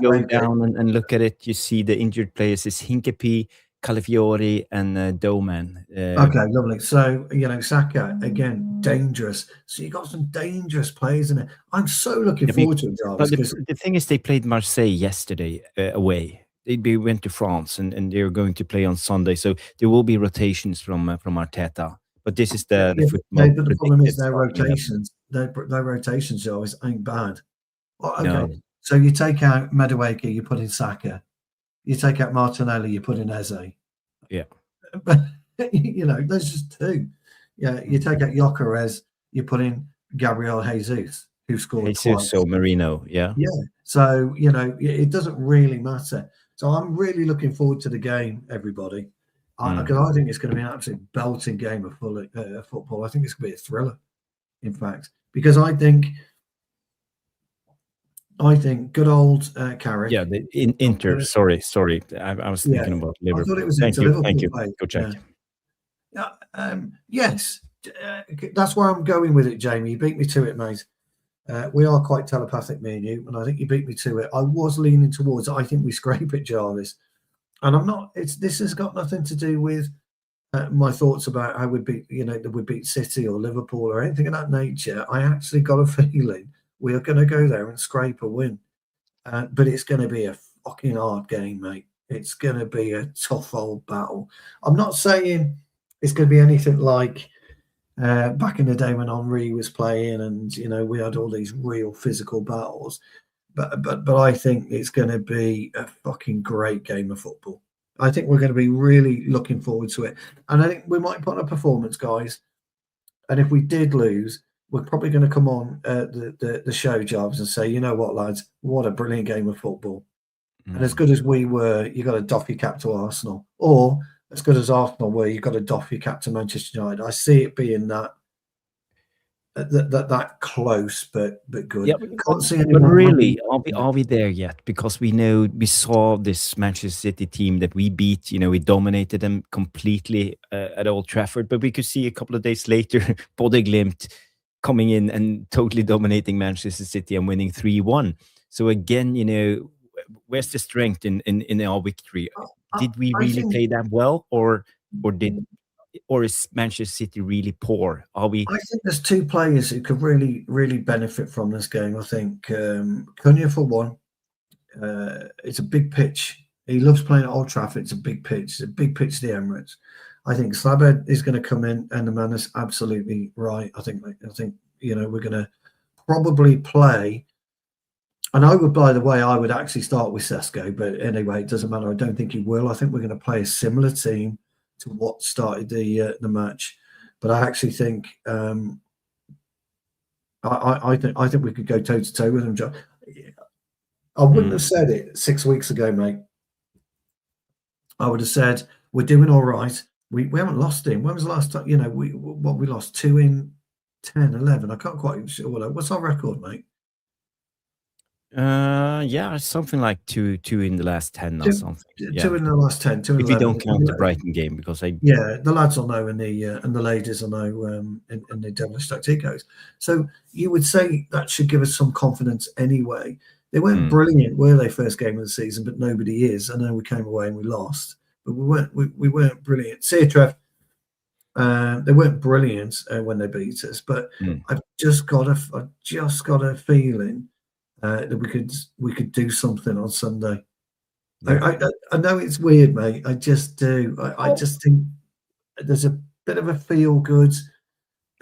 go down and look at it, you see the injured players is Hinkepi, Calafiori, and Doman. Okay, lovely. So, you know, Saka, again, dangerous. So you got some dangerous players in it. I'm so looking forward to it, Jarvis. But the thing is, they played Marseille yesterday away. They went to France, and they're going to play on Sunday. So there will be rotations from Arteta. But this is the football. But the problem is their rotations. Their rotations always ain't bad. Well, okay, no. So you take out Madueke, you put in Saka. You take out Martinelli, you put in Eze. Yeah. But, you know, there's just two. Yeah, you take out Gyökeres, you put in Gabriel Jesus, who scored twice. So Marino, yeah. Yeah. So, you know, it doesn't really matter. So I'm really looking forward to the game, everybody. Because I think it's going to be an absolute belting game of football. I think it's going to be a thriller, in fact, because I think good old Carrick. Yeah, the Inter. Sorry. I was thinking about Liverpool. I thought it was Thank you. Go check. Yes, that's where I'm going with it, Jamie. You beat me to it, mate. We are quite telepathic, me and you, and I think you beat me to it. I was leaning towards. I think we scrape it, Jarvis. And I'm not. This has got nothing to do with my thoughts about how we beat City or Liverpool or anything of that nature. I actually got a feeling we are going to go there and scrape a win, but it's going to be a fucking hard game, mate. It's going to be a tough old battle. I'm not saying it's going to be anything like back in the day when Henry was playing, and you know we had all these real physical battles. But I think it's going to be a fucking great game of football. I think we're going to be really looking forward to it. And I think we might put on a performance, guys. And if we did lose, we're probably going to come on the show, Jarvis, and say, you know what, lads, what a brilliant game of football. And as good as we were, you got to doff your cap to Arsenal. Or as good as Arsenal were, you got to doff your cap to Manchester United. I see it being that close, but good. Yeah, but really, are we there yet? Because we saw this Manchester City team that we beat. You know, we dominated them completely at Old Trafford. But we could see a couple of days later, Glimt coming in and totally dominating Manchester City and winning 3-1. So again, you know, where's the strength in our victory? Did we really play that well, or is Manchester City really poor? I think there's two players who could really, really benefit from this game. I think Cunha, for one. It's a big pitch. He loves playing at Old Trafford. It's a big pitch. It's a big pitch, the Emirates. I think Slabhead is going to come in, and the man is absolutely right. I think you know we're going to probably play. And I would actually start with Sesko, but anyway, it doesn't matter. I don't think he will. I think we're going to play a similar team to what started the match, but I actually think I think we could go toe to toe with him. John. I wouldn't have said it 6 weeks ago, mate. I would have said we're doing all right. We haven't lost him. When was the last time? You know, we lost 2 in 10, 11. I can't quite sure. What's our record, mate? Yeah, something like two in the last 10 or Two, something. Yeah, two in the last 10, two in if you 11. don't count the Brighton game, because I Yeah, the lads will know, and the ladies will know, in the Devilish Tacticos. So you would say that should give us some confidence anyway. They weren't brilliant, were they? First game of the season, but nobody is. I know we came away and we lost, but we weren't brilliant. See you, Trev. They weren't brilliant when they beat us, but I've just got a feeling that we could do something on Sunday. yeah. I know it's weird, mate. I just do. I just think there's a bit of a feel good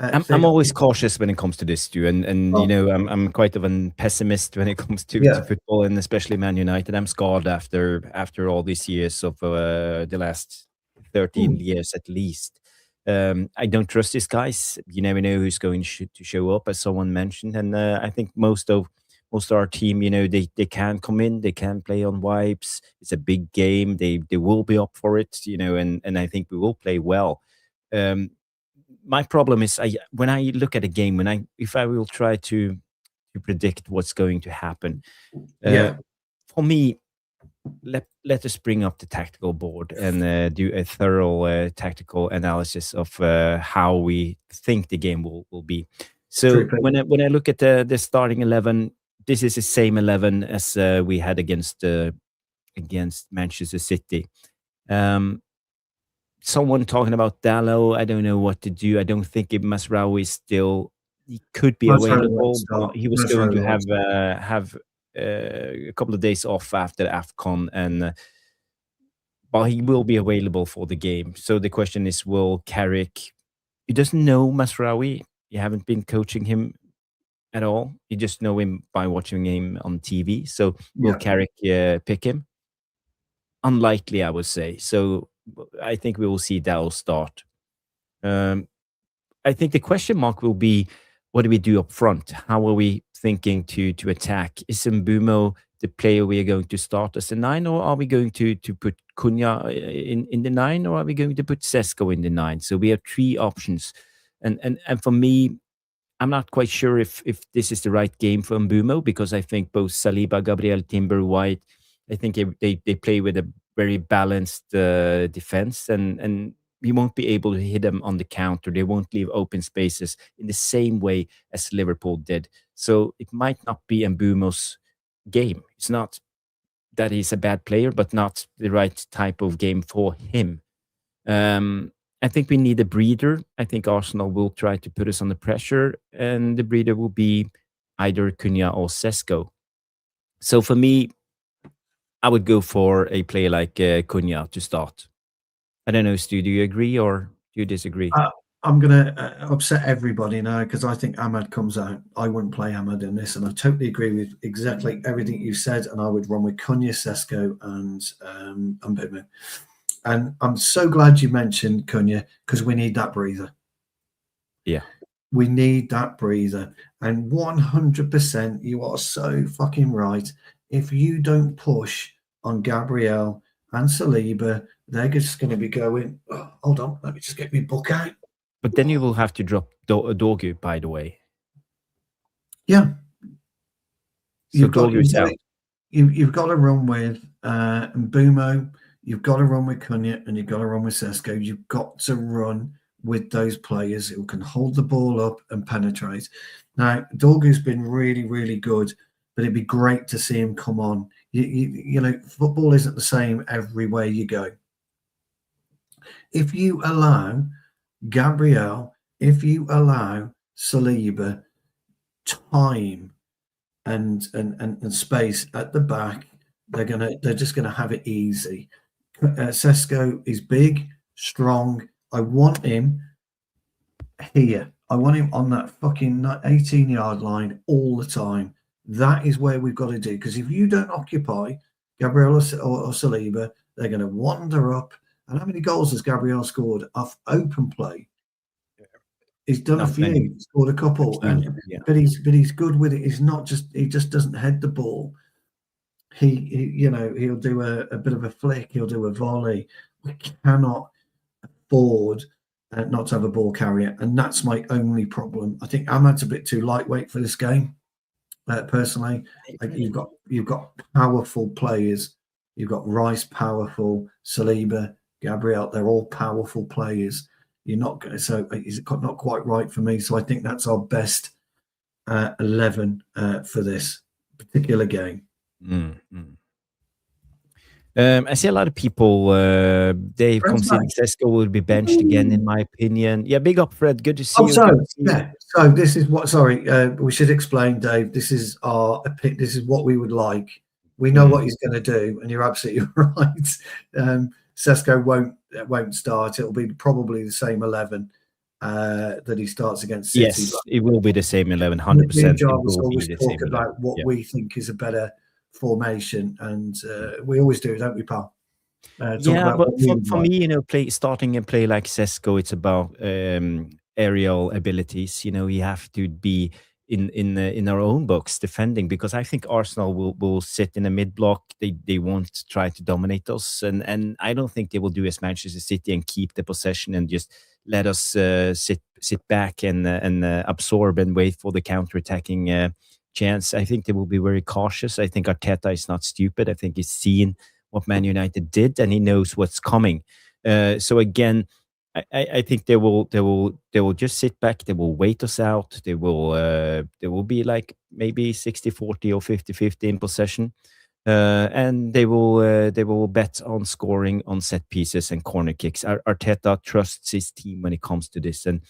I'm thing. always cautious when it comes to this, Stu, and Oh, I'm quite of a pessimist when it comes to yeah. football, and especially Man United. I'm scarred after all these years of the last 13 Mm, years at least. I don't trust these guys. You never know who's going to show up, as someone mentioned, and I think most of our team, they can come in, they can play on vibes. It's a big game. They will be up for it, and I think we will play well. Um, my problem is, when I look at a game, if I will try to predict what's going to happen, uh, yeah. for me, let us bring up the tactical board and do a thorough tactical analysis of how we think the game will be. True, So Pete. when I look at the starting 11, this is the same 11 as we had against Manchester City. Um, Someone talking about Dallo. I don't know what to do. I don't think Masraoui is still. He could be Most Rowley won't available, but start. he was Most going Rowley to won't have start. a couple of days off after AFCON, and but he will be available for the game. So the question is, will Carrick? He doesn't know Masraoui. You haven't been coaching him at all. You just know him by watching him on TV. So will Yeah. Carrick pick him? Unlikely, I would say. So I think we will see Dallo start. Um, I think the question mark will be, what do we do up front? How are we thinking to attack? Is Mbumo the player we are going to start as a 9, or are we going to put Cunha in the 9, or are we going to put Sesko in the 9? So we have three options, and for me, I'm not quite sure if this is the right game for Mbumo, because I think both Saliba, Gabriel, Timber, White, I think they play with a very balanced defense, and we won't be able to hit them on the counter. They won't leave open spaces in the same way as Liverpool did. So it might not be Mbumo's game. It's not that he's a bad player, but not the right type of game for him. Um, I think we need a breather. I think Arsenal will try to put us under pressure, and the breather will be either Cunha or Sesko. So for me, I would go for a player like Cunha to start. I don't know, Stu, do you agree or do you disagree? I'm going to upset everybody now because I think Ahmad comes out. I wouldn't play Ahmad in this, and I totally agree with exactly everything you said. And I would run with Cunha, Sesko, and Mbeumo. And I'm so glad you mentioned Cunha because we need that breather. Yeah. We need that breather. And 100%, you are so fucking right. If you don't push on Gabriel and Saliba, they're just going to be going, oh, hold on, let me just get my book out. But then you will have to drop Dorgu, by the way. Yeah. So Dorgu is out. You've got to run with Mbumo, you've got to run with Cunha, and you've got to run with Sesko. You've got to run with those players who can hold the ball up and penetrate. Now, Dorgu's been really, really good, but it'd be great to see him come on. You know, football isn't the same everywhere you go. If you allow Gabriel, if you allow Saliba time and space at the back, they're just gonna have it easy. Sesko is big, strong. I want him here. I want him on that fucking 18-yard line all the time. That is where we've got to do. Because if you don't occupy Gabriel or Saliba, they're going to wander up. And how many goals has Gabriel scored off open play? He's done a Not few. many. He's scored a couple, Yeah. but he's good with it. He just doesn't head the ball. He'll do a bit of a flick. He'll do a volley. We cannot afford not to have a ball carrier, and that's my only problem. I think Ahmad's a bit too lightweight for this game. personally. You've got powerful players. You've got Rice, powerful, Saliba, Gabriel. They're all powerful players. You're not going to, so it's not quite right for me. So I think that's our best 11 for this particular game. I see a lot of people, they consider Sesko will be benched again, in my opinion. Yeah, big up, Fred. Good to see you. So this is what, we should explain, Dave. This is this is what we would like. We know what he's going to do, and you're absolutely right. Sesko won't start. It'll be probably the same 11 that he starts against City. Yes, it will be the same 11, 100%. We always talk about what we think is a better formation, and we always do, don't we, pal? Yeah, but for me, starting a play like Sesko, it's about aerial abilities. You have to be in our own box defending, because I think Arsenal will sit in a mid block. They won't try to dominate us, and I don't think they will do as Manchester City and keep the possession and just let us sit back and absorb and wait for the counter-attacking chance. I think they will be very cautious. I think Arteta is not stupid. I think he's seen what Man United did, and he knows what's coming. So again, I think they will just sit back. They will wait us out. They will be like maybe 60-40 or 50-50 in possession, and they will bet on scoring on set pieces and corner kicks. Arteta trusts his team when it comes to this, and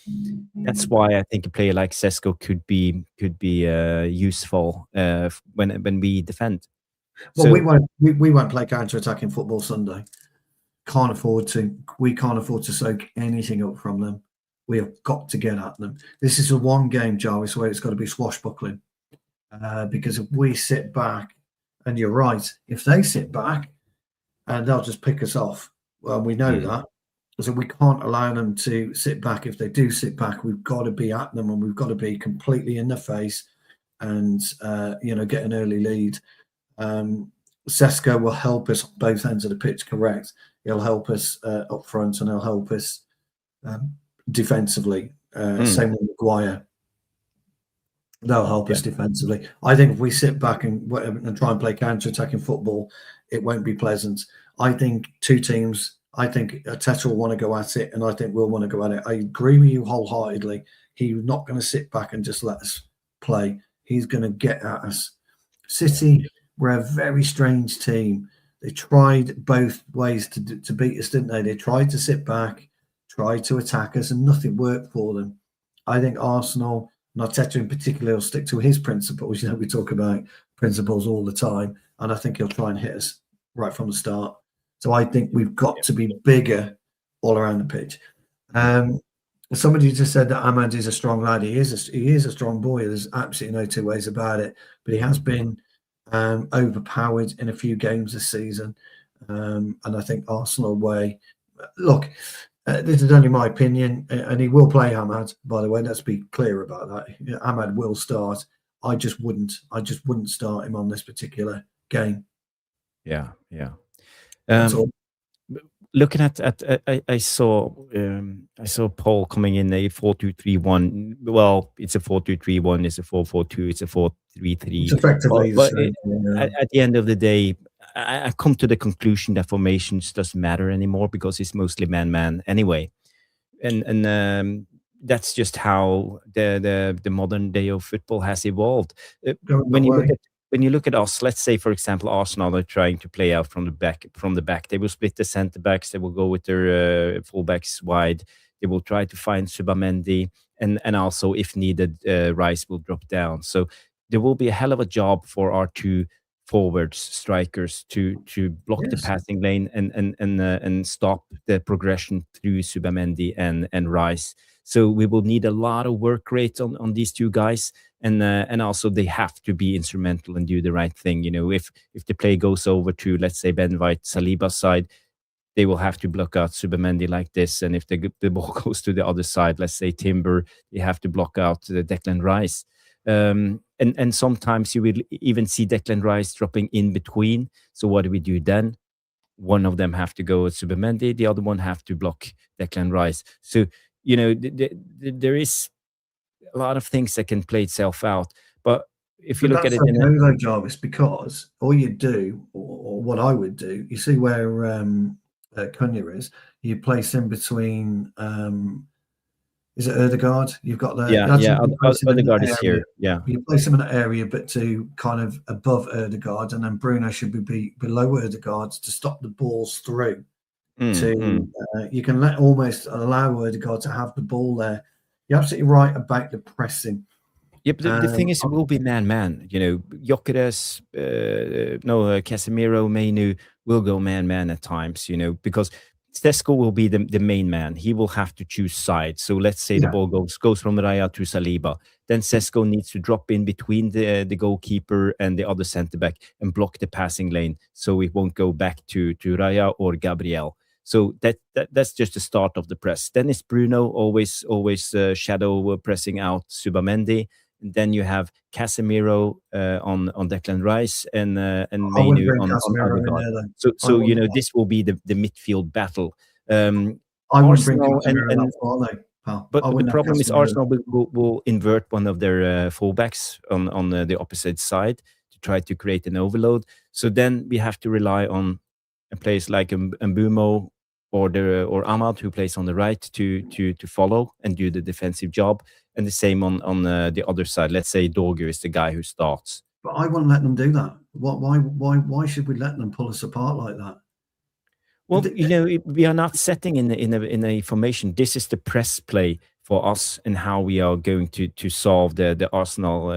that's why I think a player like Sesko could be useful when we defend. Well, we won't play counter-attacking football Sunday. Can't afford to. We can't afford to soak anything up from them. We have got to get at them. This is a one game, Jarvis, where it's got to be swashbuckling. Because if we sit back, and you're right, if they sit back, and they'll just pick us off. Well, we know that. So we can't allow them to sit back. If they do sit back, we've got to be at them, and we've got to be completely in their face and get an early lead. Sesko will help us on both ends of the pitch, correct? He'll help us up front, and he'll help us defensively. Same with Maguire. They'll help us defensively. I think if we sit back and try and play counter-attacking football, it won't be pleasant. I think two teams, I think Arteta will want to go at it, and I think we'll want to go at it. I agree with you wholeheartedly. He's not going to sit back and just let us play. He's going to get at us. City were a very strange team. They tried both ways to beat us, didn't they? They tried to sit back, tried to attack us, and nothing worked for them. I think Arsenal, and Arteta in particular, will stick to his principles. We talk about principles all the time, and I think he'll try and hit us right from the start. So I think we've got to be bigger all around the pitch. Somebody just said that Ahmad is a strong lad. He is a strong boy. There's absolutely no two ways about it. But he has been overpowered in a few games this season, and I think Arsenal away. Look, this is only my opinion, and he will play Ahmad. By the way, let's be clear about that. Ahmad will start. I just wouldn't start him on this particular game. Yeah. Looking at I saw Paul coming in a 4-2-3-1. Well, it's a 4-2-3-1. It's a 4-4-2. It's a 4-3-3. It's effectively but at the end of the day, I've come to the conclusion that formations doesn't matter anymore, because it's mostly man-man anyway, and that's just how the modern day of football has evolved. When you look at us, let's say, for example, Arsenal are trying to play out from the back. They will split the centre backs. They will go with their fullbacks wide. They will try to find Subamendi, and also, if needed, Rice will drop down. So there will be a hell of a job for our two forwards, strikers, to block the passing lane and stop the progression through Subamendi and Rice. So we will need a lot of work rate on these two guys, and also they have to be instrumental and do the right thing. If the play goes over to, let's say, Ben White, Saliba's side, they will have to block out Subamendi like this, and if the ball goes to the other side, let's say Timber, they have to block out Declan Rice. And sometimes you will even see Declan Rice dropping in between. So what do we do then? One of them have to go at Subamendi, the other one have to block Declan Rice. So there is a lot of things that can play itself out. But if you But look at that's it okay in though, Jarvis, because all you do, or what I would do, you see where Cunha is, you place him between, is it Erdegaard? You've got there. That's yeah, you place him in Odegaard that is area. here. Yeah. You place him in that area, but to kind of above Erdegaard, and then Bruno should be below Erdegaard to stop the balls through. You can almost allow Erdegaard to have the ball there. You're absolutely right about the pressing. Yep, the thing is, it will be man-man. You know, Gyökeres, Casemiro, Mainu will go man-man at times, you know, because Sesko will be the main man. He will have to choose sides. So let's say the ball goes from Raya to Saliba. Then Sesko needs to drop in between the goalkeeper and the other centre-back and block the passing lane so it won't go back to Raya or Gabriel. So that's just the start of the press. Then it's Bruno always shadow pressing out Subamendi. And then you have Casemiro on Declan Rice and Mainu on Odegaard. So you know, this will be the midfield battle. I wouldn't bring Arsenal Casemiro that far though, pal. but the problem is Arsenal will invert one of their fullbacks on the opposite side to try to create an overload. So then we have to rely on a place like Mbumo or Ahmad, who plays on the right, to follow and do the defensive job, and the same on the other side. Let's say Dorgu is the guy who starts. But I wouldn't let them do that. Why should we let them pull us apart like that? Well, you know, we are not setting in a formation. This is the press play for us and how we are going to solve the Arsenal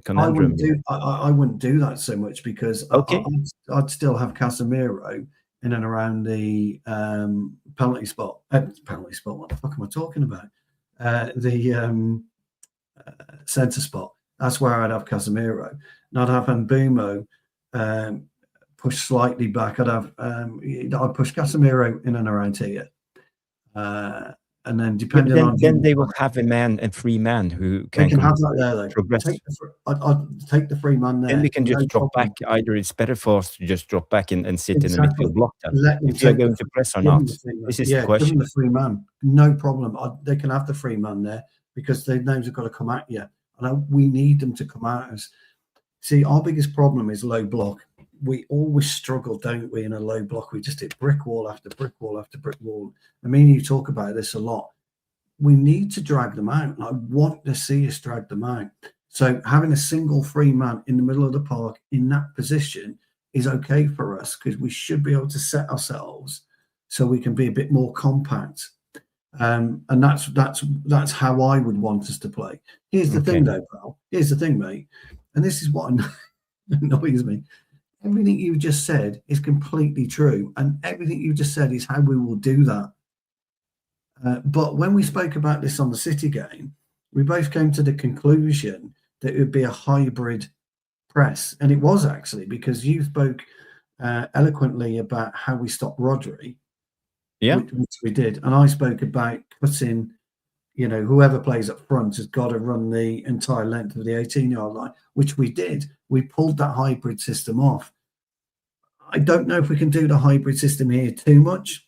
conundrum. I wouldn't do that so much because I'd still have Casemiro in and around the penalty spot. Penalty spot. What the fuck am I talking about? The centre spot. That's where I'd have Casemiro. And I'd have Mbumo push slightly back. I'd push Casemiro in and around here. And then depending on then they will have a man and free man who can have that there though. Progress. I'd take the free man there. Then we can just drop back. Either it's better for us to just drop back and sit in the midfield block then. If you're going to press or not. This is the question. Give them the free man. No problem. They can have the free man there because their names have got to come at you. And we need them to come at us. See, our biggest problem is low block. We always struggle, don't we, in a low block? We just hit brick wall after brick wall after brick wall. I mean, you talk about this a lot. We need to drag them out, and I want to see us drag them out. So having a single free man in the middle of the park in that position is okay for us because we should be able to set ourselves so we can be a bit more compact. And that's how I would want us to play. Here's the thing, though, pal. Here's the thing, mate. And this is what annoys me. Everything you just said is completely true. And everything you just said is how we will do that. But when we spoke about this on the City game, we both came to the conclusion that it would be a hybrid press. And it was actually, because you spoke eloquently about how we stopped Rodri. Yeah. Which we did. And I spoke about putting, you know, whoever plays up front has got to run the entire length of the 18-yard line, which we did. We pulled that hybrid system off. I don't know if we can do the hybrid system here too much,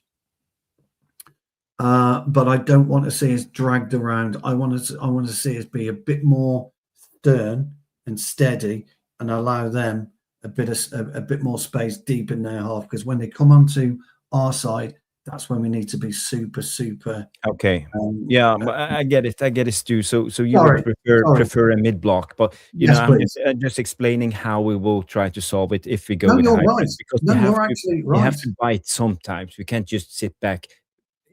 but I don't want to see us dragged around. I want to see us be a bit more stern and steady and allow them a bit more space deep in their half, because when they come onto our side, that's when we need to be super. Okay. I get it, Stu. So you would prefer a mid block, but you know, I'm just explaining how we will try to solve it if we go with hybrid. Right. Because we have to bite sometimes. We can't just sit back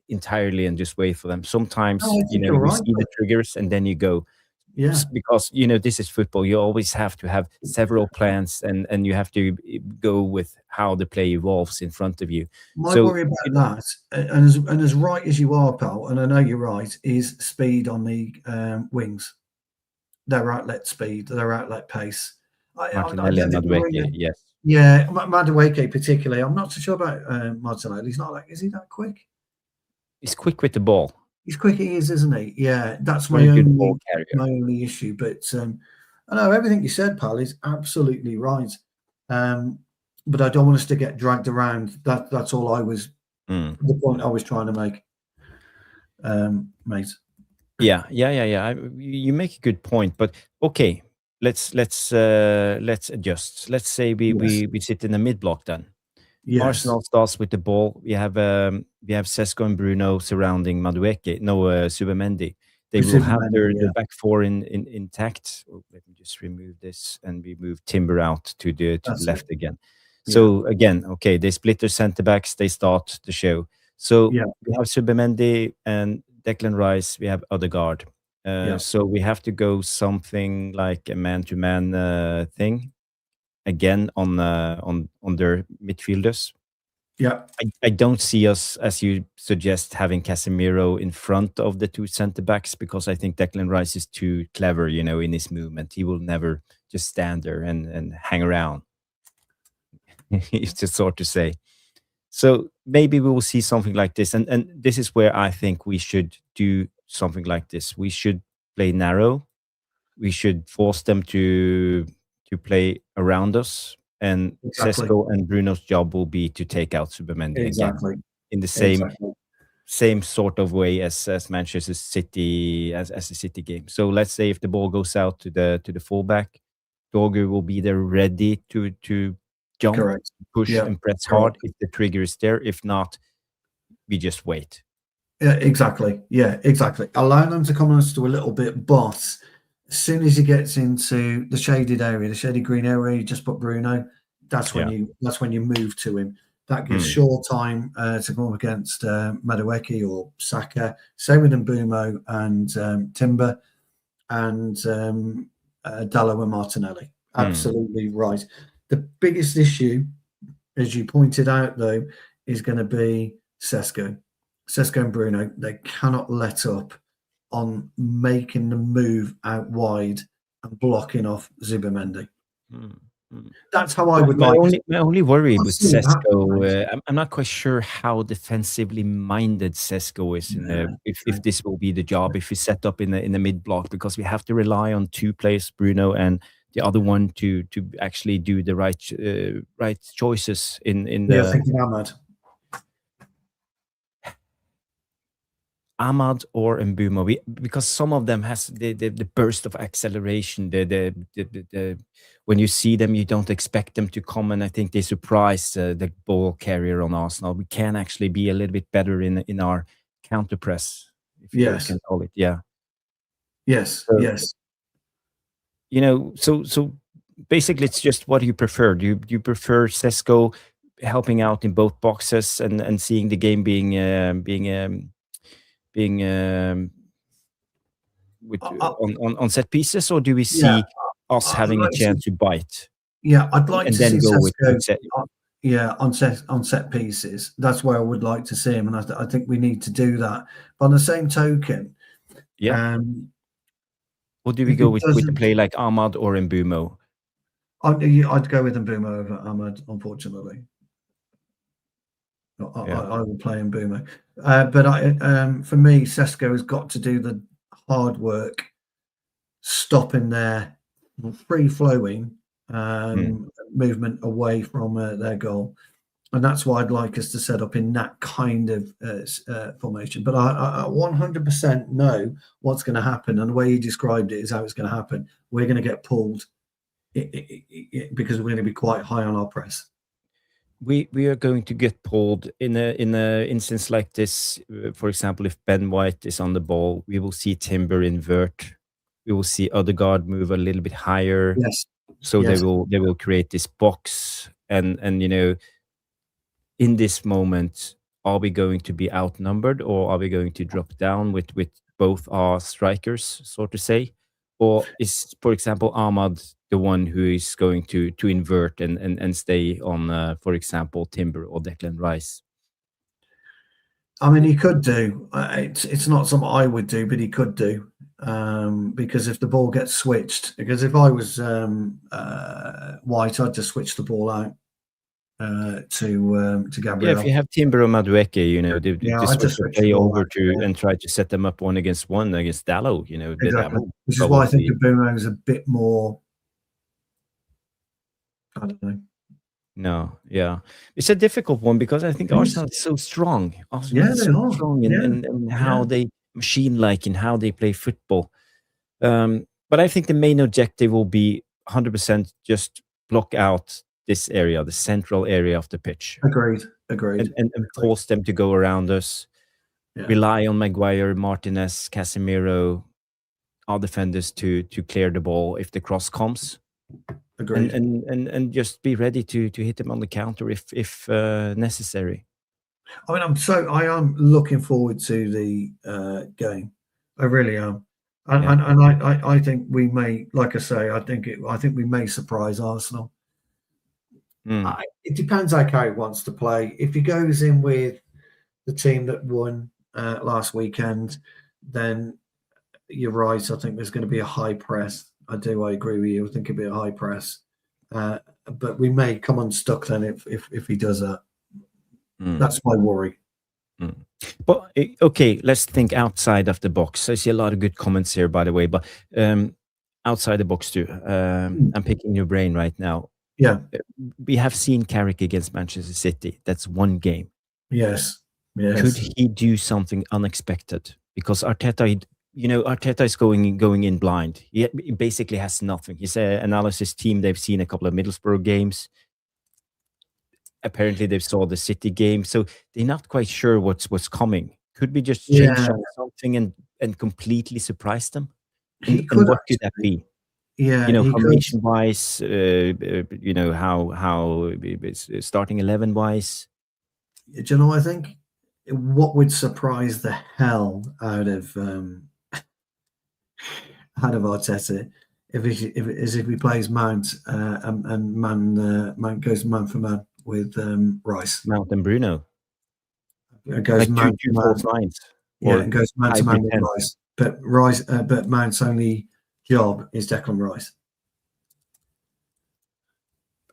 entirely and just wait for them. Sometimes you see the triggers and then you go. Yeah, because you know, this is football. You always have to have several plans, and you have to go with how the play evolves in front of you. My worry about that, and as right as you are, pal, and I know you're right, is speed on the wings. Their outlet speed, their outlet pace. Martinelli and Madueke, yes. Yeah, Madueke particularly. I'm not so sure about Martinelli. He's not is he that quick? He's quick with the ball. He's quick, he is, isn't he? Yeah, that's my only issue. But I know everything you said, pal, is absolutely right. But I don't want us to get dragged around. That's all I was. The point I was trying to make, mate. Yeah. You make a good point, but okay, let's adjust. Let's say Yes. we sit in the mid block then. Yes. Arsenal starts with the ball. We have Sesko and Bruno surrounding Madueke. No, Subamendi. They will have Superman, their yeah. back four in intact. Oh, let me just remove this, and we move Timber out to the That's it. left again. Yeah. So again, okay, they split their centre backs. They start the show. So Yeah. we have Subamendi and Declan Rice. We have Odegaard. Yeah. So we have to go something like a man-to-man thing again on their midfielders. Yeah. I don't see us, as you suggest, having Casemiro in front of the two centre backs because I think Declan Rice is too clever, in his movement. He will never just stand there and hang around. It's just sort to say. So maybe we will see something like this, and this is where I think we should do something like this. We should play narrow. We should force them to play around us, and Exactly. Sesko and Bruno's job will be to take out Subamendi again Exactly. in the Exactly. same sort of way as Manchester City as a City game. So let's say if the ball goes out to the fullback, Dorgu will be there ready to jump, Correct. push, Yeah. and press Correct. hard if the trigger is there. If not, we just wait. Yeah, exactly. Yeah, exactly. Allow them to come on us to a little bit, but as soon as he gets into the shaded area, the shaded green area, you just put Bruno. That's when you move to him. That gives Shaw time to come up against Madueke or Saka. Same with Mbumo and Timber and Dallo and Martinelli. Absolutely right. The biggest issue, as you pointed out, though, is going to be Sesko and Bruno. They cannot let up on making the move out wide and blocking off Zubamendi. That's how I would my like. My only worry with see that, Sesko, I'm not quite sure how defensively minded Sesko is if this will be the job if we set up in the mid block, because we have to rely on two players, Bruno and the other one, to actually do the right choices in Yeah, the thinking Ahmad. Ahmad or Mbumo, because some of them has the burst of acceleration. The when you see them, you don't expect them to come, and I think they surprise the ball carrier on Arsenal. We can actually be a little bit better in our counter press, if you Yes. can call it. Yeah. Yes. So, Yes. So basically, it's just what you prefer. Do you prefer Sesko helping out in both boxes and seeing the game being with on set pieces, or do we see us having a chance to bite? Yeah, I'd like and to then see go with Sesko. set. Yeah, on set pieces. That's where I would like to see him, and I think we need to do that. But on the same token, or do we go with the play like Ahmad or Mbumo? I'd go with Mbumo over Ahmad, unfortunately. I would play Mbumo. But for me, Sesko has got to do the hard work, stopping their free-flowing movement away from their goal. And that's why I'd like us to set up in that kind of formation. But I 100% know what's going to happen. And the way you described it is how it's going to happen. We're going to get pulled because we're going to be quite high on our press. We are going to get pulled in a instance like this. For example, if Ben White is on the ball, we will see Timber invert. We will see Odegaard move a little bit higher. Yes. So they will create this box, and in this moment, are we going to be outnumbered, or are we going to drop down with both our strikers, so to say? Or is, for example, Ahmad the one who is going to invert and stay on, for example, Timber or Declan Rice? I mean, he could do. It's not something I would do, but he could do. Because if the ball gets switched, because if I was White, I'd just switch the ball out to Gabriel. Yeah, if you have Timber or Madueke, I just switch play over and try to set them up one against Dallo. Exactly. Which is why I think Mbumo is a bit more. I don't know. No, yeah, it's a difficult one because I think Arsenal is so strong. Arsenal is so strong in how they machine-like in how they play football. But I think the main objective will be 100% just block out this area, the central area of the pitch. Agreed. And force them to go around us. Yeah. Rely on Maguire, Martinez, Casemiro, our defenders to clear the ball if the cross comes. Agreed. And just be ready to hit them on the counter if necessary. I mean, I am looking forward to the game. I really am. And I think we may, like I say, I think we may surprise Arsenal. It depends how Carrick wants to play. If he goes in with the team that won last weekend, then you're right. I think there's going to be a high press. I agree with you. I think it'll be a high press. But we may come unstuck then if he does that. That's my worry. But okay, let's think outside of the box. I see a lot of good comments here, by the way, but outside the box too. I'm picking your brain right now. Yeah. We have seen Carrick against Manchester City. That's one game. Yes. Could he do something unexpected? Because Arteta, Arteta is going in blind. He basically has nothing. He's an analysis team. They've seen a couple of Middlesbrough games. Apparently, they've saw the City game, so they're not quite sure what's coming. Could we just change something and completely surprise them? And what could that be? Yeah, formation-wise, how starting 11-wise. Do you know what I think? What would surprise the hell out of Arteta if he plays Mount and Mount goes man for man with Rice. Mount and Bruno. It goes like 2-4 lines. Yeah, it goes man to man with Rice. But Mount's only job is Declan Rice.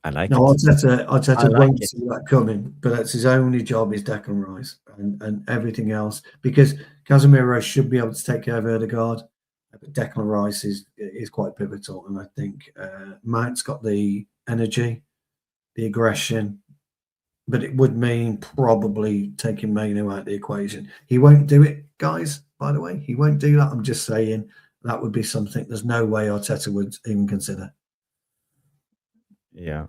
I like no, it. Arteta won't see that coming, but that's his only job is Declan Rice and everything else, because Casemiro should be able to take care of Odegaard, but Declan Rice is quite pivotal, and I think Mount's got the energy, the aggression, but it would mean probably taking Maino out of the equation. He won't do it, guys, by the way. He won't do that. I'm just saying that would be something there's no way Arteta would even consider. Yeah.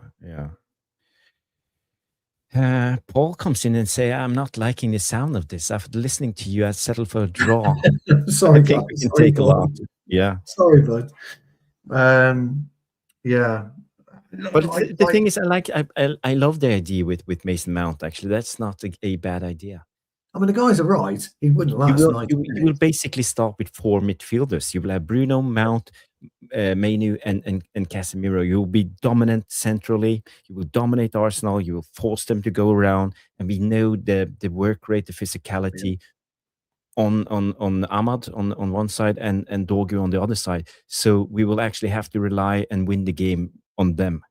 Paul comes in and say, I'm not liking the sound of this. After listening to you, I settled for a draw. Sorry, I think we can take a lot. Yeah. Sorry, bud. Yeah. But the thing is, I love the idea with Mason Mount, actually. That's not a bad idea. I mean, the guys are right. He wouldn't last 90 minutes. You will basically start with 4 midfielders. You will have Bruno, Mount, Mainu, and Casemiro. You will be dominant centrally. You will dominate Arsenal. You will force them to go around. And we know the work rate, the physicality on Ahmad on one side and Dorgu on the other side. So we will actually have to rely and win the game on them.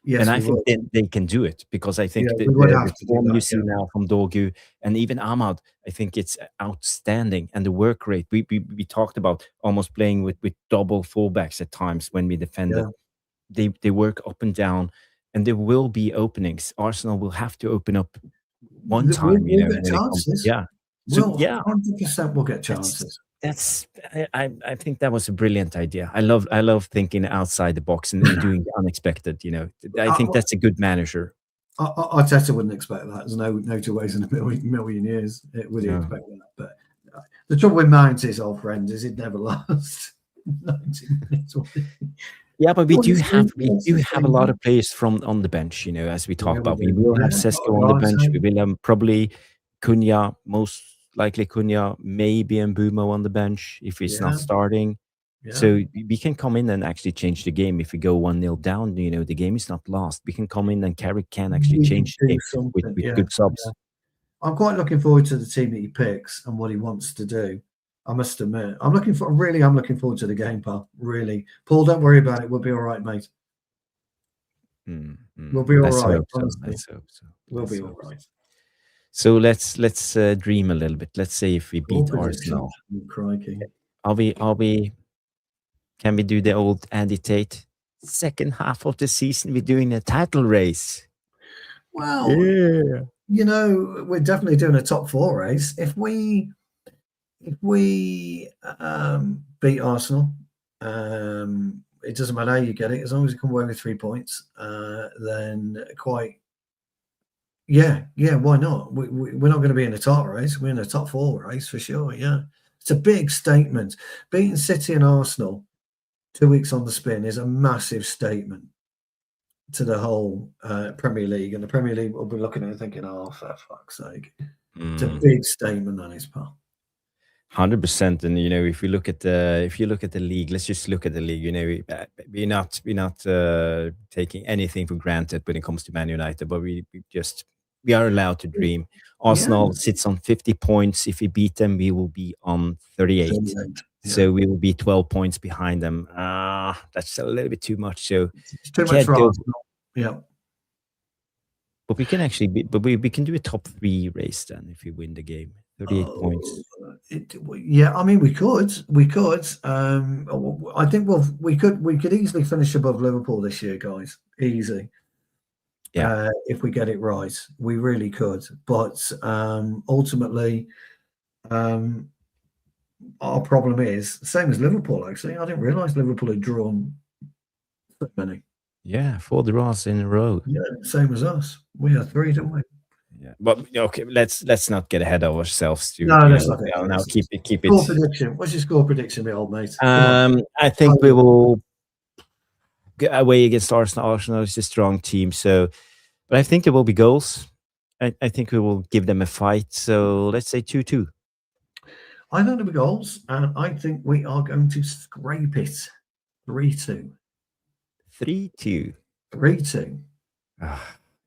Yes, and I think they can do it, because I think the form you see now from Dorgu and even Ahmad, I think it's outstanding. And the work rate, we talked about almost playing with double fullbacks at times when we defended. Yeah. They work up and down, and there will be openings. Arsenal will have to open up one time. We'll get chances. Yeah. So, 100% we'll get chances. I think that was a brilliant idea. I love thinking outside the box and doing the unexpected. I think that's a good manager. Arteta wouldn't expect that. There's no two ways in a million years would he expect that. But the trouble with Mount is, old friend, is it never lasts 90 minutes. Yeah, but we do have a lot of players from on the bench. As we talk about, we will have Sesko on the bench. We will have probably Cunha, most likely Cunha, maybe Mbumo on the bench if he's not starting. Yeah. So we can come in and actually change the game if we go 1-0 down. The game is not lost. We can come in and Carrick can actually change the game with good subs. Yeah. I'm quite looking forward to the team that he picks and what he wants to do. I must admit, I'm looking forward to the game, pal. Really, Paul, don't worry about it. We'll be all right, mate. We'll be all right. Let's hope so. We'll be all right. So let's dream a little bit. Let's say if we beat Arsenal, crikey. Can we do the old Andy Tate? Second half of the season, we're doing a title race. Well, we're definitely doing a top 4 race. If we If we beat Arsenal, it doesn't matter how you get it, as long as you come away with 3 points, then why not? We're not going to be in the top race. We're in the top 4 race for sure. Yeah, it's a big statement. Beating City and Arsenal 2 weeks on the spin is a massive statement to the whole Premier League, and the Premier League will be looking at it thinking, "Oh, for fuck's sake!" It's a big statement on his part. 100%. And if you look at the league, let's just look at the league. We're not taking anything for granted when it comes to Man United, but we are allowed to dream. Arsenal sits on 50 points. If we beat them, we will be on 38. So we will be 12 points behind them. That's a little bit too much. So it's too much for Arsenal. Yeah. But we can actually we can do a top 3 race then if we win the game. 38 points. I mean, we could. I think we could easily finish above Liverpool this year, guys. Easy. Yeah. If we get it right, we really could. But ultimately, our problem is the same as Liverpool. Actually, I didn't realise Liverpool had drawn so many. Yeah, 4 draws in a row. Yeah, same as us. We had 3, didn't we? Yeah, but okay, let's not get ahead of ourselves. Let's not. Now keep it. Score prediction. What's your score prediction, my old mate? I think we will get away against Arsenal. Arsenal is a strong team, but I think there will be goals. I think we will give them a fight. So let's say 2-2. I think there'll be goals, and I think we are going to scrape it 3-2. 3-2. 3-2.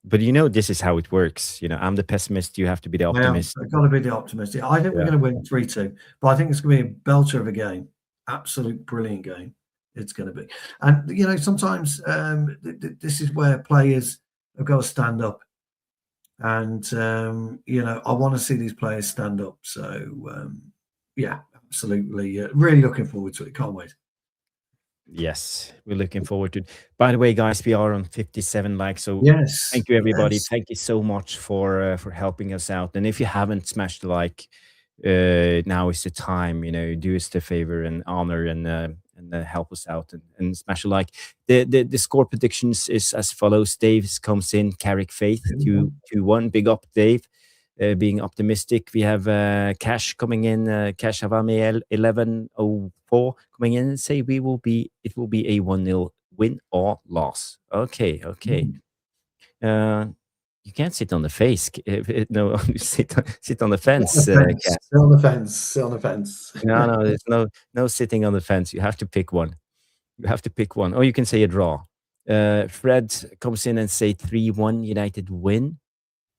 But this is how it works. I'm the pessimist. You have to be the optimist. I've got to be the optimist. I think we're going to win 3-2, but I think it's going to be a belter of a game. Absolute brilliant game. It's going to be. And, sometimes this is where players have got to stand up. And, I want to see these players stand up. So, absolutely. Really looking forward to it. Can't wait. Yes, we're looking forward to it. By the way, guys, we are on 57 likes. So thank you, everybody. Yes. Thank you so much for helping us out. And if you haven't smashed the like, now is the time. Do us the favor and honor and help us out and smash a like. The score predictions is as follows. Dave comes in. Carrick Faith 2-1. Big up, Dave. Being optimistic, we have Cash coming in. Cash Avame 1104 coming in and say it will be a 1-0 win or loss. Okay. You can't sit on the face. No, sit on the fence. Sit on the fence. No, there's no sitting on the fence. You have to pick one. Or you can say a draw. Fred comes in and say 3-1 United win.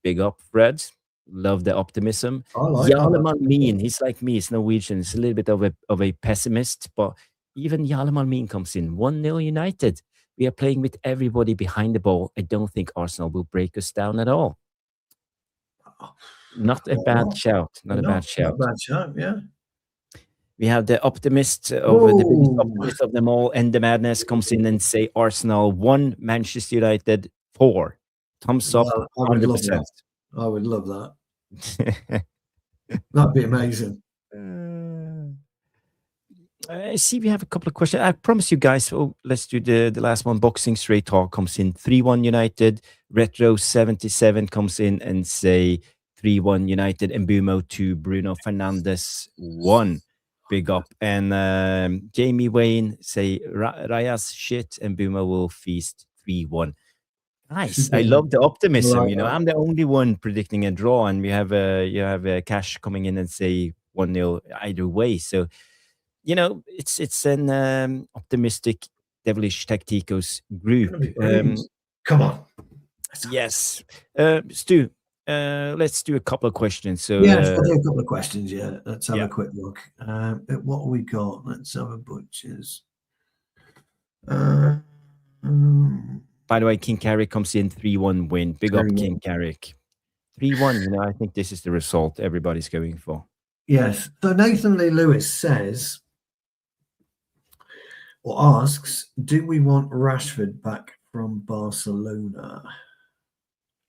Big up, Fred. Love the optimism. Jarleman Mean, he's like me, he's Norwegian. He's a little bit of a pessimist, but even Jarleman Mean comes in. 1-0 United. We are playing with everybody behind the ball. I don't think Arsenal will break us down at all. Not a bad shout. Not a bad shout, yeah. We have the optimist over the biggest optimist of them all, and the madness comes in and say Arsenal 1, Manchester United 4. Thumbs up, 100%. I would love that. That'd be amazing. I see we have a couple of questions. I promise you guys. Let's do the last one. Boxing Straight Talk comes in 3-1 United. Retro 77 comes in and say 3-1 United. And Mbumo to Bruno Fernandes 1. Big up. And Jamie Wayne say Raya's shit and Mbumo will feast 3-1. Nice. I love the optimism. I'm the only one predicting a draw, and you have Cash coming in and say 1-0 either way. So, it's an optimistic Devilish Tacticos group. Come on. Yes. Stu, let's do a couple of questions. So let's do a couple of questions. Yeah, let's have a quick look. What have we got? Let's have a butchers. By the way, King Carrick comes in 3-1 win. Big up, King Carrick. 3-1, I think this is the result everybody's going for. Yes. So Nathan Lee Lewis says, or asks, do we want Rashford back from Barcelona?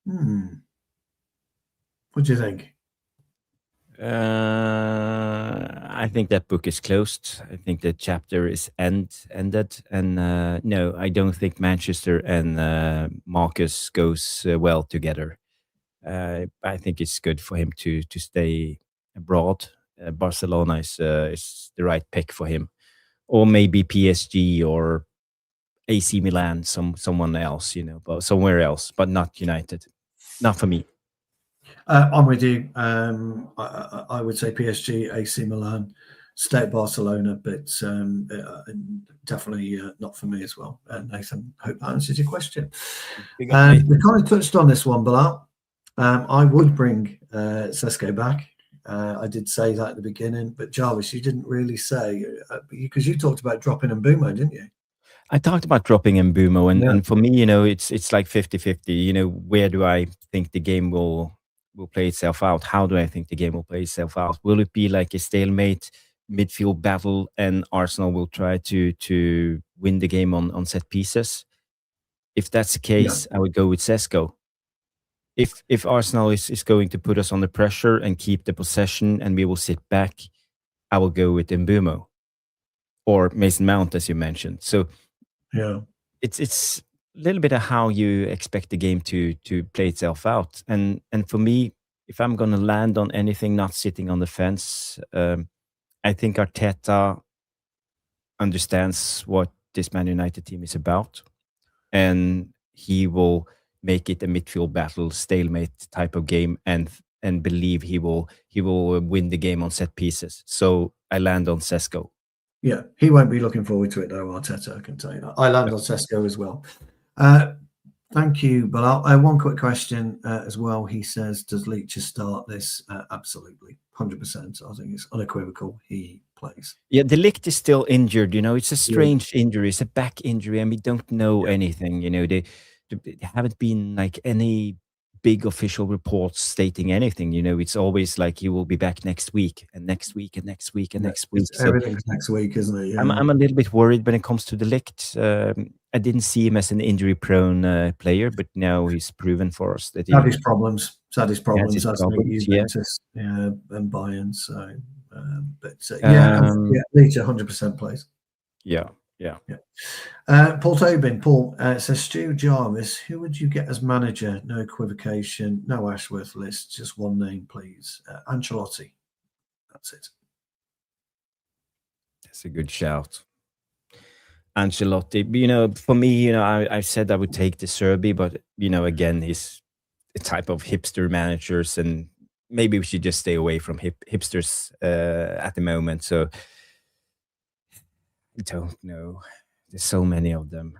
What do you think? I think that book is closed. I think the chapter is ended. And no, I don't think Manchester and Marcus goes well together. I think it's good for him to stay abroad. Barcelona is the right pick for him, or maybe PSG or AC Milan, someone else, but somewhere else, but not United. Not for me. I'm with you. I would say PSG, AC Milan, stay at Barcelona, but definitely not for me as well. Nathan, hope that answers your question. We kind of touched on this one, Bilal. I would bring Sesko back. I did say that at the beginning, but Jarvis, you didn't really say, because you talked about dropping Mbeumo, didn't you? I talked about dropping Mbeumo, and for me, it's like 50-50. Where do I think the game will play itself out? How do I think the game will play itself out? Will it be like a stalemate midfield battle, and Arsenal will try to win the game on set pieces? If that's the case, I would go with Sesko. If Arsenal is going to put us under pressure and keep the possession, and we will sit back, I will go with Mbeumo or Mason Mount, as you mentioned. So it's a little bit of how you expect the game to play itself out. And for me, if I'm going to land on anything, not sitting on the fence, I think Arteta understands what this Man United team is about, and he will make it a midfield battle, stalemate type of game, and believe he will win the game on set pieces. So I land on Sesko. Yeah, he won't be looking forward to it though, Arteta, I can tell you that. I land on Sesko as well. Thank you, Bilal. One quick question as well. He says, does Leach start this? Absolutely, 100%. I think it's unequivocal. He plays. Yeah, De Ligt is still injured. It's a strange injury. It's a back injury, and we don't know anything. They haven't been like any big official reports stating anything. It's always like he will be back next week and next week and next week and next week. So everything's next week, isn't it? Yeah. I'm a little bit worried when it comes to De Ligt. I didn't see him as an injury-prone player, but now he's proven for us that he had his problems. Had his problems. Juventus, and Bayern. So, Leach 100% plays. Yeah. Paul Tobin. Paul says, Stu Jarvis, who would you get as manager? No equivocation, no Ashworth list, just one name, please. Ancelotti. That's it. That's a good shout. Ancelotti. For me, I said I would take the Serbi, but again, he's the type of hipster managers, and maybe we should just stay away from hipsters at the moment. So I don't know. There's so many of them.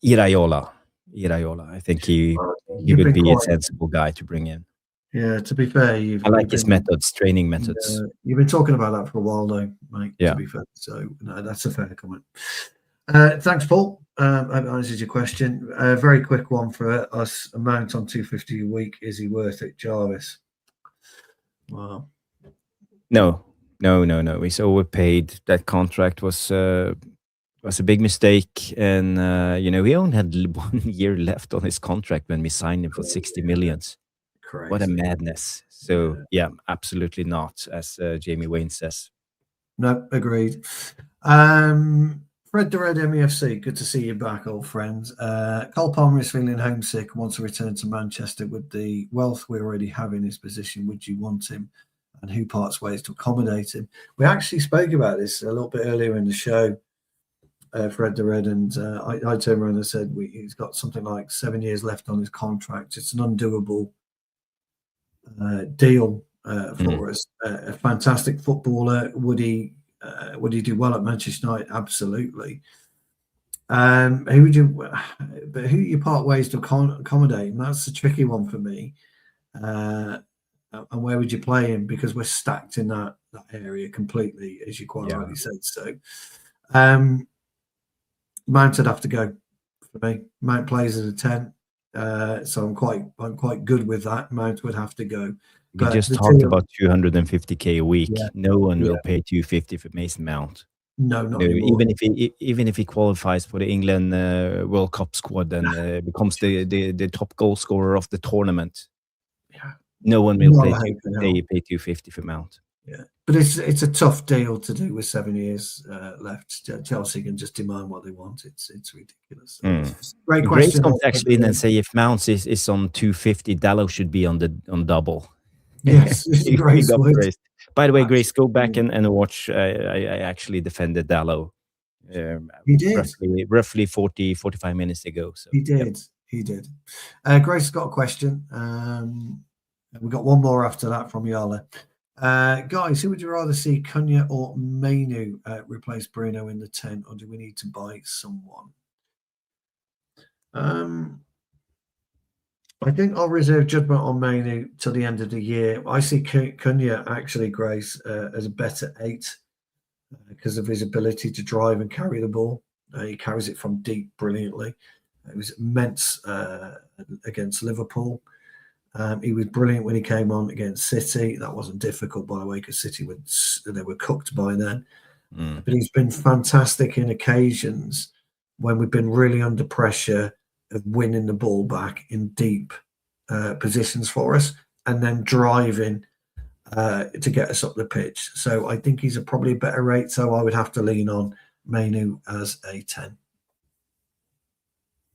Iraola. I think he would be a sensible guy to bring in. Yeah, to be fair, I like his training methods. You've been talking about that for a while, though, mate. Yeah. To be fair, so no, that's a fair comment. Thanks, Paul. That answers your question. Very quick one for us. Amount on 250 a week. Is he worth it, Jarvis? Wow. No. He's overpaid. That contract was a big mistake, and he only had 1 year left on his contract when we signed him for 60 million. Correct. What a madness. So yeah, absolutely not, as Jamie Wayne says. No, agreed. Fred the Red MEFC, good to see you back, old friends. Cole Palmer is feeling homesick and wants to return to Manchester. With the wealth we already have in his position, would you want him? And who parts ways to accommodate him? We actually spoke about this a little bit earlier in the show, Fred the Red, and I turned around and said he's got something like 7 years left on his contract. It's an undoable deal for us. A fantastic footballer. Would he do well at Manchester United? Absolutely. Who you part ways to accommodate? And that's a tricky one for me. And where would you play him? Because we're stacked in that area completely, as you quite rightly said. So, Mount would have to go for me. Mount plays as a 10, so I'm quite good with that. Mount would have to go. We just talked about 250k a week. No one will pay 250 for Mason Mount. No, not You know, anymore. even if he qualifies for the England World Cup squad and becomes the top goal scorer of the tournament, Yeah. no one will Not pay a hope in hell. 250 for Mount. Yeah, but it's a tough deal to do with 7 years left. Chelsea can just demand what they want. It's ridiculous. Great Grace question. comes actually in and say if Mounts is on 250, Dallo should be on double. Yes, Big Grace up would. Grace. By the way, Grace, go Absolutely. back and watch. I actually defended Dallo. He did. Roughly 45 minutes ago. So He did. He did. Grace got a question. We got one more after that from Yala. Guys, who would you rather see, Cunha or Mainu, replace Bruno in the 10, or do we need to buy someone? I think I'll reserve judgment on Mainu till the end of the year. I see Cunha actually, Grace, as a better 8 because of his ability to drive and carry the ball. He carries it from deep brilliantly. It was immense against Liverpool. He was brilliant when he came on against City. That wasn't difficult, by the way, because City they were cooked by then. But he's been fantastic in occasions when we've been really under pressure of winning the ball back in deep positions for us and then driving to get us up the pitch. So I think he's probably a better rate. So I would have to lean on Mainu as a 10.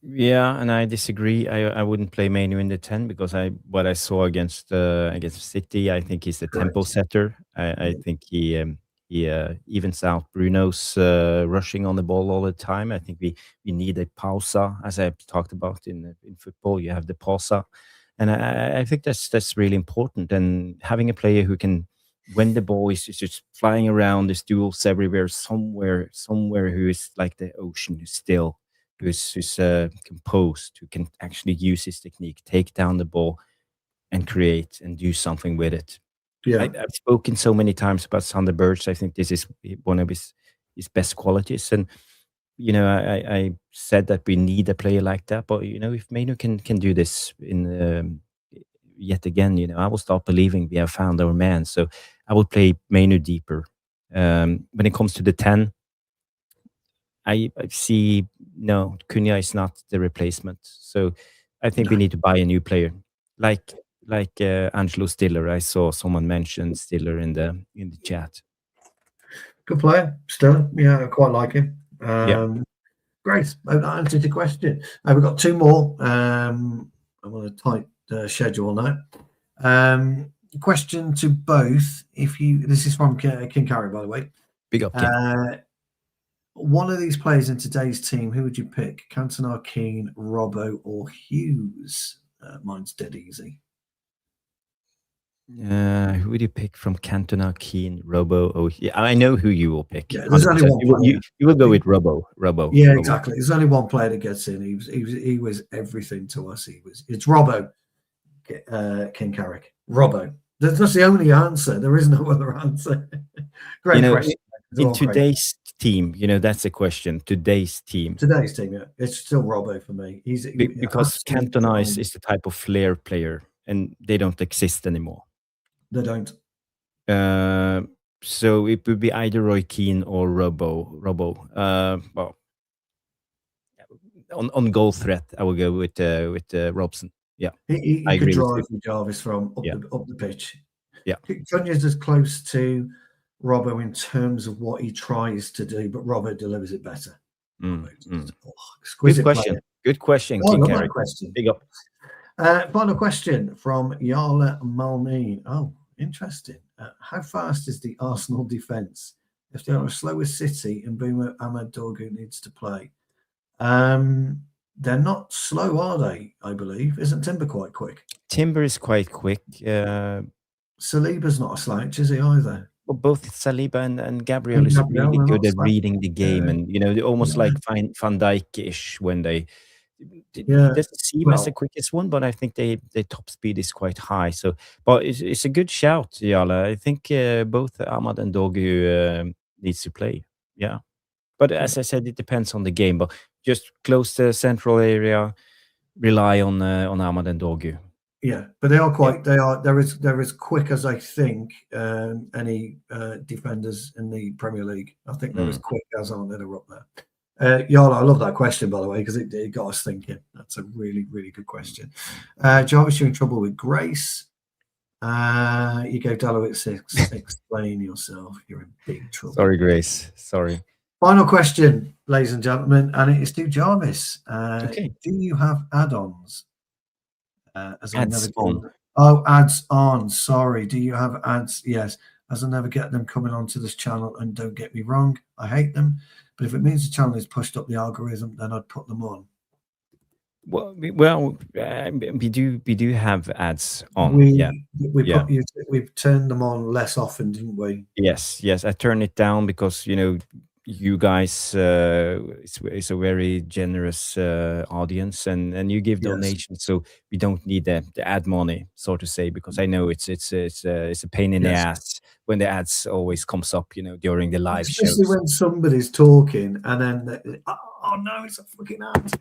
Yeah, and I disagree. I wouldn't play Mainu in the 10 because what I saw against City, I think he's the tempo setter. I think he evens out Bruno's rushing on the ball all the time. I think we need a pausa, as I've talked about in football. You have the pausa, and I think that's really important. And having a player who can, when the ball is just flying around, there's duels everywhere, somewhere who is like the ocean, who's still. Who's composed, who can actually use his technique, take down the ball, and create and do something with it. Yeah, I've spoken so many times about Sander Berge. I think this is one of his best qualities, and I said that we need a player like that. But if Mainu can do this in yet again, I will start believing we have found our man. So I will play Mainu deeper. When it comes to the 10. I see Cunha is not the replacement. So I think we need to buy a new player. Like Angelo Stiller. I saw someone mention Stiller in the chat. Good player, Stiller. Yeah, I quite like him. Great. That answered the question. We've got 2 more. I'm on a tight schedule now. Question to both. This is from King Carey, by the way. Big up, King. One of these players in today's team, who would you pick? Cantona, Keane, Robbo, or Hughes? Mine's dead easy. Who would you pick from Cantona, Keane, Robbo? Oh, yeah, I know who you will pick. Yeah, there's only one player. You will go with Robbo. Yeah, exactly. There's only one player that gets in. He was everything to us. It's Robbo. King Carrick. Robbo. That's the only answer. There is no other answer. Great question. In today's team, that's a question. Today's team, yeah, it's still Robbo for me. Because Cantona is the type of flair player, and they don't exist anymore. They don't. So it would be either Roy Keane or Robbo. Well, on goal threat, I will go with Robson. Yeah, he I could agree drive with Jarvis from up the pitch. Yeah, Cunha's as close to Robbo in terms of what he tries to do, but Robbo delivers it better. Good question. Player. Good question, King Carey. Big up. Final question from Yala Malmeen. Oh, interesting. How fast is the Arsenal defence if they are as slow as City and Bouba Ahmed Dorgu needs to play? They're not slow, are they? I believe. Isn't Timber quite quick? Timber is quite quick. Saliba's not a slouch, is he either? Well, both Saliba and Gabriel is really good at reading the game, and almost like Van Dijk-ish when they. It doesn't seem as the quickest one, but I think their top speed is quite high. So, but it's a good shout, Yala. I think both Ahmad and Dorgu needs to play. Yeah, but as I said, it depends on the game. But just close the central area, rely on Ahmad and Dorgu. Yeah, but they are Yeah. quite. They're as quick as I think any defenders in the Premier League. I think they're as Mm. quick as aren't they? They're up there. Yarn, I love that question, by the way, because it got us thinking. That's a really, really good question. Jarvis, you're in trouble with Grace. You go Dalowitz 6. Explain yourself. You're in big trouble. Sorry, Grace. Sorry. Final question, ladies and gentlemen, and it is to Jarvis. Okay. Do you have add-ons? As I Ads never on. get ads on. Sorry. Do you have ads? Yes. As I never get them coming onto this channel, and don't get me wrong, I hate them. But if it means the channel is pushed up the algorithm, then I'd put them on. Well, we do have ads on. We've turned them on less often, didn't we? Yes. I turn it down because you guys it's a very generous audience, and you give donations, so we don't need the ad money, so to say, because I know it's a pain in the ass when the ads always comes up during the live shows. Especially when somebody's talking and then oh no, it's a fucking ad.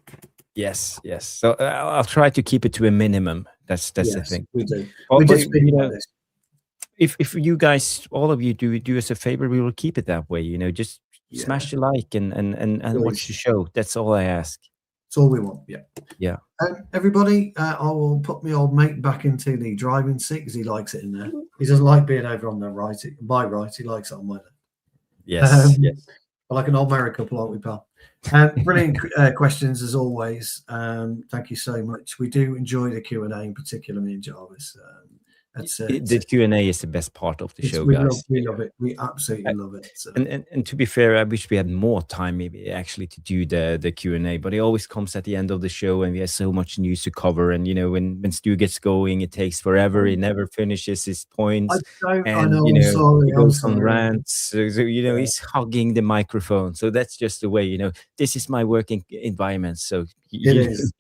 Yes. So I'll try to keep it to a minimum. That's the thing. We do. But, we just this. If you guys, all of you, do us a favor, we will keep it that way. Just smash the like and watch the show. That's all I ask. That's all we want. Yeah. Everybody, I will put my old mate back into the driving seat because he likes it in there. He doesn't like being over on the right. My right, he likes it on my left. Yes. Like an old married couple, aren't we, pal? Brilliant questions as always. Thank you so much. We do enjoy the Q&A, in particular, me and Jarvis. The Q&A is the best part of the show, guys. We love it. We absolutely love it. So. And to be fair, I wish we had more time, maybe actually, to do the Q&A. But it always comes at the end of the show, and we have so much news to cover. And when Stu gets going, it takes forever. He never finishes his points. I know. I'm sorry. He goes on rants. So he's hugging the microphone. So that's just the way. This is my working environment. So it is.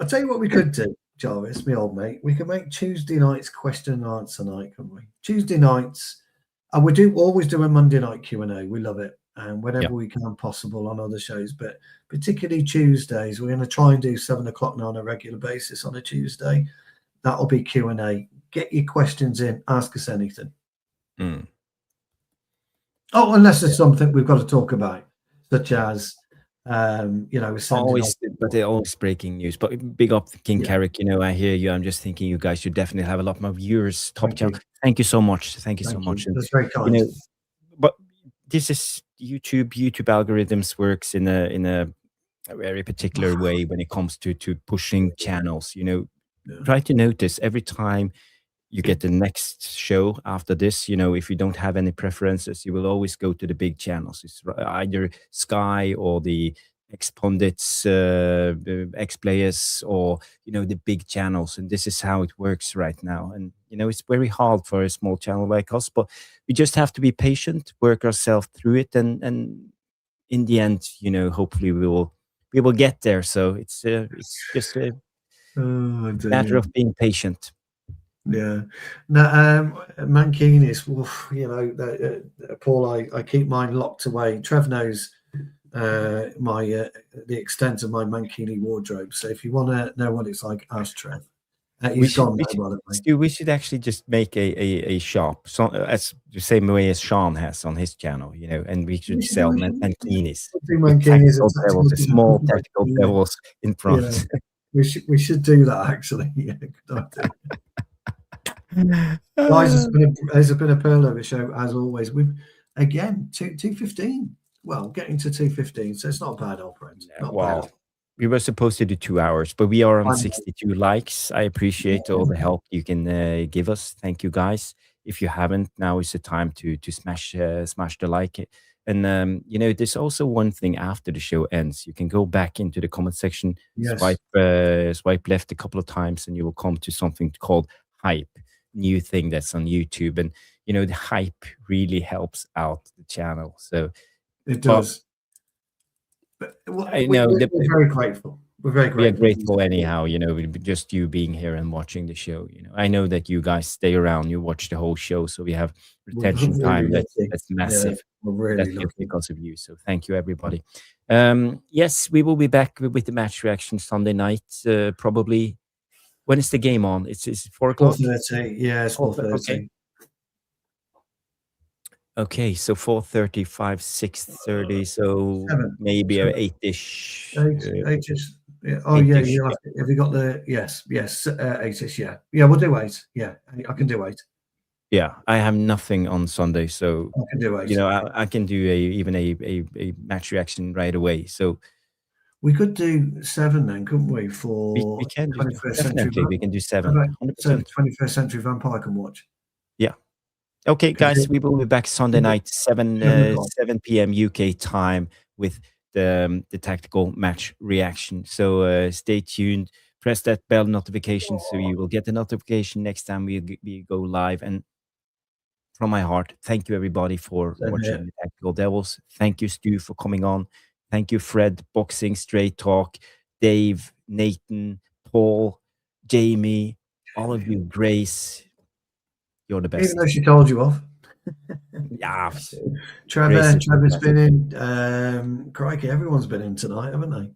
I'll tell you what we could do. Jarvis, my old mate, we can make Tuesday nights question and answer night, couldn't we? Tuesday nights, and we do always do a Monday night Q&A. We love it, and whenever we can possible on other shows, but particularly Tuesdays, we're going to try and do 7 o'clock now on a regular basis on a Tuesday. That'll be Q&A. Get your questions in. Ask us anything. Oh, unless there's something we've got to talk about, such as. Always, but they're always breaking news. But big up King Carrick. I hear you. I'm just thinking you guys should definitely have a lot more viewers. Top channel. Thank you so much. Thank you so much. That's very kind. But this is YouTube. YouTube algorithms works in a very particular way when it comes to pushing channels. Try to notice every time you get the next show after this, if you don't have any preferences, you will always go to the big channels. It's either Sky or the X-Pundits, X-Players, or, the big channels. And this is how it works right now. And, it's very hard for a small channel like us, but we just have to be patient, work ourselves through it. And in the end, hopefully we will get there. So it's just a matter of being patient. Yeah. Now, Mankinis, Paul, I keep mine locked away. Trev knows the extent of my Mankini wardrobe. So if you want to know what it's like, ask Trev. He's gone now, by the way. Stu, we should actually just make a shop, so as the same way as Sean has on his channel, and we should sell Mankinis. The small tactical devils in front. Yeah. We should do that, actually. Yeah, good idea. Guys, it's been a pearl of a show as always. We've again 2:15. Well, getting to 2:15, so it's not bad, old friends. Wow. We were supposed to do 2 hours, but we are on 62 likes. I appreciate all the help you can give us. Thank you, guys. If you haven't, now is the time to smash the like. And there's also one thing after the show ends. You can go back into the comment section, swipe left a couple of times, and you will come to something called Hype. New thing that's on YouTube, and the hype really helps out the channel. So it does. We're very grateful. We're very grateful. We are grateful anyhow. Just you being here and watching the show. I know that you guys stay around. You watch the whole show, so we have retention time. That's massive. Yeah, we're really that's because of you. So thank you, everybody. Yes, we will be back with the match reaction Sunday night, probably. When is the game on? It's 4 o'clock? 4:30. Yeah, it's 4:30. Okay. Okay, so 4:30, 5, 6:30, so 7. maybe 7. 8-ish. 8-ish. Yeah. Oh, 8-ish, yeah. Have you got the... Yes, 8-ish, yeah. Yeah, we'll do 8. Yeah, I can do 8. Yeah, I have nothing on Sunday, so I can do 8. I can do even a match reaction right away. So we could do 7 then, couldn't we? For we can do 21st definitely century. we can do 7. About 100%. 21st century vampire can watch. Yeah. Okay, guys, we will be back Sunday night, 7 p.m. UK time with the tactical match reaction. So stay tuned. Press that bell notification so you will get the notification next time we go live. And from my heart, thank you everybody for watching the Tactical Devils. Thank you, Stu, for coming on. Thank you, Fred, Boxing Straight Talk, Dave, Nathan, Paul, Jamie, all of you, Grace. You're the best. Even though she told you off. Yeah. Trevor's been in. Crikey, everyone's been in tonight, haven't they?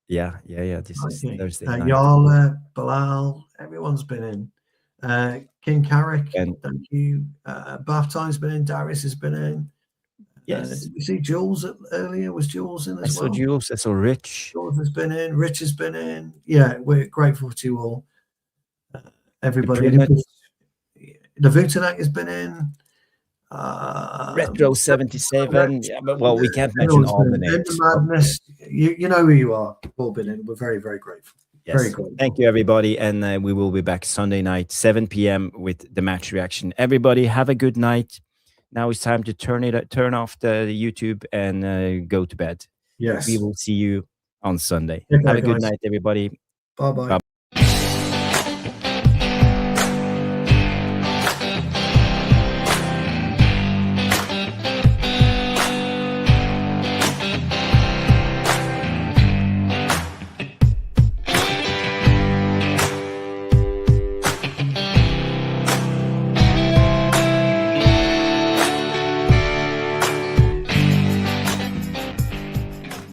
Yeah. This is Thursday night. Yala, Bilal, everyone's been in. King Carrick, thank you. Bath Time's been in. Darius has been in. Yes. Did you see Jules earlier? Was Jules in as well? I saw Jules. I saw Rich. Jules has been in. Rich has been in. Yeah, we're grateful to you all. Everybody. The Vutanak has been in. Retro 77. Yeah, but well, we can't mention all the names. The Madness. You know who you are. You've all been in. We're very, very grateful. Yes. Very grateful. Thank you, everybody. And we will be back Sunday night, 7 p.m. with the match reaction. Everybody, have a good night. Now it's time to turn off the YouTube and go to bed. Yes. We will see you on Sunday. Okay, have a good night, everybody. Bye-bye.